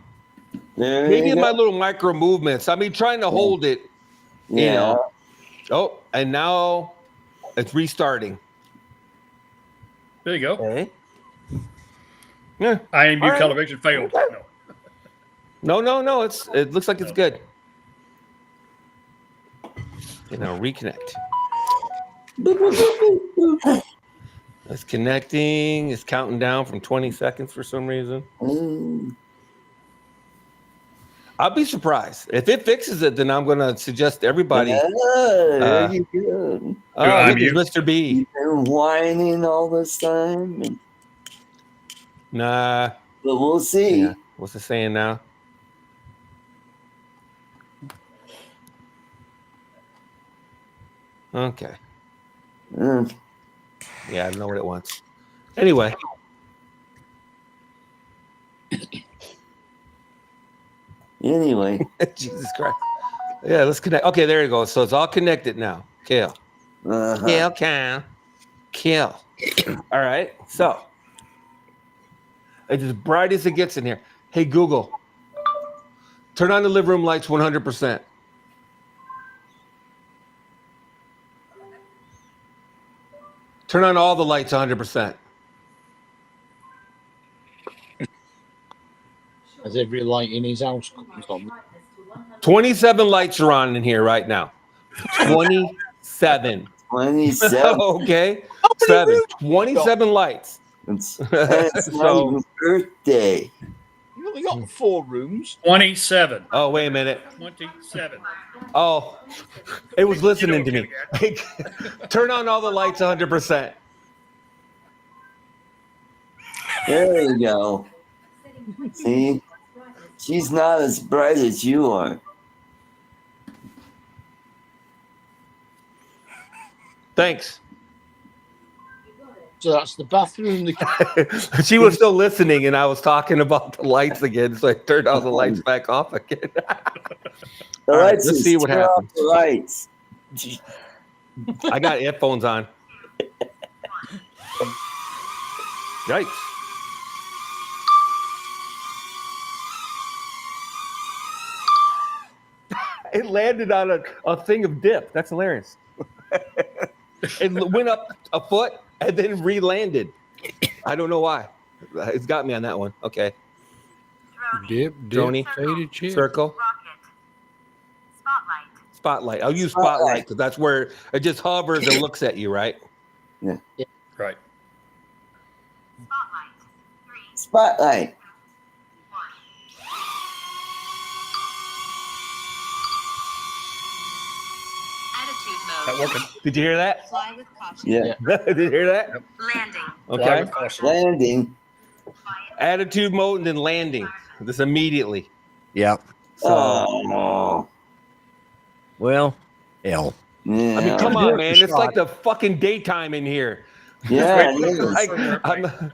Maybe in my little micro movements. I mean, trying to hold it, you know. Oh, and now it's restarting. There you go. Okay. Yeah. IMU calibration failed. No. It looks like it's good. You know, reconnect. It's connecting. It's counting down from 20 seconds for some reason. I'll be surprised. If it fixes it, then I'm going to suggest everybody. There you go. Look, it's Mr. B. You've been whining all this time. Nah. But we'll see. Yeah. What's it saying now? Okay. Yeah, I don't know what it wants. Anyway. Jesus Christ. Yeah, let's connect. Okay, there you go. So it's all connected now. Kill. Kill. All right. So it's as bright as it gets in here. Hey, Google, turn on the living room lights 100%. Turn on all the lights 100%. As every light in his house comes on. 27 lights are on in here right now. 27. 27. Okay. 27 lights. It's not even birthday. You only got 4 rooms. 27. Oh, wait a minute. 27. Oh, it was listening to me. Turn on all the lights 100%. There you go. See? She's not as bright as you are. Thanks. So that's the bathroom. She was still listening, and I was talking about the lights again, so I turned all the lights back off again. The lights. Let's see what happens. The lights. I got headphones on. Yikes. It landed on a thing of dip. That's hilarious. It went up a foot and then re-landed. I don't know why. It's got me on that one. Okay. Dip, Droney. faded chip. Circle. Spotlight. I'll use spotlight because that's where it just hovers and looks at you, right? Yeah. Right. Spotlight. Not working. Did you hear that? Fly with caution. Yeah. Did you hear that? Landing. Okay. Landing. Attitude mode and then landing. This immediately. Yep. So, Oh. Well, hell. Yeah. I mean, come on, man. It's like the fucking daytime in here. Yeah, it is.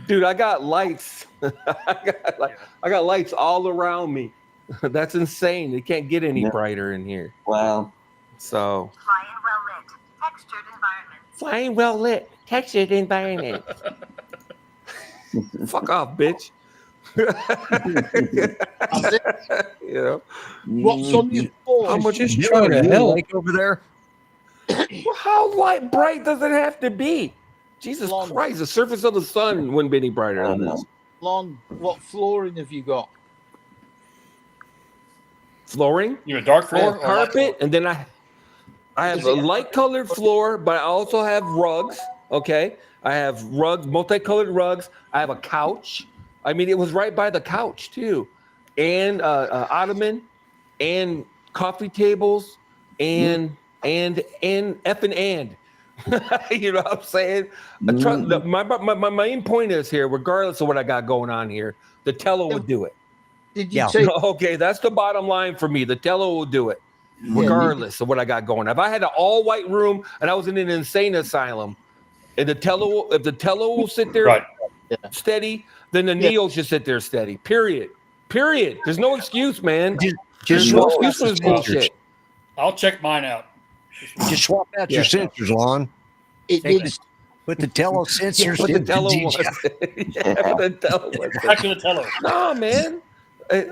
Dude, I got lights. I got lights all around me. That's insane. It can't get any brighter in here. Wow. So. Flying well lit. Textured environment. Fuck off, bitch. You know. What's on your floor? How much is trying to help over there? Well, how bright does it have to be? Jesus Christ, the surface of the sun wouldn't be any brighter than this. What flooring have you got? Flooring? You a dark floor? I have carpet, and then I have a light colored floor, but I also have rugs. Okay. I have rugs, multicolored rugs. I have a couch. I mean, it was right by the couch too. And ottoman and coffee tables and. You know what I'm saying? My main point is here, regardless of what I got going on here, the Tello would do it. Did you take? Okay, that's the bottom line for me. The Tello will do it. regardless of what I got going. If I had an all-white room and I was in an insane asylum, and if the tello will sit there steady, then the Neo should sit there steady. Period. There's no excuse, man. There's no excuse for this bullshit. I'll check mine out. Just swap out your sensors, Lon. Put the tello sensors put in the tello DJI. put the tello Back to the tello. No, man.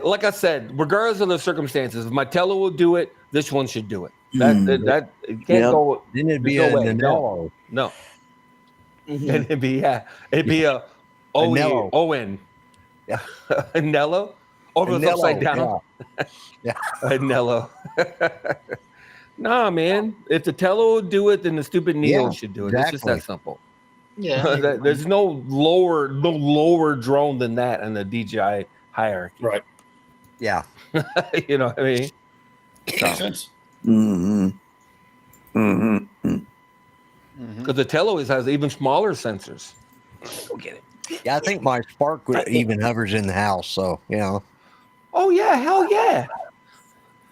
Like I said, regardless of the circumstances, if my tello will do it, this one should do it. That it can't go. Then it'd be an Anello. No. It'd be a O-N. Yeah. Anello? Oh, it was upside down. Yeah. Anello. Nah, man. If the tello will do it, then the stupid Neo should do it. It's just that simple. Yeah. There's no lower drone than that in the DJI hierarchy. Right. Yeah. You know what I mean? Makes sense. Because the tello has even smaller sensors. Go get it. Yeah, I think my Spark even hovers in the house, so you know. Oh yeah, hell yeah.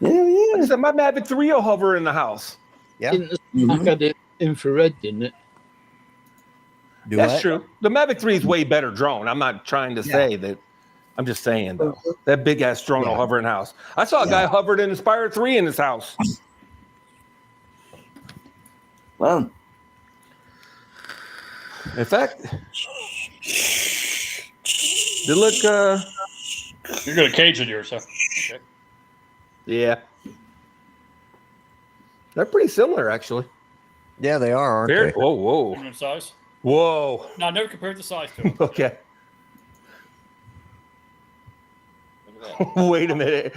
Yeah. Like I said, my Mavic 3 will hover in the house. Yeah. I got it infrared, didn't it? That's true. The Mavic 3 is way better drone. I'm not trying to say that. I'm just saying though. That big ass drone will hover in the house. I saw a guy hovered in Inspire 3 in his house. Well, in fact, they look. You're gonna cage in yours, huh? Okay. Yeah, they're pretty similar actually. Yeah, they are, aren't they? Whoa. In size? Whoa. No, I never compared the size to them. Okay. Wait a minute.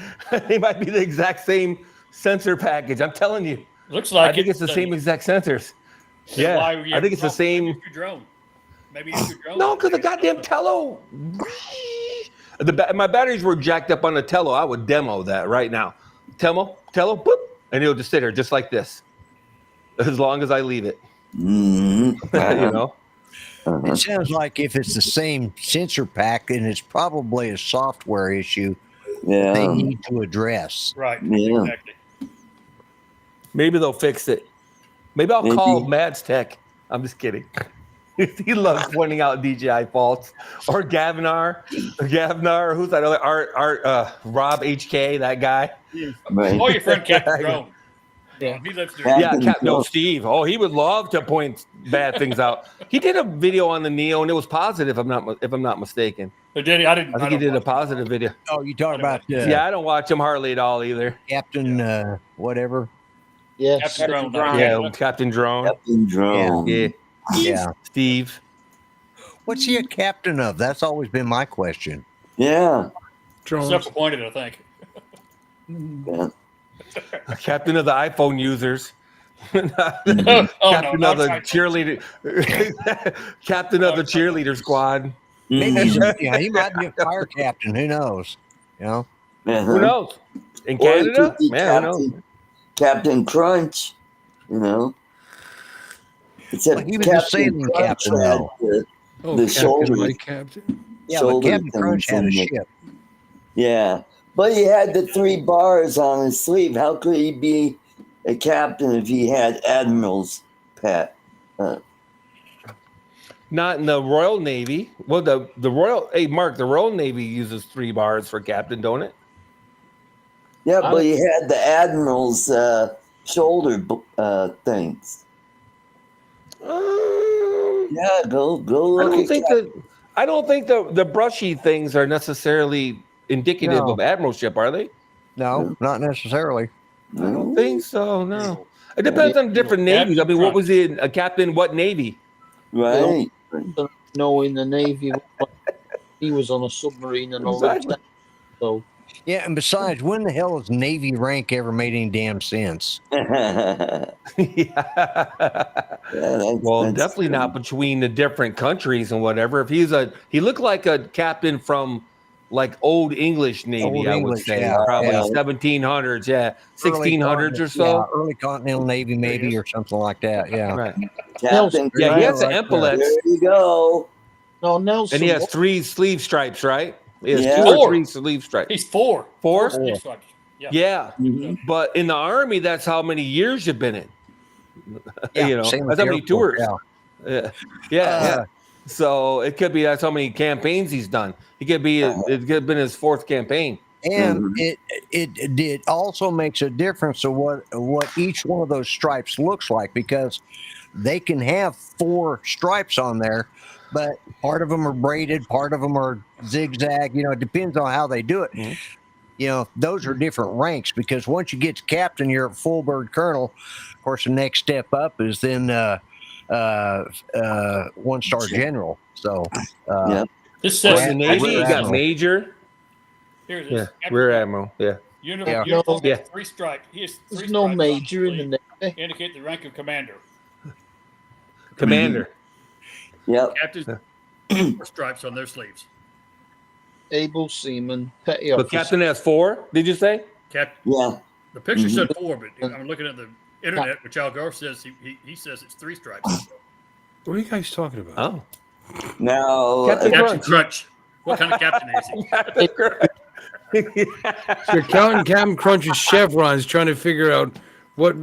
They might be the exact same sensor package. I'm telling you. Looks like I think it's the same exact sensors. Then Yeah, why I think it's the same. Maybe it's your drone. Maybe it's your drone. No, because the goddamn tello. My batteries were jacked up on the tello. I would demo that right now. Tello, boop, and it'll just sit there just like this, as long as I leave it. You know. It sounds like if it's the same sensor pack, then it's probably a software issue they need to address. Right. Yeah. Exactly. Maybe they'll fix it. Maybe I'll call Mads Tech. I'm just kidding. He loves pointing out DJI faults. Or Gavnar, who's that other Rob HK, that guy. right. Oh, your friend Captain Drone. Yeah, he lives there. Yeah, Steve. Oh, he would love to point bad things out. He did a video on the Neo, and it was positive. If I'm not mistaken. But did he? I didn't. I think he did a positive video. Oh, you talking about? Yeah, I don't watch him hardly at all either. Captain whatever. Yeah. Captain Drone. Yeah, Captain Drone. Captain Drone. Yeah. Steve. What's he a captain of? That's always been my question. Yeah. Self-appointed, I think. Yeah. Captain of the iPhone users. Captain of the cheerleader. Captain of the cheerleader squad. Maybe he might be a fire captain. Who knows? You know. Who knows? In Or Canada, it could be man, who knows? Captain Crunch. You know. Except he was a sailing captain, though. The shoulder. Captain. Yeah, but Captain Crunch had a ship. Yeah, but he had the 3 bars on his sleeve. How could he be a captain if he had admiral's pet? Not in the Royal Navy. Well, the Royal. Hey, Mark, the Royal Navy uses 3 bars for captain, don't it? Yeah, but he had the admiral's shoulder things. Yeah, go look. I don't think the brushy things are necessarily indicative of admiralship, are they? No, not necessarily. I don't think so. No, it depends on different navies. I mean, what was he a captain? What navy? Right. No, in the Navy, he was on a submarine and all that. So. Yeah, and besides, when the hell has Navy rank ever made any damn sense? Well, definitely not between the different countries and whatever. If he looked like a captain from like old English Navy, I would say, probably 1700s, 1600s or so. Early Continental Navy, maybe, or something like that. Yeah, right. Captain, he has the epaulets. There you go. No, Nelson. And he has 3 sleeve stripes, right? He has 2 or 3 sleeve stripes. He's 4. 4? Sleeve stripes. Yeah. But in the Army, that's how many years you've been in. Yeah, That's same how with the many Air Force, tours. Yeah. So it could be that's how many campaigns he's done. It could have been his 4th campaign. And it also makes a difference of what each one of those stripes looks like, because they can have 4 stripes on there, but part of them are braided, part of them are zigzag. It depends on how they do it. Those are different ranks, because once you get to captain, you're a full bird colonel. Of course, the next step up is then 1-star general. So this says the Navy, you got major. Here it is. Rear admiral. Yeah. Uniform has 3 stripes. He has 3 There's no stripes major in the Navy. indicate the rank of commander. Commander. Yep. Captains 4 stripes on their sleeves. Able seaman, petty The officer. captain has 4. Did you say? Yeah. The picture said 4, but I'm looking at the internet, which Al Gore says he says it's 3 stripes. What are you guys talking about? Oh. No. Captain Crunch. What kind of captain is he? So you're counting Captain Crunch's chevrons, trying to figure out what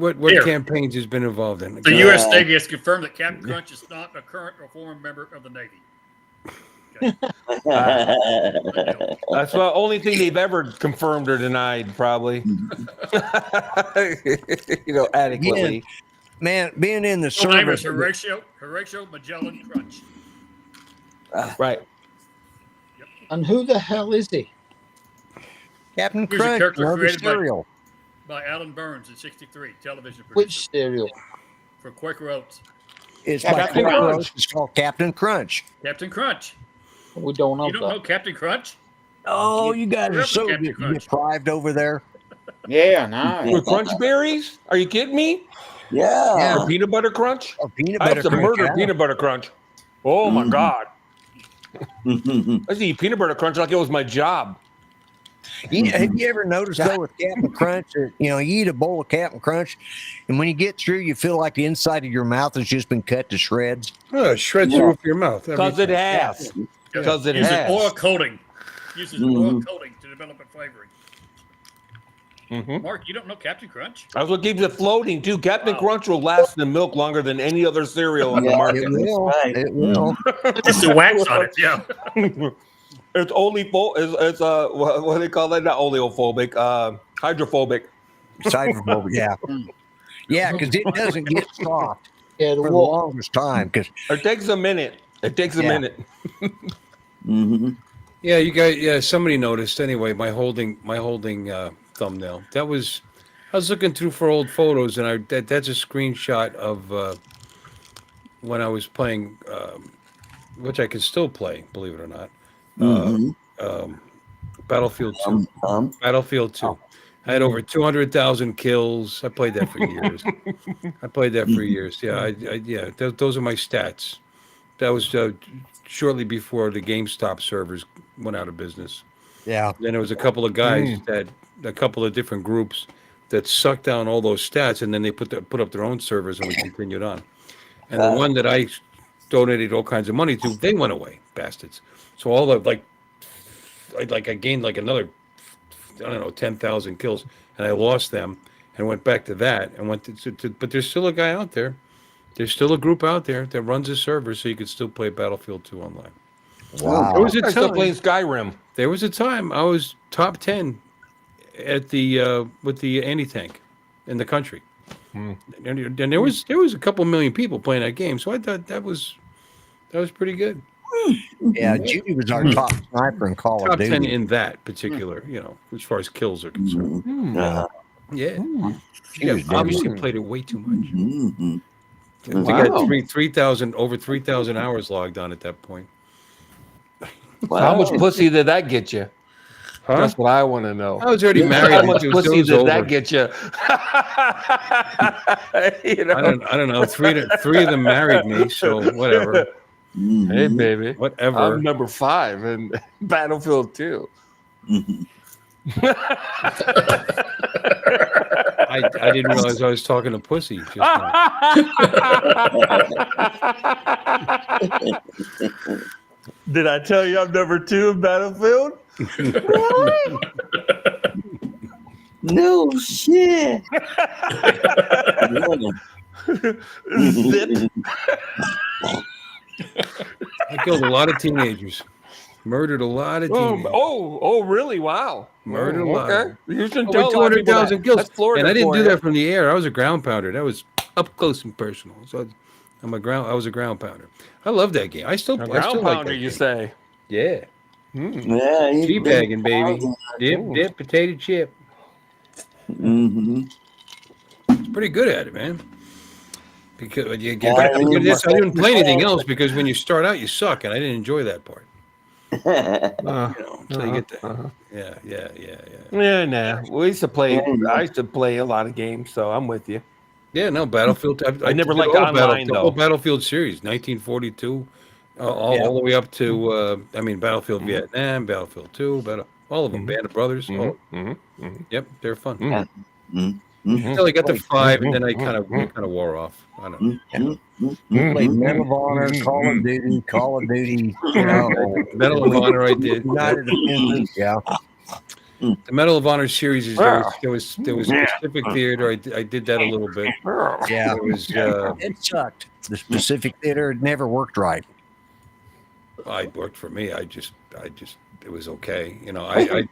campaigns he's been involved in. The U.S. Navy has confirmed that Captain Crunch is not a current or former member of the Navy. Okay. That's the only thing they've ever confirmed or denied, probably. Adequately. Man, being in the His name is service. Horatio Magellan Crunch. Right. And who the hell is he? Captain He was a Crunch, character created cereal. by Alan Burns in '63, television producer. Which cereal? For Quaker Oats. It's by Captain Quaker Crunch. Oats. It's called Captain Crunch. Captain Crunch. We don't know You don't know Captain Crunch? Oh, you guys are Remember so Captain Crunch? deprived over there. Yeah, no. With crunch berries? Are you kidding me? Yeah. Or peanut butter crunch? Or peanut I butter used to crunch, murder yeah. peanut butter crunch. Oh my God. I used to eat peanut butter crunch like it was my job. Have you ever noticed though with Captain Crunch that you eat a bowl of Captain Crunch, and when you get through, you feel like the inside of your mouth has just been cut to shreds? Oh, shreds the roof of your mouth. Because it has. Because it Uses has. oil coating. Uses oil coating to develop a flavoring. Mark, you don't know Captain Crunch? That's what keeps it floating too. Captain Crunch will last in the milk longer than any other cereal on the market. It will. Right. It will. Just the wax on it, yeah. It's it's what do they call that? Not oleophobic, hydrophobic. It's hydrophobic, yeah. Yeah, because it doesn't get soft Yeah, for the longest time. Because It takes a minute. It takes a minute. Yeah, you guys. Yeah, somebody noticed. Anyway, my holding thumbnail. I was looking through for old photos, and that's a screenshot of when I was playing, which I can still play, believe it or not. Battlefield 2. Battlefield 2. I had over 200,000 kills. I played that for years. Yeah, those are my stats. That was shortly before the GameStop servers went out of business. yeah, Then there was a couple of guys a couple of different groups that sucked down all those stats, and then they put up their own servers, and we continued on. And the one that I donated all kinds of money to, they went away, bastards. So all the I gained like another, I don't know, 10,000 kills, and I lost them, and went back to that, and went to but there's still a guy out there. There's still a group out there that runs a server, so you can still play Battlefield 2 online. wow. There was a I'm still time. playing Skyrim. There was a time I was top 10 at the with the anti-tank in the country, and there was a couple million people playing that game. So I thought that was pretty good. Yeah, Judy was our top sniper in Call Top of 10 Duty. in that particular, as far as kills are concerned. Yeah, She was obviously deadly. played it way too much. I think I Wow. had 3,000 hours logged on at that point. How much pussy did that get you? Huh? That's what I want to know. I was already married. How much It was pussy did over. that get you? I don't know. Three of them married me, so whatever. Hey, baby. Whatever. I'm number 5 in Battlefield 2. I didn't realize I was talking to pussy just now. Did I tell you I'm number 2 in Battlefield? No shit. Zip. I killed a lot of teenagers. Murdered a lot of teenagers. Oh, really? Wow. Murdered a lot. Okay. You shouldn't Over tell a lot of people that. 200,000 kills. That's Florida And I didn't for do you. that from the air. I was a ground pounder. That was up close and personal. So I was a ground pounder. I love that game. I still A like ground pounder, that you game. say? Yeah. Yeah, Cheap bagging, baby. Dip, potato chip. Mm-hmm. It's pretty good at it, man. Because I didn't play anything else because when you start out, you suck, and I didn't enjoy that part. Until you get that. Yeah. Nah. We used to play. I used to play a lot of games, so I'm with you. Yeah, no, Battlefield. I never did liked all online, the though. whole Battlefield series, 1942, all the way up to, Battlefield Vietnam, Battlefield 2, all of them, Band of Brothers. Yep, they're fun. Until I got to 5, and then I kind of wore off. I don't know. Played Medal of Honor, Call of Duty. Medal of Honor, I did. United Defenses, yeah. The Medal of Honor series is there was Pacific Theater. I did that a little bit. Yeah, it was. It sucked. The Pacific Theater never worked right. It worked for me. I just it was okay. I don't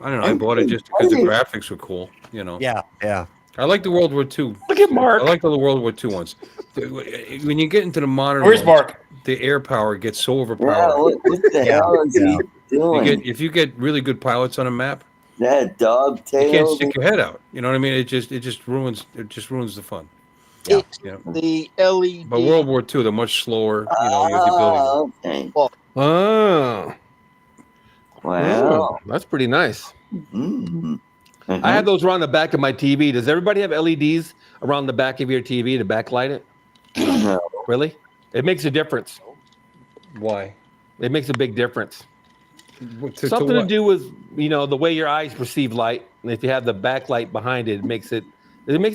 know. I bought it just because the graphics were cool. Yeah. I like the World War II. Look at Mark. I like the World War II ones. When you get into the modern Where's ones, Mark? the air power gets so Yeah, overpowered. what the hell is he doing? If you get really good pilots on a map, That dog tail. you can't stick your head out. You know what I mean? It just ruins the fun. It's Yeah. the LED. But World War II, they're much slower. You have the ability. Okay. Oh, Wow. that's pretty nice. Mm-hmm. I had those around the back of my TV. Does everybody have LEDs around the back of your TV to backlight it? No. Really? It makes a difference. Why? It makes a big difference. Something Something to do with the way your eyes perceive light. And if you have the backlight behind it, it makes it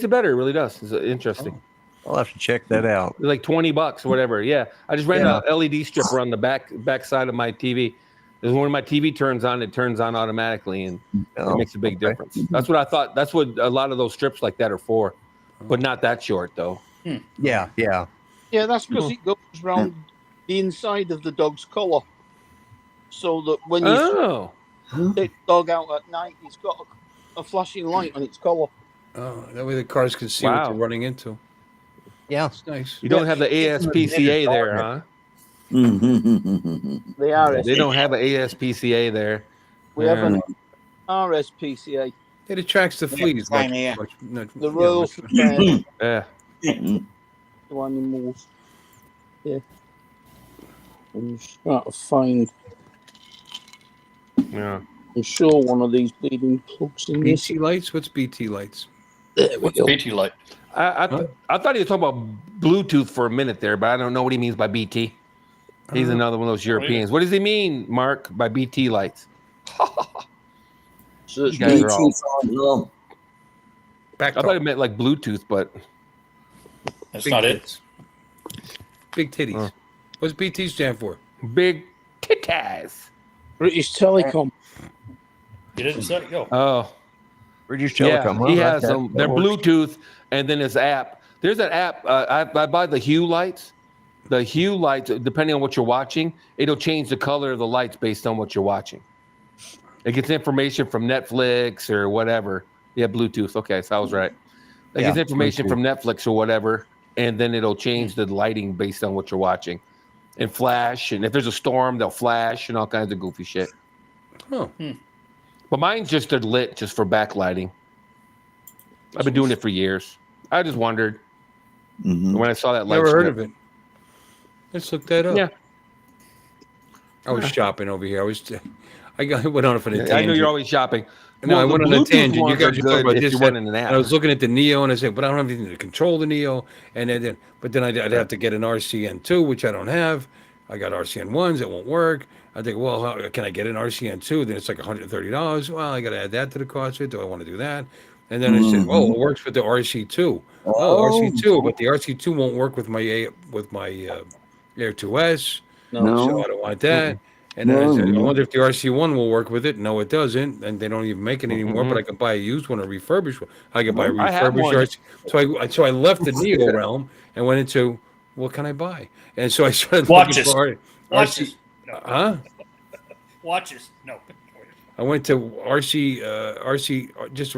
better. It really does. It's interesting. I'll have to check that out. It's like $20 or whatever. Yeah, I just ran a LED strip around the back side of my TV. Because when my TV turns on, it turns on automatically, and it makes a big difference. That's what I thought. That's what a lot of those strips like that are for, but not that short though. Yeah. Yeah, that's because it goes around the inside of the dog's collar, so that when you take the dog out at night, it's got a flashing light on its collar. Oh, that way the cars can see what they're running into. Yeah, it's nice. You don't have the ASPCA there, huh? They are. They don't have an ASPCA there. We have an RSPCA. It attracts the fleas. The Royal Society Yeah. to animals. Yeah. I'm just trying to find. Yeah. I'm sure one of these bleeding plugs in this. BT lights? What's BT lights? What's BT light? I thought he was talking about Bluetooth for a minute there, but I don't know what he means by BT. He's another one of those Europeans. What does he mean, Mark, by BT lights? So it's You guys are all- BT I thought it meant like Bluetooth, but That's Big not tits. it. Big titties. What's BT stand for? big titties. British Telecom. You didn't say go. Oh, British Telecom. Yeah, he has them. They're Bluetooth, and then his app. There's an app. I buy the Hue lights. The Hue lights, depending on what you're watching, it'll change the color of the lights based on what you're watching. It gets information from Netflix or whatever. Yeah, Bluetooth. Okay, so I was right. It gets information from Netflix or whatever, and then it'll change the lighting based on what you're watching. And flash, and if there's a storm, they'll flash and all kinds of goofy shit. Oh. But mine's just lit just for backlighting. I've been doing it for years. I just wondered when I saw that light. Never heard of it. Let's look that up. Yeah. I was shopping over here. I went on for the tangent. I know you're always shopping. No, I went on a tangent. You ones guys are are talking good about if this. you're running an app. And I was looking at the Neo, and I said, "But I don't have anything to control the Neo." And but then I'd have to get an RCN2, which I don't have. I got RCN1s that won't work. I think, well, how can I get an RCN2? Then it's like $130. Well, I got to add that to the cost of it. Do I want to do that? And then I said, "Oh, it works with the RC2." Oh, RC2, but the RC2 won't work with my Air 2S. No. So I don't want that. And then I said, I wonder if the RC1 will work with it. No, it doesn't, and they don't even make it anymore. But I can buy a used one, a refurbished one. I can buy a refurbished RC. So I left the Neo realm and went into what can I buy? And so I started looking for Watches. No. Huh? Watches. No. I went to RC, just just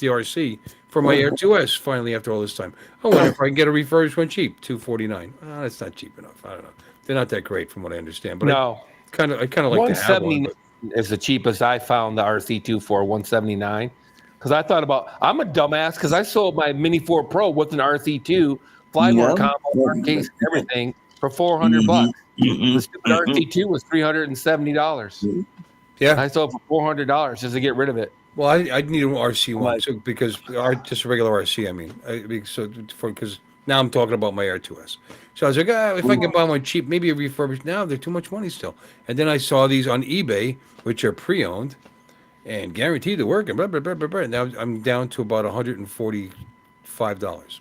the RC for my Air 2S. Finally, after all this time, I wonder if I can get a refurbished one cheap, $249. That's not cheap enough. I don't know. They're not that great, from what I understand. But I kind of like to have one. Is the cheapest I found the RC2 for, $179. Because I thought I'm a dumbass because I sold my Mini 4 Pro with an RC2 flyboard combo, case, and everything for $400. The stupid RC2 was $370. Yeah, I sold it for $400 just to get rid of it. Well, I need an RC one because just a regular RC. I mean, because now I'm talking about my Air 2S. So I was like, if I can buy one cheap, maybe a refurbished. Now they're too much money still. And then I saw these on eBay, which are pre-owned and guaranteed to work. And blah, blah, blah, blah, blah. Now I'm down to about $145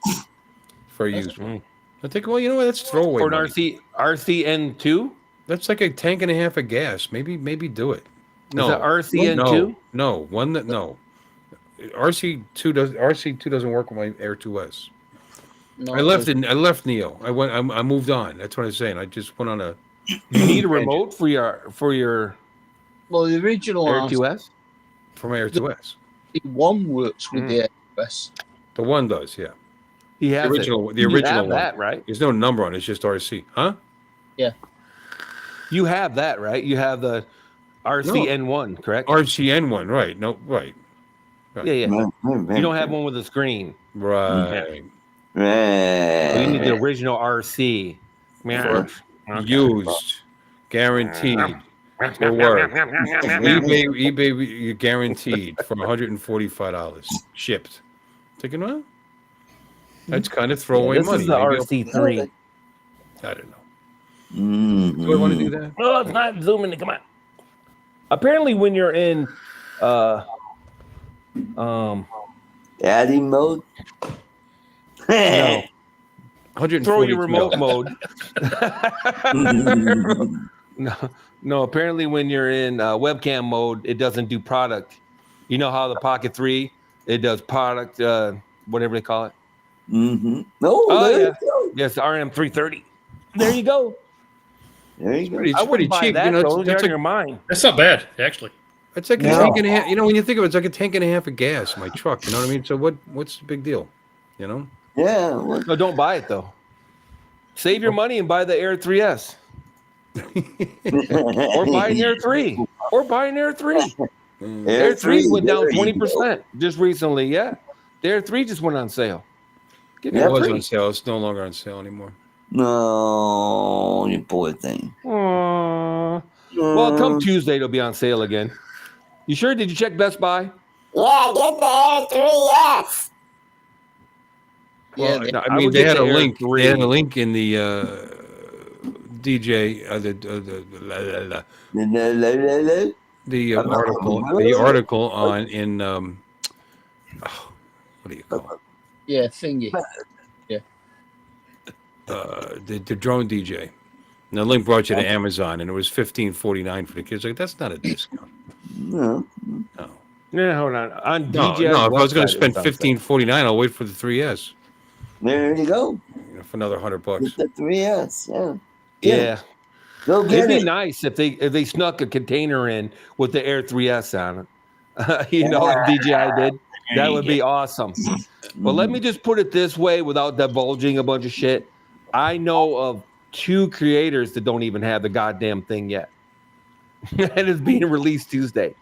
for a used one. I think, well, you know what? That's throwaway. For an RCN2? That's like a tank and a half of gas. Maybe do it. No, is it RCN2? No, RC2 doesn't work with my Air 2S. No, I left Neo. I moved on. That's what I'm saying. I just went on a. You need a remote for your. Well, the original Air 2S. For my Air 2S. The one works with the Air 2S. The one does, yeah. He has the original one. That, right? There's no number on it. It's just RC, huh? Yeah. You have that, right? You have the RCN1, correct? RCN1, right? No, right. Yeah. You don't have one with a screen, right? You need the original RC. Used, guaranteed to work. eBay, you guaranteed for $145 shipped. Thinking, well, that's kind of throwaway money. This is the RC3. I don't know. Do I want to do that? No, it's not zooming. Come on. Apparently, when you're in adding mode. No. Throw your remote mode. No. Apparently, when you're in webcam mode, it doesn't do product. You know how the Pocket 3 it does product, whatever they call it. Mm-hmm. Yes, RM330. There you go. There you go. It's pretty cheap. That, that's like, your mind. That's not bad, actually. It's like a tank and a half. You know, when you think of it, it's like a tank and a half of gas in my truck. You know what I mean? So what's the big deal? You know? Yeah. No, don't buy it though. Save your money and buy the Air 3S. Or buy an Air 3. Air 3 went down 20% just recently. Yeah. The Air 3 just went on sale. It was on sale. It's no longer on sale anymore. No, you poor thing. Aww. Well, come Tuesday, it'll be on sale again. You sure? Did you check Best Buy? Yeah, get the Air 3S. Well, yeah, I mean, they had a link. They had a link in the DJ, the article on in what do you call it? Yeah, thingy. Yeah. The drone DJ. And the link brought you to Amazon, and it was $15.49 for the kids. Like, that's not a discount. No. Yeah, hold on. On DJ, no. If I was going to spend $15.49, I'll wait for the 3S. There you go. For another $100. The 3S, yeah. Go get It'd it. be nice if they snuck a container in with the Air 3S on it. Like DJI did. That would be awesome. But let me just put it this way without divulging a bunch of shit. I know of 2 creators that don't even have the goddamn thing yet. And it's being released Tuesday.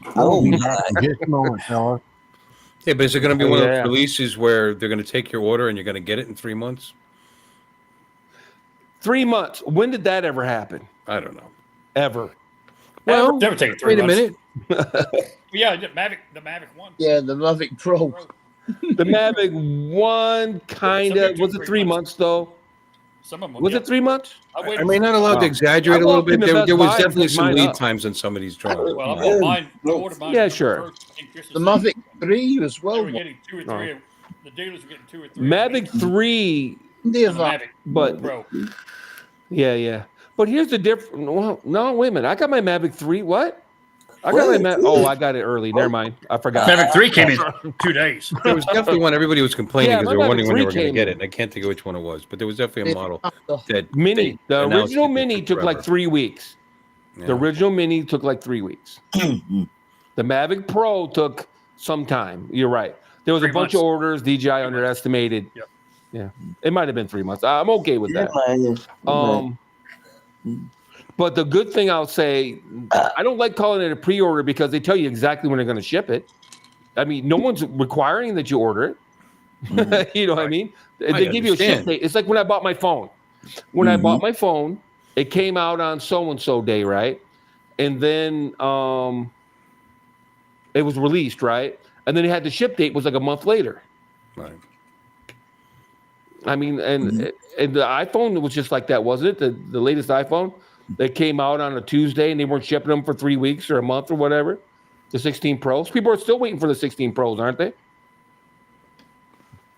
Just a moment, fella. Yeah, but is it going to be one of those releases where they're going to take your order and you're going to get it in 3 months? 3 months. When did that ever happen? I don't know. Ever. Well, never taken 3 months. Wait a minute. Yeah, the Mavic 1. Yeah, the Mavic Pro. The Mavic 1 kind of. Was it 3 months, though? Some of them. Was it 3 months? I mean, not allowed to exaggerate a little bit. There was definitely some lead times on some of these drones. Well, I bought mine. Yeah, sure. The Mavic 3 as well. They were getting 2 or 3. The dealers were getting 2 or 3. Mavic 3. Mavic, but Pro. Yeah. But here's the difference. Well, no, wait a minute. I got my Mavic 3. What? I got my Oh, I got it early. Never mind. I forgot. Mavic 3 came in 2 days. There was definitely one everybody was complaining Yeah, because they my were Mavic wondering when they 3 were going to came get in. it. And I can't think of which one it was, but there was definitely a model that Mini. they The announced original it Mini took like forever. 3 weeks. Yeah. The original Mini took like 3 weeks. The Mavic Pro took some time. You're right. There was 3 a bunch months. of orders. DJI underestimated. Yep. Yeah. It might have been 3 months. I'm okay with that. But the good thing I'll say, I don't like calling it a pre-order because they tell you exactly when they're going to ship it. I mean, no one's requiring that you order it. You know what I mean? They give you a ship date. It's like when I bought my phone. When I bought my phone, it came out on so-and-so day, right? And then it was released, right? And then it had the ship date was like a month later. Right. I mean, and the iPhone was just like that, wasn't it? The latest iPhone that came out on a Tuesday and they weren't shipping them for 3 weeks or a month or whatever. The 16 Pros. People are still waiting for the 16 Pros, aren't they?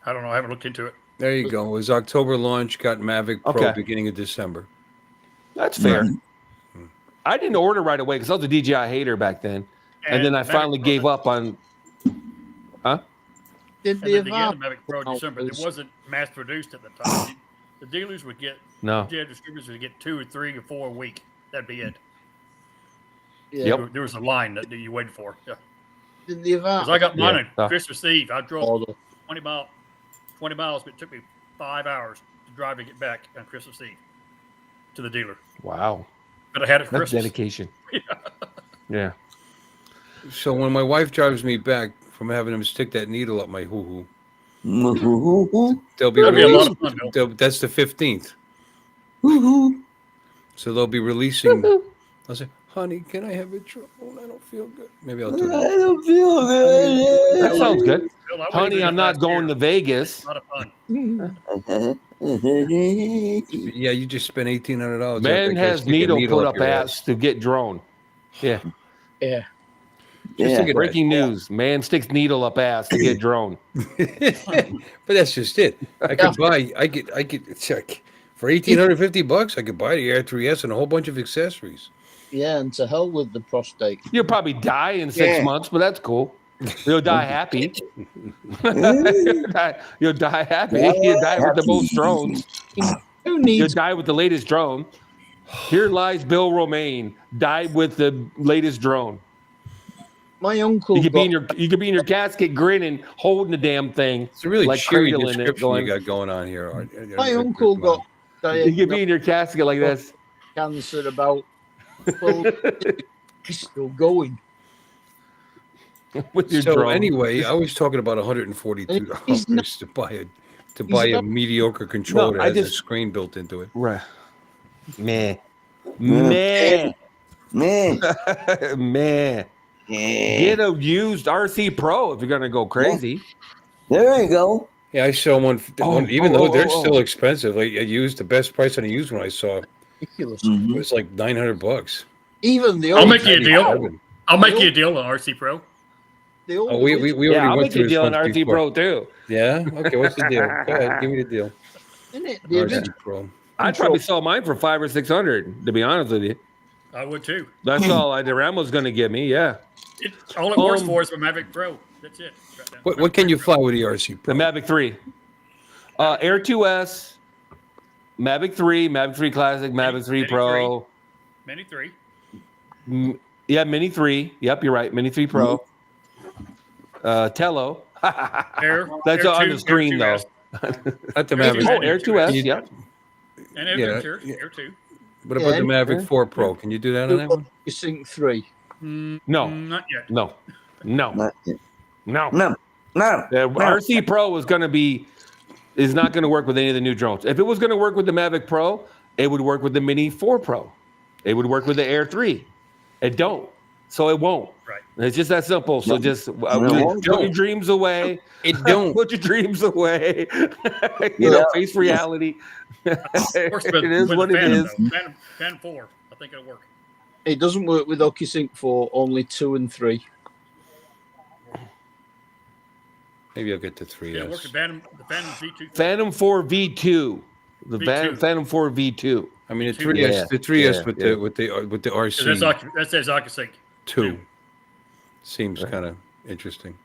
I don't know. I haven't looked into it. There you go. It was October launch, got Mavic Pro beginning of December. That's fair. I didn't order right away because I was a DJI hater back then. And then I finally gave up on... Huh? Did And then again, the Mavic Pro December, it wasn't mass produced at the time. The dealers would get, No. the distributors would get 2 or 3 or 4 a week. That'd be it. Yeah. Yep. There was a line that you waited for. Yeah. Did the Because I got mine Yeah. on Christmas Eve. I drove 20 miles, but it took me 5 hours to drive to get back on Christmas Eve to the dealer. Wow. But I had it for That's Christmas. dedication. Yeah. So when my wife drives me back from having them stick that needle up my hoo-hoo, they'll be That'd be a lot released. of fun, Bill. That's the 15th. So they'll be releasing. I'll say, honey, can I have a drone? I don't feel good. Maybe I'll do that. I don't feel good. That sounds good. Bill, I went Honey, through I'm this not last going year. to Vegas. A lot of fun. Yeah, you just spent $1,800. Man has needle put up ass to get drone. Yeah. Yeah. Just to Breaking news. Man sticks needle up ass to get drone. But that's just it. I could buy. I get check for $1,850. I could buy the Air 3S and a whole bunch of accessories. Yeah, and to hell with the prostate. You'll probably die in 6 months, but that's cool. You'll die happy. You'll die happy. You'll die with the most drones. You'll die with the latest drone. Here lies Bill Romaine, died with the latest drone. My uncle. You could be in your casket, grinning, holding the damn thing. It's a really like cheery cradling it, description going, you got going on here. My uncle got You could be in your casket like this. cancer about. Well, he's still going. With your So drone. anyway, I was talking about $142 to buy a mediocre controller that has a screen built into it. Right. Meh. Meh. Meh. Get a used RC Pro if you're gonna go crazy. There you go. Yeah, I saw one. Even though they're still expensive, like I used the best price on a used one I saw. Ridiculous. It was like $900. Even the I'll old. make you a deal. I'll make you a deal on RC Pro. The old Oh, we already I'll went make through you a this deal on once RC before. Pro too. Yeah. Okay. What's the deal? Go ahead. Give me the deal. Isn't it? RC Pro. I'd probably sell mine for $500 or $600. To be honest with you, I would too. that's all Ramos gonna give me. Yeah. All it works for is a Mavic Pro. That's it. What can you fly with the RC Pro? The Mavic 3, Air 2S, Mavic 3, Mavic 3 Classic, Mavic 3 Pro. Mini 3. Yeah, Mini 3. Yep, you're right. Mini 3 Pro. Tello. That's Air on 2, the screen though. Not the Mavic. Oh, Air 2S. Yep. And Air 2. What about the Mavic 4 Pro? Can you do that on that one? You Sync 3. No. Not yet. No. Not yet. No. No. The RC Pro is not going to work with any of the new drones. If it was going to work with the Mavic Pro, it would work with the Mini 4 Pro. It would work with the Air 3. It don't. So it won't. Right. It's just that simple. So just put your dreams away. It don't. Put your dreams away. Face reality. It is what it is. Phantom 4. I think it'll work. It doesn't work with OcuSync 4, only 2 and 3. Maybe I'll get the 3S. Yeah, work the Phantom V2. Phantom 4 V2. The V2. Phantom 4 V2. I mean, the 3S, the 3S with the RC. That's AccuSync 2 seems kind of interesting.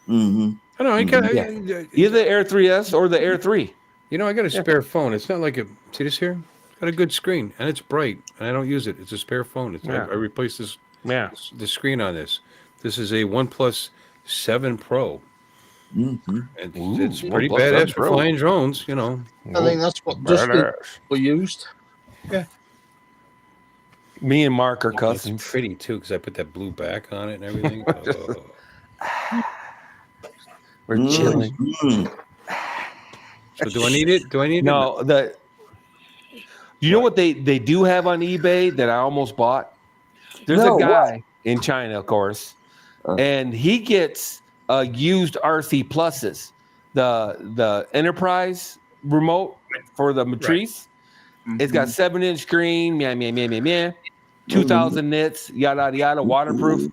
Mm-hmm. I don't know. Either the Air 3S or the Air 3. You know, I got a spare phone. It's not like a. See this here? It's got a good screen and it's bright, and I don't use it. It's a spare phone. I replaced this. The screen on this. This is a OnePlus 7 Pro. Mm-hmm. It's pretty badass for flying drones. You know. I think that's what Justin used. Yeah. Me and Mark are It's cousins. pretty too because I put that blue back on it and everything. We're chilling. So do I need it? No, you know what they do have on eBay that I almost bought? There's a guy in China, of course, and he gets used RC Pluses, the Enterprise remote for the Matrice. Right. It's got 7-inch screen, 2,000 nits, yada yada, waterproof.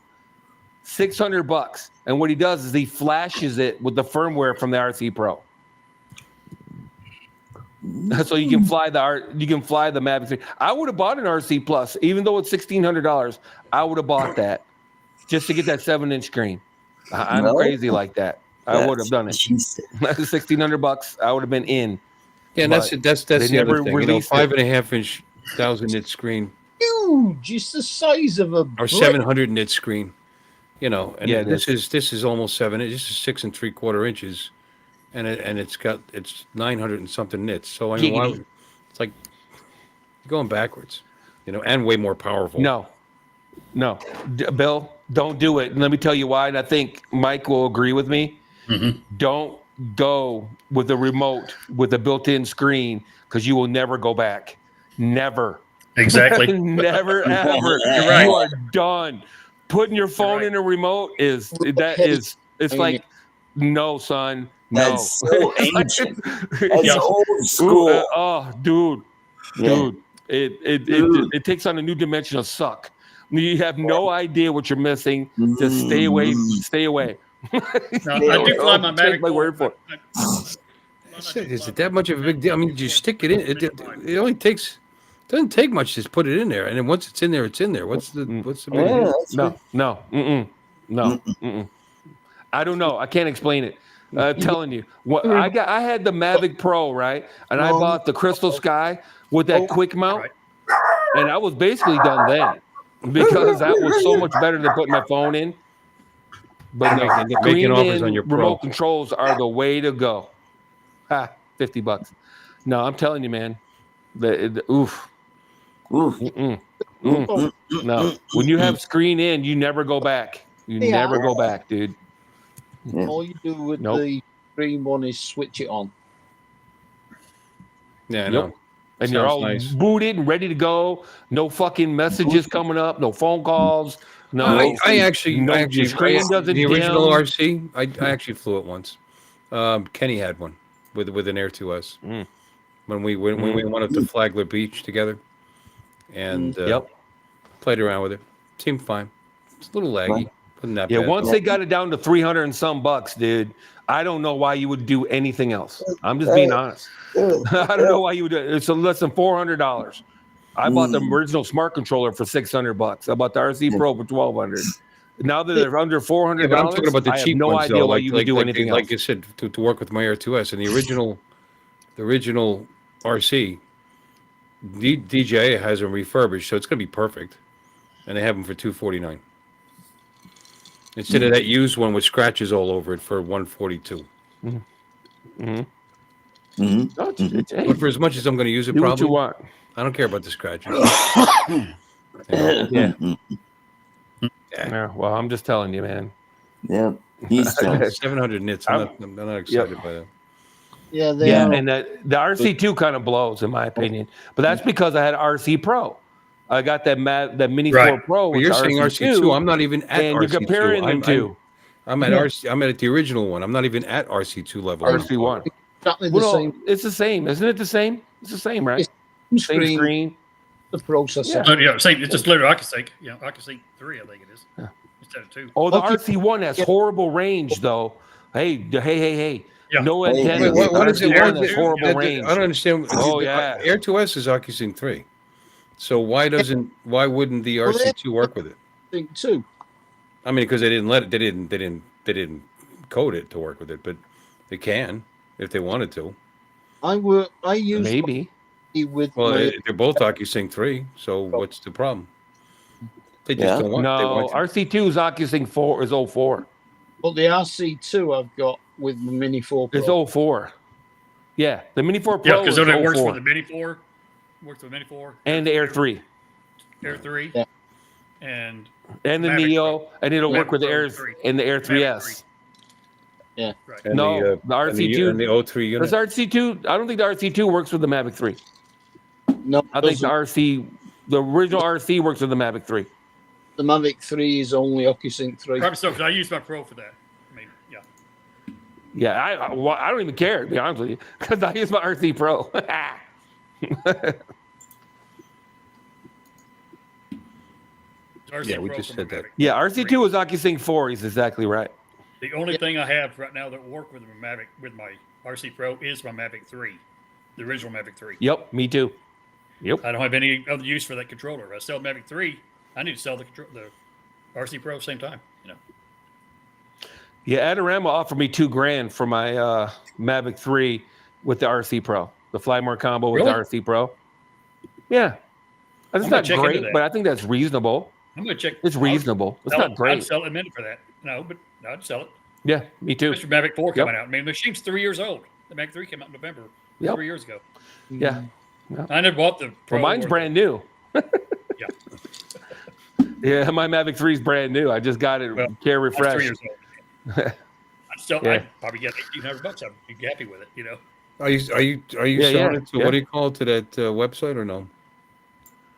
$600, and what he does is he flashes it with the firmware from the RC Pro, so you can fly the Mavic 3. I would have bought an RC Plus, even though it's $1,600. I would have bought that just to get that 7-inch screen. I'm crazy like that. I would have done it. $1,600. I would have been in. Yeah, and that's the other thing. You know, 5.5-inch 1,000-nit screen. Huge. It's the size of a or 700-nit screen. You know, and this is almost 7. This is 6 3/4 inches, and it's 900 and something nits. So I mean, it's like going backwards, you know, and way more powerful. No, Bill, don't do it. And let me tell you why. And I think Mike will agree with me. Mm-hmm. Don't go with a remote with a built-in screen because you will never go back. Never. Exactly. Never ever. You're right. You are done. Putting your phone in a remote it's like, no, son, no. That's so ancient. That's old school. Dude, it takes on a new dimension of suck. You have no idea what you're missing. Just stay away. Stay away. No, I do fly my Mavic. Take my word for it. Is it that much of a big deal? I mean, you stick it in. It only takes. Doesn't take much to put it in there, and then once it's in there, it's in there. What's the big deal? No. I don't know. I can't explain it. I'm telling you, I had the Mavic Pro, right, and I bought the Crystal Sky with that quick mount, and I was basically done then because that was so much better than putting my phone in. But making offers on your remote controls are the way to go. $50. No, I'm telling you, man. Oof. No, when you have screen in, you never go back. You never go back, dude. All you do with the screen one is switch it on. Yeah, I know. And you're all booted and ready to go. No fucking messages coming up. No phone calls. No. I actually the screen doesn't the original dim. RC. I actually flew it once. Kenny had one with an Air 2S when we went up to Flagler Beach together. And played around with it. Seemed fine. It's a little laggy. Wasn't that bad. Once they got it down to $300 and some bucks, dude, I don't know why you would do anything else. I'm just being honest. I don't know why you would do it. It's less than $400. I bought the original smart controller for $600. I bought the RC Pro for $1,200. Now that they're under $400, I'm talking about the cheap no ones, idea though, why you would do anything else. Like you said, to work with my Air 2S and the original RC. DJI has them refurbished, so it's going to be perfect, and they have them for $249 instead of that used one with scratches all over it for $142. But for as much as I'm going to use it, Do what probably you want. I don't care about the scratches. Yeah. Well, I'm just telling you, man. Yeah, he's 700 nits. I'm not excited by that. Yeah, and the RC2 kind of blows, in my opinion. But that's because I had RC Pro. I got that Mini 4 Pro. But you're saying RC2. I'm not even at and RC2. You're comparing them to. I'm at RC. I'm at the original one. I'm not even at RC2 level. RC1. Exactly the same. It's the same, isn't it? The same. It's the same, right? Same screen. The processor. Same. It's just literally AccuSync. Yeah, AccuSync 3, I think it is. Instead of 2. Oh, the RC1 has horrible range, though. Hey. Yeah. No antenna. What is it? RC1 has horrible range. I don't understand. Oh, yeah. Air 2S is AccuSync 3. So why wouldn't the RC2 work with it? I think too. I mean, because they didn't code it to work with it, but they can if they wanted to. I use Maybe. with they're both OcuSync 3, so what's the problem? They just don't want. No, RC2 is OcuSync 4 is 04. Well, the RC2 I've got with the Mini 4 Pro. It's 04. Yeah, the Mini 4 Pro. Yeah, because it works for the Mini 4, works with the Mini 4, and the Air 3, Air 3, yeah. and the Neo, and it'll work with the Air and the Air 3S. Yeah. Right. And no, the RC2 and the O3 unit. Does RC2? I don't think the RC2 works with the Mavic 3. No, I think the original RC works with the Mavic 3. The Mavic 3 is only OcuSync 3. Probably so, because I use my Pro for that. I mean, yeah. Yeah, I don't even care, to be honest with you, because I use my RC Pro. Yeah, we just said that. Yeah, RC2 is OcuSync 4. He's exactly right. The only thing I have right now that will work with my Mavic, with my RC Pro, is my Mavic 3, the original Mavic 3. Yep, me too. Yep. I don't have any other use for that controller. If I sell Mavic 3, I need to sell the RC Pro at the same time. You know. Yeah, Adorama offered me $2,000 for my Mavic 3 with the RC Pro, the Flymore combo with the RC Pro. Yeah, that's not great, but I think that's reasonable. I'm gonna check. It's reasonable. It's not great. I'd sell it a minute for that. No, but I'd sell it. Yeah, me too. Mr. Mavic 4 coming out. I mean, the machine's 3 years old. The Mavic 3 came out in November 3 years ago. Yeah. I never bought the Pro. Well, mine's brand new. Yeah. Yeah, my Mavic 3 is brand new. I just got it care refresh. 3 years old. I'd probably get $1,800. I'd be happy with it. You know. Are you selling it to what do you call it, to that website or no?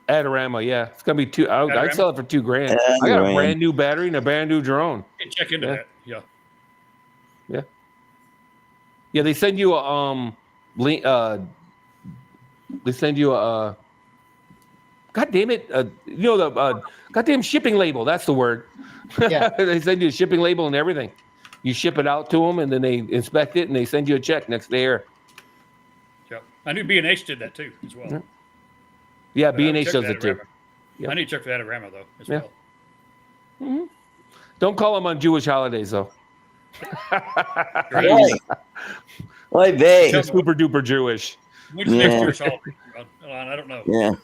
Adorama, yeah, it's gonna be $2,000. I'd sell it for $2,000. I got a brand new battery and a brand new drone. Check into that. Yeah. Yeah. Yeah, they send you a link. They send you a. God damn it! The goddamn shipping label. That's the word. Yeah. They send you a shipping label and everything. You ship it out to them, and then they inspect it, and they send you a check next day. Yeah. I knew B&H did that too as well. Yeah, B&H does it too. Yep. I need to check for that Adorama though as well. Mm-hmm. Don't call them on Jewish holidays though. Right. Oy vey. They're super duper Jewish. Which next Jewish holiday? I don't know. Yeah.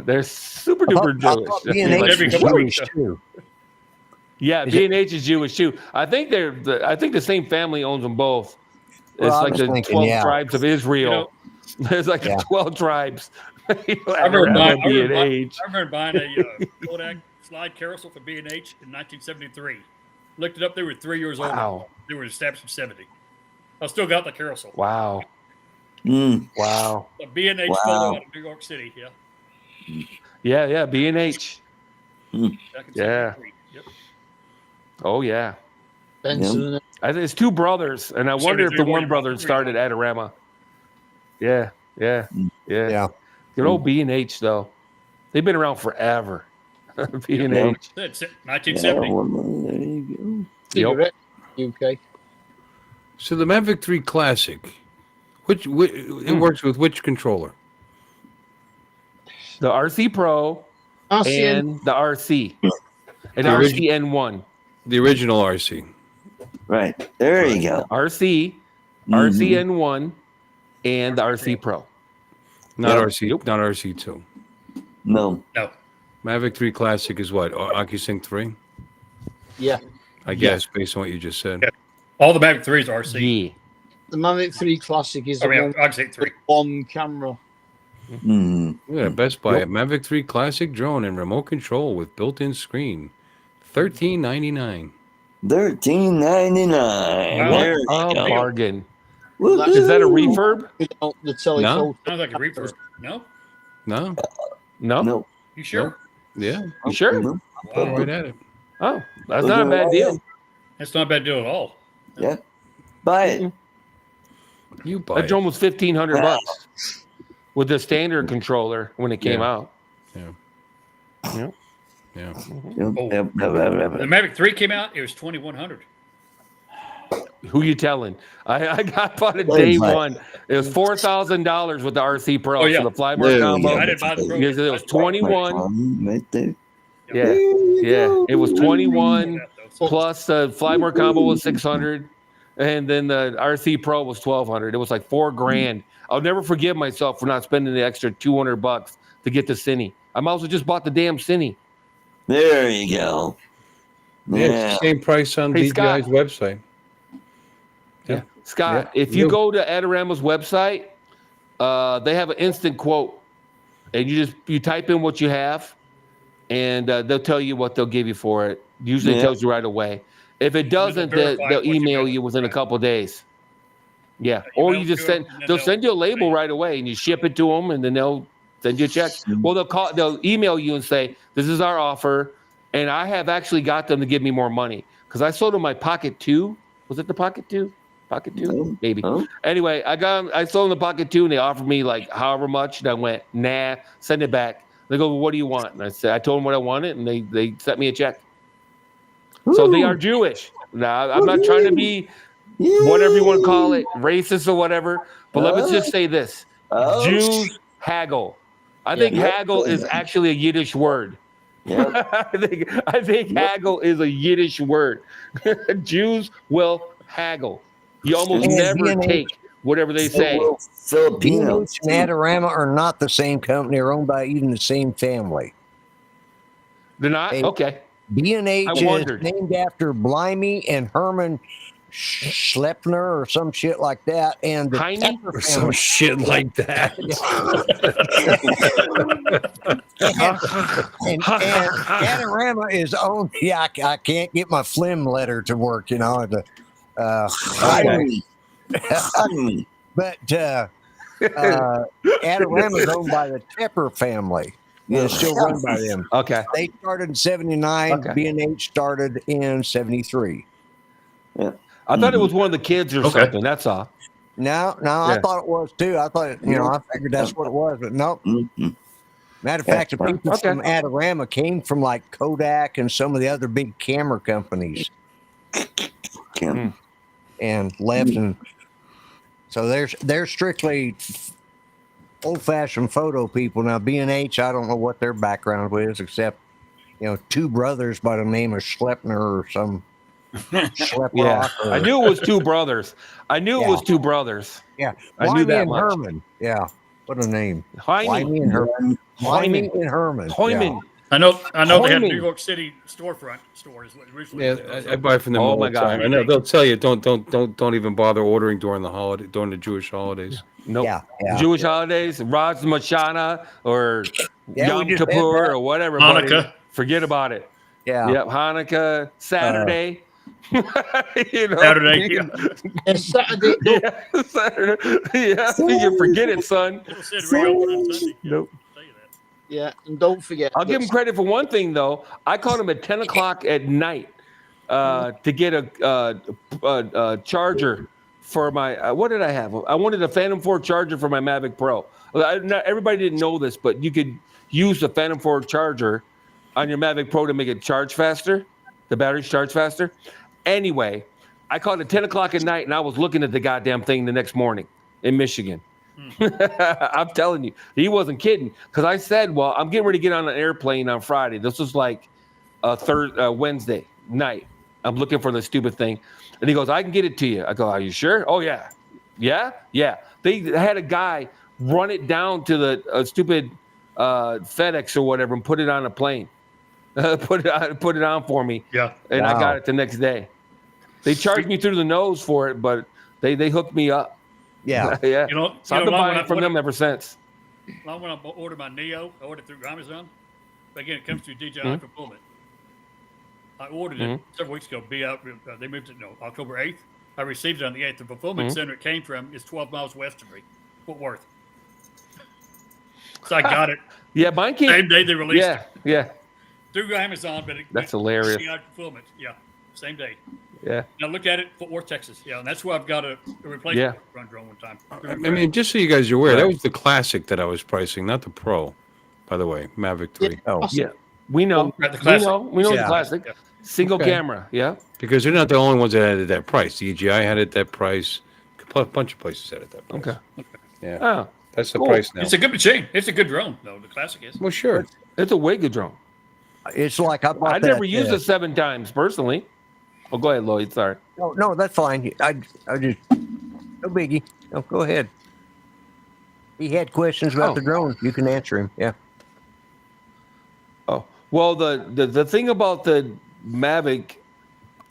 They're super duper Jewish. B&H is Jewish too. Yeah, B&H is Jewish too. I think the same family owns them both. It's like the 12 tribes of Israel. There's like 12 tribes. I remember buying a Kodak slide carousel for B&H in 1973. Looked it up. They were 3 years old. Wow. They were established in 70. I still got the carousel. Wow. Wow. A B&H photo out of New York City. Yeah. Yeah, B&H. Yeah. Yep. Oh, yeah. Benson. I think it's two brothers, and I wonder if the one brother started Adorama. Yeah. Good old B&H, though. They've been around forever. B&H. That's it. 1970. There you go. Yep. UK. So the Mavic 3 Classic, it works with which controller? The RC Pro and the RC. And The RCN1. The original RC. Right. There you go. RC, RCN1, and the RC Pro. Not RC2. No. Mavic 3 Classic is what? OcuSync 3? Yeah. I guess, based on what you just said. Yeah. All the Mavic 3s are RC. Yeah. The Mavic 3 Classic is OcuSync 3. One camera. Yeah, Best Buy. Mavic 3 Classic drone and remote control with built-in screen. $13.99. $13.99. A bargain. Woo-hoo. Is that a refurb? The telephone. Sounds like a refurb. No? No. You sure? Yeah. You sure? No. Go right at it. Oh, that's not a bad deal. That's not a bad deal at all. Yeah. Buy it. You buy That it. drone was $1,500 with the standard controller when it came out. Yeah. Yeah. Yeah. The Mavic 3 came out. It was $2,100. Who you telling? I got bought it day one. It was $4,000 with the RC Pro. Oh, yeah. So the Flymore combo. I didn't buy the Pro. Because it was 21. Right there. Yeah, yeah. It was 21 plus the Flymore combo was 600, and then the RC Pro was 1,200. It was like $4,000. I'll never forgive myself for not spending the extra $200 to get the Cine. I might as well just bought the damn Cine. There you go. Yeah, it's the same price on DJI's website. Yeah, Scott. If you go to Adorama's website, they have an instant quote, and you type in what you have, and they'll tell you what they'll give you for it. Usually, it tells you right away. If it doesn't, they'll email you within a couple of days. Yeah, or you just they'll send you a label right away, and you ship it to them, and then they'll send you a check. Well, they'll email you and say, "This is our offer," and I have actually got them to give me more money because I sold them my Pocket 2. Was it the Pocket 2? Pocket 2? Maybe. Anyway, I sold them the Pocket 2, and they offered me like however much, and I went, nah, send it back. They go, well, what do you want? And I told them what I wanted, and they sent me a check. So they are Jewish. Now, I'm not trying to be whatever you want to call it, racist or whatever, but let me just say this. Jews haggle. I think haggle is actually a Yiddish word. I think haggle is a Yiddish word. Jews will haggle. You almost never take whatever they say. B&H and Adorama are not the same company. They're owned by even the same family. They're not? Okay. B&H is named after Blimey and Herman Schleppner or some shit like that. And the Heine? Or some shit like that. and Adorama is owned. Yeah, I can't get my phlegm letter to work, you know. But Adorama is owned by the Tepper family. And it's still run by them. Okay. They started in 79. Okay. B&H started in 73. Yeah. I thought it was one of the kids or something. That's all. No, I thought it was too. I thought, I figured that's what it was, but nope. Matter of fact, the people from Adorama came from like Kodak and some of the other big camera companies. And left, and so they're strictly old-fashioned photo people. Now B&H, I don't know what their background was, except two brothers by the name of Schleppner or some Yeah, I knew it was two brothers. I knew it was two brothers. Yeah, I knew that and much. Herman. Yeah, what a name. Hyman and Herman. Hyman and Herman. Hyman. I know they had a New York City storefront stores. I buy from them all the time. I know they'll tell you don't even bother ordering during the Jewish holidays. Nope. Yeah. Jewish holidays, Rosh Hashanah or Yom Kippur or whatever. Hanukkah. Buddy. Forget about it. Yeah. Yep. Hanukkah, Saturday. Saturday. It's Saturday. Yeah, Saturday. Yeah, you forget it, son. Nope. Yeah, and don't forget. I'll give him credit for one thing, though. I called him at 10 o'clock at night to get a charger for my. What did I have? I wanted a Phantom 4 charger for my Mavic Pro. Not everybody didn't know this, but you could use the Phantom 4 charger on your Mavic Pro to make it charge faster. The batteries charge faster. Anyway, I called at 10 o'clock at night, and I was looking at the goddamn thing the next morning in Michigan. I'm telling you, he wasn't kidding. Because I said, well, I'm getting ready to get on an airplane on Friday. This was like Wednesday night. I'm looking for the stupid thing. And he goes, I can get it to you. I go, are you sure? Oh, yeah. Yeah. They had a guy run it down to the stupid FedEx or whatever and put it on a plane. Put it on for me. Yeah. And I got it the next day. They charged me through the nose for it, but they hooked me up. Yeah. Yeah. So I've been buying it from them ever since. When I ordered my Neo, I ordered it through Amazon. But again, it comes through DJI fulfillment. I ordered it several weeks ago. They moved it October 8th. I received it on the 8th. The fulfillment center it came from is 12 miles west of me, Fort Worth. So I got it. Yeah, mine came. Same day they released it. Yeah. Through Amazon, but that's hilarious. DJI fulfillment. Yeah, same day. Yeah. Now look at it, Fort Worth, Texas. Yeah, and that's where I've got a replacement run drone one time. I mean, just so you guys are aware, that was the Classic that I was pricing, not the Pro, by the way, Mavic 3. Yeah. We know. We know the Classic. Single Okay. camera. Yeah. Because they're not the only ones that had it at that price. DJI had it at that price. A bunch of places had it at that price. Okay. Yeah. Oh, That's the cool. price now. It's a good machine. It's a good drone, though. The classic is. Well, sure. It's a way good drone. It's like I bought I that, never used it 7 times personally. Oh, go ahead, Lloyd. Sorry. No, that's fine. I just no biggie. No, go ahead. He had questions about the drone. You can answer him. Yeah. Oh, well, the thing about the Mavic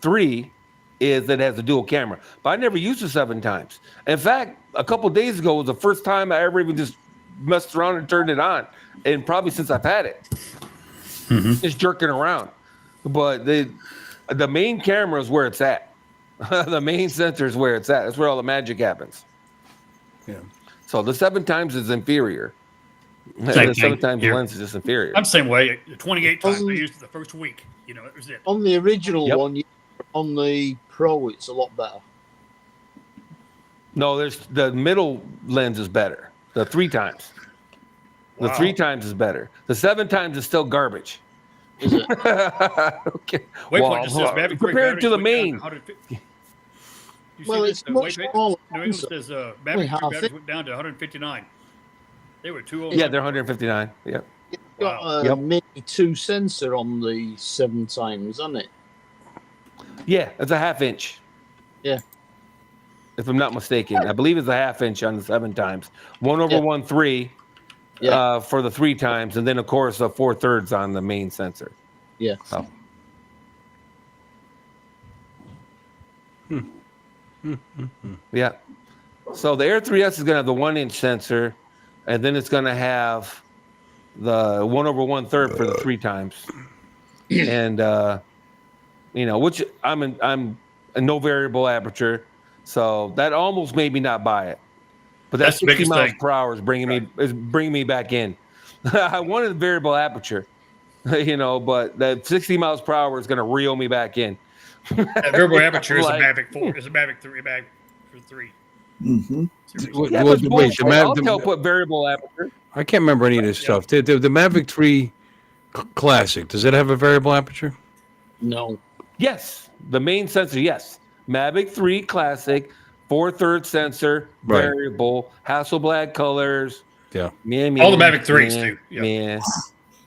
3 is that it has a dual camera, but I never used it 7 times. In fact, a couple days ago was the first time I ever even just messed around and turned it on, and probably since I've had it, just jerking around. But the main camera is where it's at. The main sensor is where it's at. That's where all the magic happens. Yeah. So the 7 times is inferior. Same The 7 thing times here. lens is just inferior. I'm the same way. The 28 times I used it the first week. You know, it was it. On the original Yep. one, on the Pro, it's a lot better. No, there's the middle lens is better. The 3 times. The 3 times is better. The 7 times is still garbage. Is it? Okay. Waypoint just says Mavic 3 compared to the batteries main. went down to 150. You Well, see it's this, much Waypoint? smaller. New England says Mavic 3 half batteries it. went down to 159. They were 2 Yeah, they're 159. Yeah. It's got a Mini 2 sensor on the 7 times, hasn't it? Yeah, it's a 1/2 inch. Yeah. If I'm not mistaken. I believe it's a 1/2 inch on the 7 times. 1/1/3 for the 3 times, and then of course a 4/3 on the main sensor. Yeah. Oh. Yeah. So the Air 3S is going to have the 1-inch sensor, and then it's going to have the 1/1/3 for the 3 times, and which I'm a no variable aperture, so that almost made me not buy it. But that That's the 60 biggest miles thing. per hour is bringing me back in. I wanted the variable aperture, but that 60 miles per hour is going to reel me back in. That variable aperture is Like- a Mavic 4. Is a Mavic 3 bag for 3. Mm-hmm. Yeah, but bullshit. I'll tell put variable aperture. I can't remember any of this stuff. The Mavic 3 Classic, does it have a variable aperture? No. Yes, the main sensor. Yes, Mavic 3 Classic, 4/3 sensor, Right. variable, Hasselblad colors. Yeah. All the Mavic 3s do. Yeah. Yeah.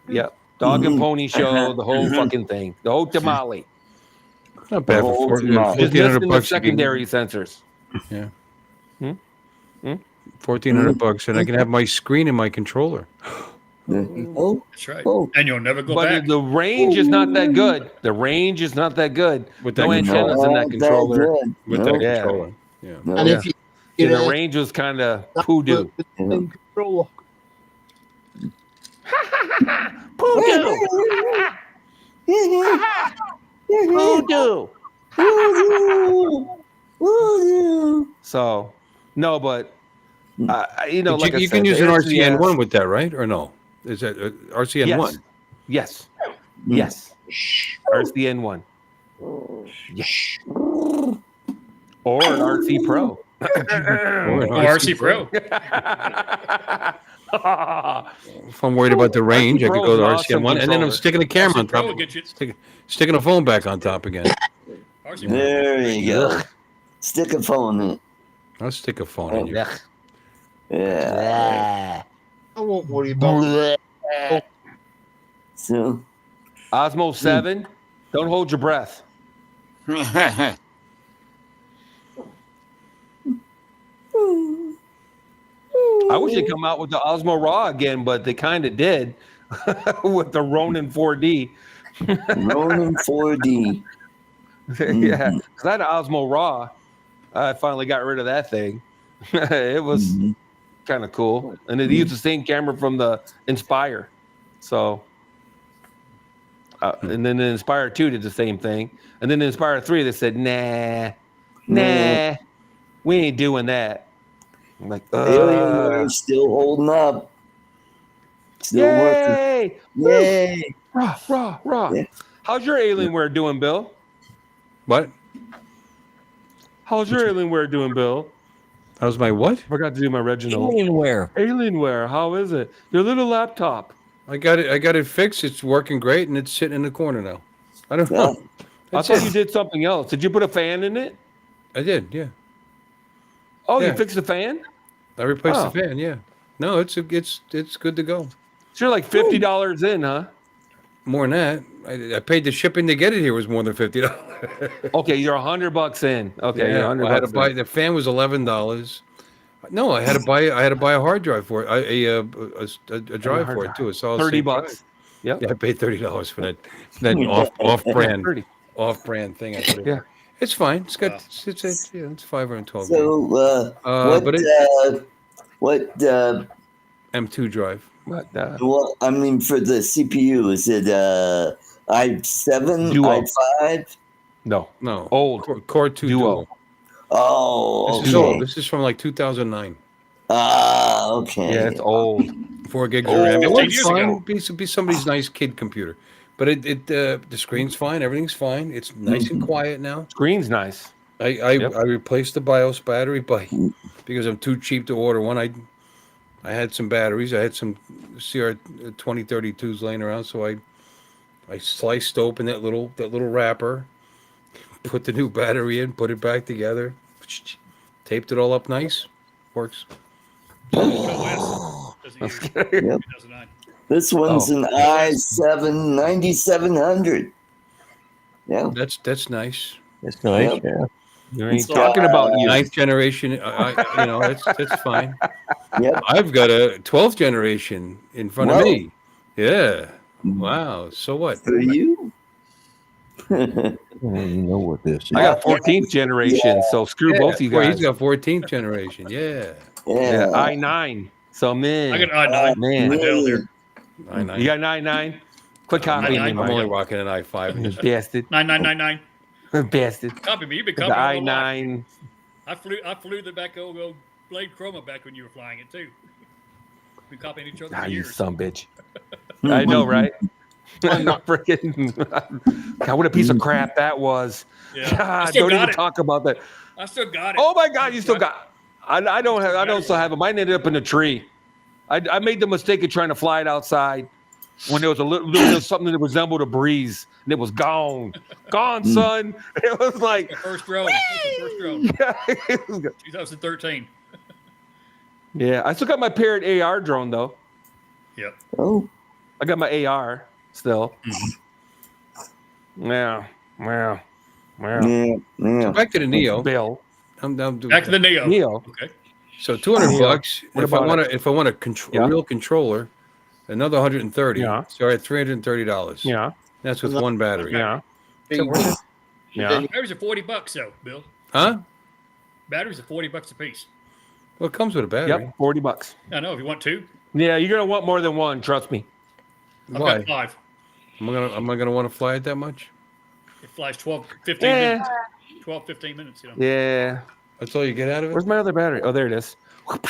Yep. Dog and pony show, the whole fucking thing, the whole tamale. Not bad for Oh, It's $1,400 missing the bucks. you can- secondary sensors. Yeah. Hmm? $1,400, and I can have my screen and my controller. Oh, That's right. oh. And you'll never go But back. the range is not that good. The range is not that good. With that No antennas in that Not controller. good. With No. that Yeah. controller. Yeah. No. And if you Yeah, get the a range was kind of poo-doo. controller, Poodoo. Poodoo. So, no, but But like I you said, can use the an Air RCN 3S one with that, right? Or no? Is that RCN Yes. one? Yes. Yes. RCN one. Yes. Or an RC Pro. Or an RC Pro. If I'm worried about the range, I could go to Pro is an RCN one, awesome and then I'm controller. sticking the camera on RC Pro top. will get you. Sticking the phone back on top again. RC Pro. There you go. Stick a phone in. I'll stick a phone in you. Yeah. Yeah. I won't worry about it. So, Osmo 7. Don't hold your breath. I wish they'd come out with the Osmo Raw again, but they kind of did with the Ronin 4D. Ronin 4D. Yeah, because I had an Osmo Raw. I finally got rid of that thing. It was kind of cool. And it used the same camera from the Inspire. So, and then the Inspire 2 did the same thing. And then the Inspire 3, they said, nah, we ain't doing that. I'm like, Alienware still holding up. Still working. yay! Yay. Raw. Yeah. How's your Alienware doing, Bill? What? How's your Alienware doing, Bill? How's my what? Forgot to do my Reginald. Alienware. Alienware, how is it? Your little laptop. I got it fixed. It's working great, and it's sitting in the corner now. I don't know. I thought you did something else. Did you put a fan in it? I did, yeah. Oh, Yeah. you fixed the fan? I replaced the fan, yeah. No, it's good to go. So you're like $50 in, huh? More than that. I paid the shipping to get it here was more than $50. Okay, you're $100 in. Okay, yeah, you're $100 I had to buy the fan was $11. No, I had to buy a hard drive for it. A drive for it too. So $30. Yep. Yeah, I paid $30 for that off brand thing. I put it. Yeah, it's fine. It's got it's 512. So what M2 drive. Well, I mean, for the CPU, is it i7, i5? No. Old. Core 2 Duo. Oh, okay. This is from like 2009. Okay. Yeah, it's old. 4 gigs of RAM. It works fine. Be somebody's nice kid computer, but the screen's fine. Everything's fine. It's nice and quiet now. Screen's nice. I replaced the BIOS battery because I'm too cheap to order one. I had some batteries. I had some CR 2032s laying around, so I sliced open that little wrapper, put the new battery in, put it back together, taped it all up nice. Works. Yep. This one's an i7 9700. Yeah, that's nice. It's nice. Yeah. You ain't talking about you. 9th generation. That's fine. Yep. I've got a 12th generation in front of me. Yeah. Wow. So what? For you? I don't even know what this is. I got 14th generation, so screw both of you guys. He's got 14th generation. Yeah. Yeah. i9. So man, I got i9. Man, i9. You got an i9? Quick copy. I'm only rocking an i5. Bastard. 9999. Bastard. Copy me. You've been The copying i9. I flew the back old Blade Chroma back when you were flying it too. We copying each other for You years. son bitch. I know, right? Freaking God, what a piece of crap that was. Yeah. God, don't even talk about that. I still got it. Oh my God, you still got. I don't still have it. Mine ended up in a tree. I made the mistake of trying to fly it outside when there was a little something that resembled a breeze, and it was gone, son. It was like First drone. First drone. Yeah, 2013. Yeah, I still got my Parrot AR drone though. Yep. Oh. I got my AR still. Yeah. So back to the Neo. Bill. Back to the Neo. Okay. So $200. If I want a real controller, another $130. Yeah. So I had $330. Yeah. That's with one battery. Yeah. Yeah. Batteries are $40 though, Bill. Huh? Batteries are $40 a piece. Well, it comes with a battery. Yep. $40. I know if you want two. Yeah, you're gonna want more than one. Trust me. I've Why? got 5. Am I gonna want to fly it that much? It flies 12, 15 minutes. 12, 15 minutes. You know. Yeah. That's all you get out of it. Where's my other battery? Oh, there it is.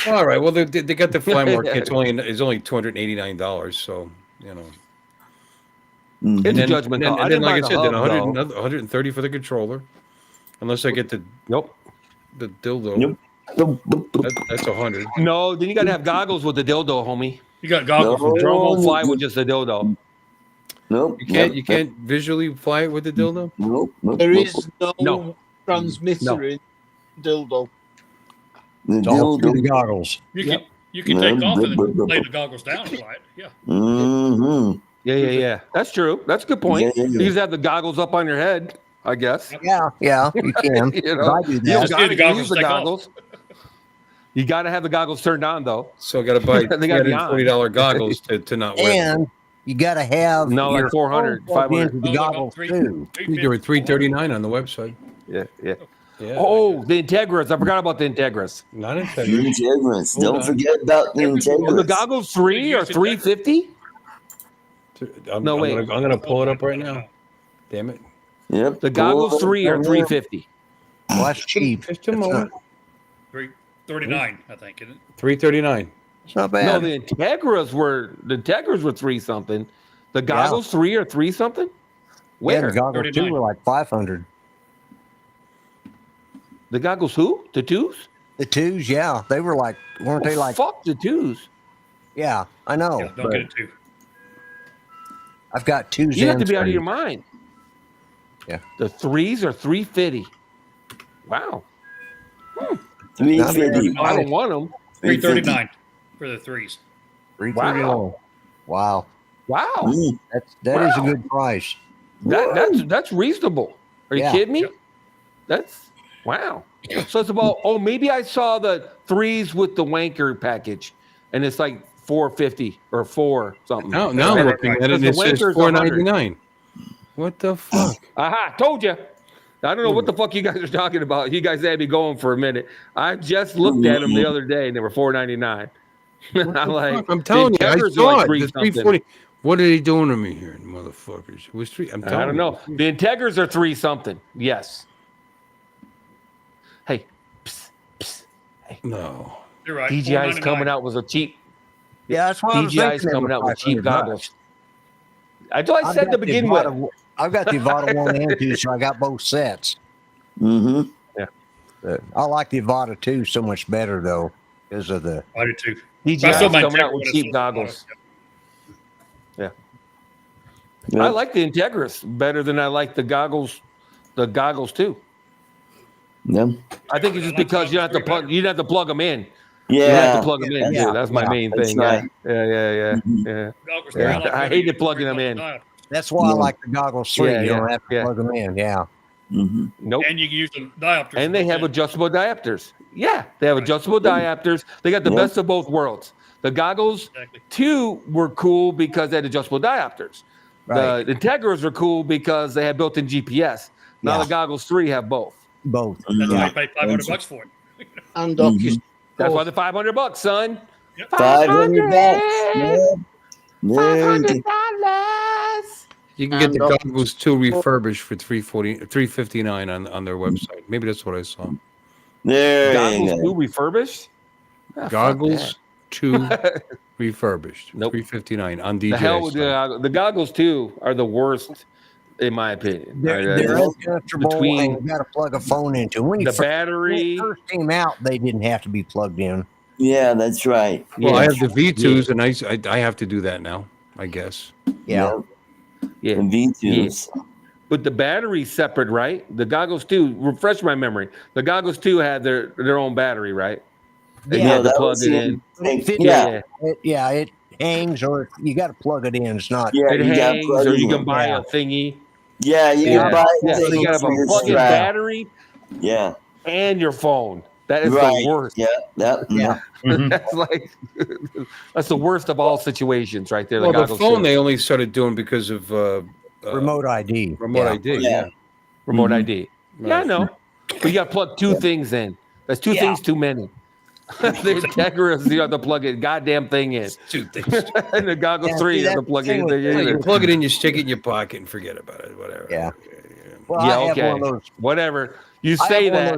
All right. Well, they got the Fly More kit. It's only $289. So you know. It's a judgment call. And then, like I said, then 100. 130 for the controller, unless I get the dildo. Nope. That's 100. No, then you gotta have goggles with the dildo, homie. You got goggles. No. The drone won't fly with just the dildo. Nope. You can't visually fly it with the dildo. Nope. There is no, No. transmitter No. in dildo. The It's all through dildo. the goggles. You can take off and then lay the goggles down and fly it. Yeah. Mm-hmm. Yeah. That's true. That's a good point. Yeah. You just have the goggles up on your head, I guess. Yeah, you can. You know, I do you that. gotta the goggles use the take off. goggles. You gotta have the goggles turned on though. So I got to buy They gotta be on. $40 goggles to not wear. And you got to have No, like your 400, phone plugged 500. into the Oh, about goggles three- too. They were $339 on the website. Yeah. Yeah. Oh, the Integras. I forgot about the Integras. Not in The Integrants. Hold Don't on. forget about the Oh, the Integrants. goggles 3 or 350? I'm wait. going to pull it up right now. Damn it. Yep. The goggles 3 or 350? Well, that's cheap. Just a moment. 339, I think, isn't it? $339. It's not No, bad. the Integras were 3 something. The goggles 3 or 3 something? Yeah, Where? the goggles 39. too were like 500. The goggles who? The 2s? The twos, yeah, they were like, weren't they like? Fuck the 2s. Yeah, I know. Yeah, don't but get it too. I've got twos. You have and to be out of threes. your mind. Yeah. The threes are 350. Wow. 350. I don't want them. 339 for the threes. 339. Wow. Wow. That is a good price. That's reasonable. Are you kidding me? Yep. That's wow. So it's about maybe I saw the threes with the wanker package, and it's like 450 or 4 something. Now I'm looking at it and it says $4.99. What the fuck? Aha, told you. I don't know what the fuck you guys are talking about. You guys had me going for a minute. I just looked at them the other day and they were $4.99. I'm telling you, I saw it. The 340. What are they doing to me here, motherfuckers? It was 3. I don't know. The Integras are 3 something. Yes. Hey. Hey. No. You're right. DJI's coming out with a cheap. Yeah, that's why DJI's coming out with cheap goggles. I said to begin with. I've got the Avata 1 and 2, so I got both sets. Mm-hmm. Yeah. I like the Avata 2 so much better, though, because of the... I do too. DJI's coming out with cheap goggles. Yeah. I like the Integras better than I like the goggles too. Yeah. I think it's just because you don't have to plug them in. Yeah. You have to plug them in. Yeah, that's my main thing. Right. Yeah. I hated plugging them in. That's why I like the goggles 3. You don't have to plug them in. Yeah. Mm-hmm. Nope. And you can use the diopters. And they have adjustable diopters. Yeah, they have adjustable diopters. They got the best of both worlds. The goggles 2 were cool because they had adjustable diopters. Right. The Integras are cool because they have built-in GPS. Now the goggles 3 have both. Both. That's why I paid $500 for it. And that's why the $500, son. Yep. $500. $500. You can get the goggles 2 refurbished for $359 on their website. Maybe that's what I saw. There Goggles 2 refurbished? Goggles 2 refurbished. Nope. $359 on DJI. The hell with the goggles 2 are the worst, in my opinion. They're uncomfortable, and you got to plug a phone into. When the battery first came out, they didn't have to be plugged in. Yeah, that's right. Well, I have the V2s, and I have to do that now, I guess. Yeah. The V2s. Yeah. But the battery's separate, right? The goggles 2, refresh my memory. The goggles 2 had their own battery, right? And you had to plug it in. It hangs, or you got to plug it in. It's not. Yeah, it hangs, or you can buy a thingy. Yeah, you can buy a thingy. You got to have a plug-in battery. Yeah. And your phone. That is the worst. Yeah. That's the worst of all situations, right there. Well, the phone they only started doing because of remote ID. Remote ID. Yeah. Remote ID. Right. Yeah, I know. But you got to plug 2 things in. That's 2 things too many. The Integras, you have to plug a goddamn thing in. 2 things. And the goggles 3, you have to plug it in. You plug it in, you stick it in your pocket and forget about it. Whatever. Yeah. Well, I have one of those, whatever. You say that. I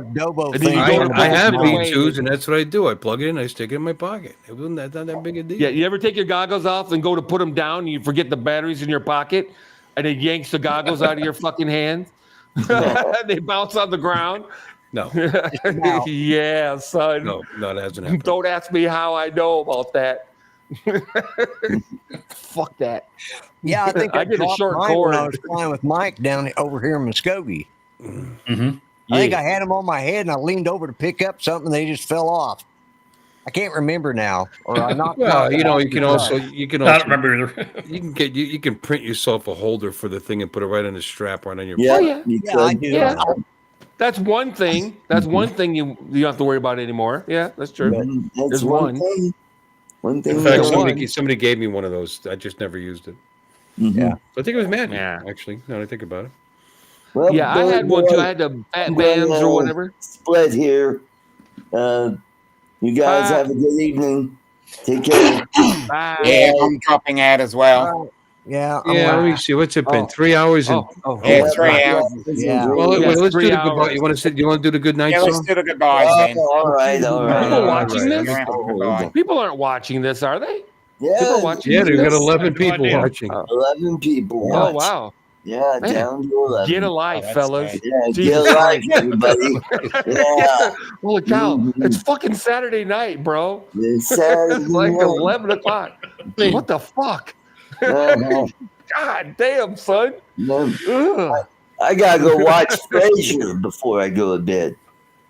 have V2s, and that's what I do. I plug it in, I stick it in my pocket. That's not that big a deal. Yeah, you ever take your goggles off and go to put them down, and you forget the batteries in your pocket, and it yanks the goggles out of your fucking hand? They bounce on the ground. No. Yeah, son. No, that hasn't happened. Don't ask me how I know about that. Fuck that. Yeah, I think I did a short cord. When I was flying with Mike down over here in Muskogee. Mm-hmm. I think I had them on my head, and I leaned over to pick up something. And they just fell off. I can't remember now, or I knocked. Well, you can also. I don't remember either. You can print yourself a holder for the thing and put it right on the strap, right on your. Yeah, I do. Yeah. That's one thing. That's one thing you don't have to worry about anymore. Yeah, that's true. There's one. One thing. In fact, somebody gave me one of those. I just never used it. Mm-hmm. Yeah, I think it was Matt. Yeah, actually, now that I think about it. Well, yeah, I had one too. I had the fat bands or whatever. Split here. You guys have a good evening. Take care. Bye. Yeah, I'm dropping out as well. Yeah. Let me see. What's it been? 3 hours and. Yeah, 3 hours. Yeah. Well, let's do the goodbye. You want to do the good night Yeah, song? let's do the goodbyes then. All right. People watching this? Goodbye. People aren't watching this, are they? Yeah. People are watching Yeah, they've got this? 11 people watching. 11 people. Oh, wow. Yeah, Man. down to 11. Get a life, that's fellas. great. Yeah, Jesus get a life, everybody. Yeah. Holy cow. It's fucking Saturday night, bro. It's Saturday It's like night. 11 o'clock. What the fuck? Uh-huh. God damn, son. No. Ugh. I gotta go watch Frasier before I go to bed.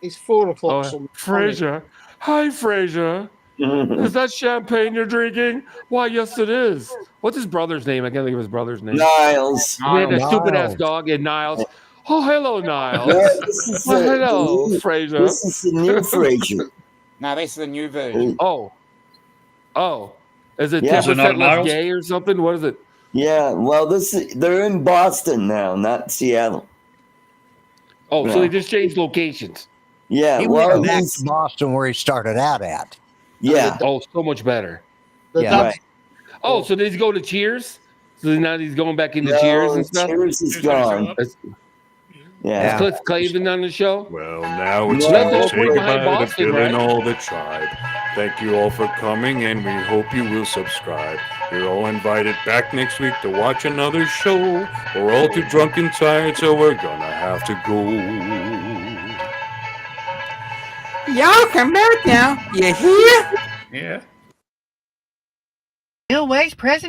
It's 4:00. Frasier. Hi, Frasier. Is that champagne you're drinking? Why, yes, it is. What's his brother's name? I can't think of his brother's name. Niles. We had that stupid ass dog in Niles. Oh, hello, Niles. Yeah, this is hello, Frasier. This is the new Frasier. No, this is the new version. Oh. Is it Yeah. 10% less gay or something? What is it? Yeah, well, they're in Boston now, not Seattle. Oh, so they just changed locations. Yeah, He went back to Boston where he started out at. Yeah. Oh, so much better. Yeah. Right. Oh, so did he go to Cheers? So now he's going back into Cheers and stuff? Cheers is gone. Yeah. Is Cliff Clavin on the show? Well, now it's Let's time all to say put behind goodbye to Boston, Bill and right? all the tribe. Thank you all for coming, and we hope you will subscribe. You're all invited back next week to watch another show. We're all too drunk and tired, so we're gonna have to go. Y'all come back now. You hear? Yeah. Bill Wade's present.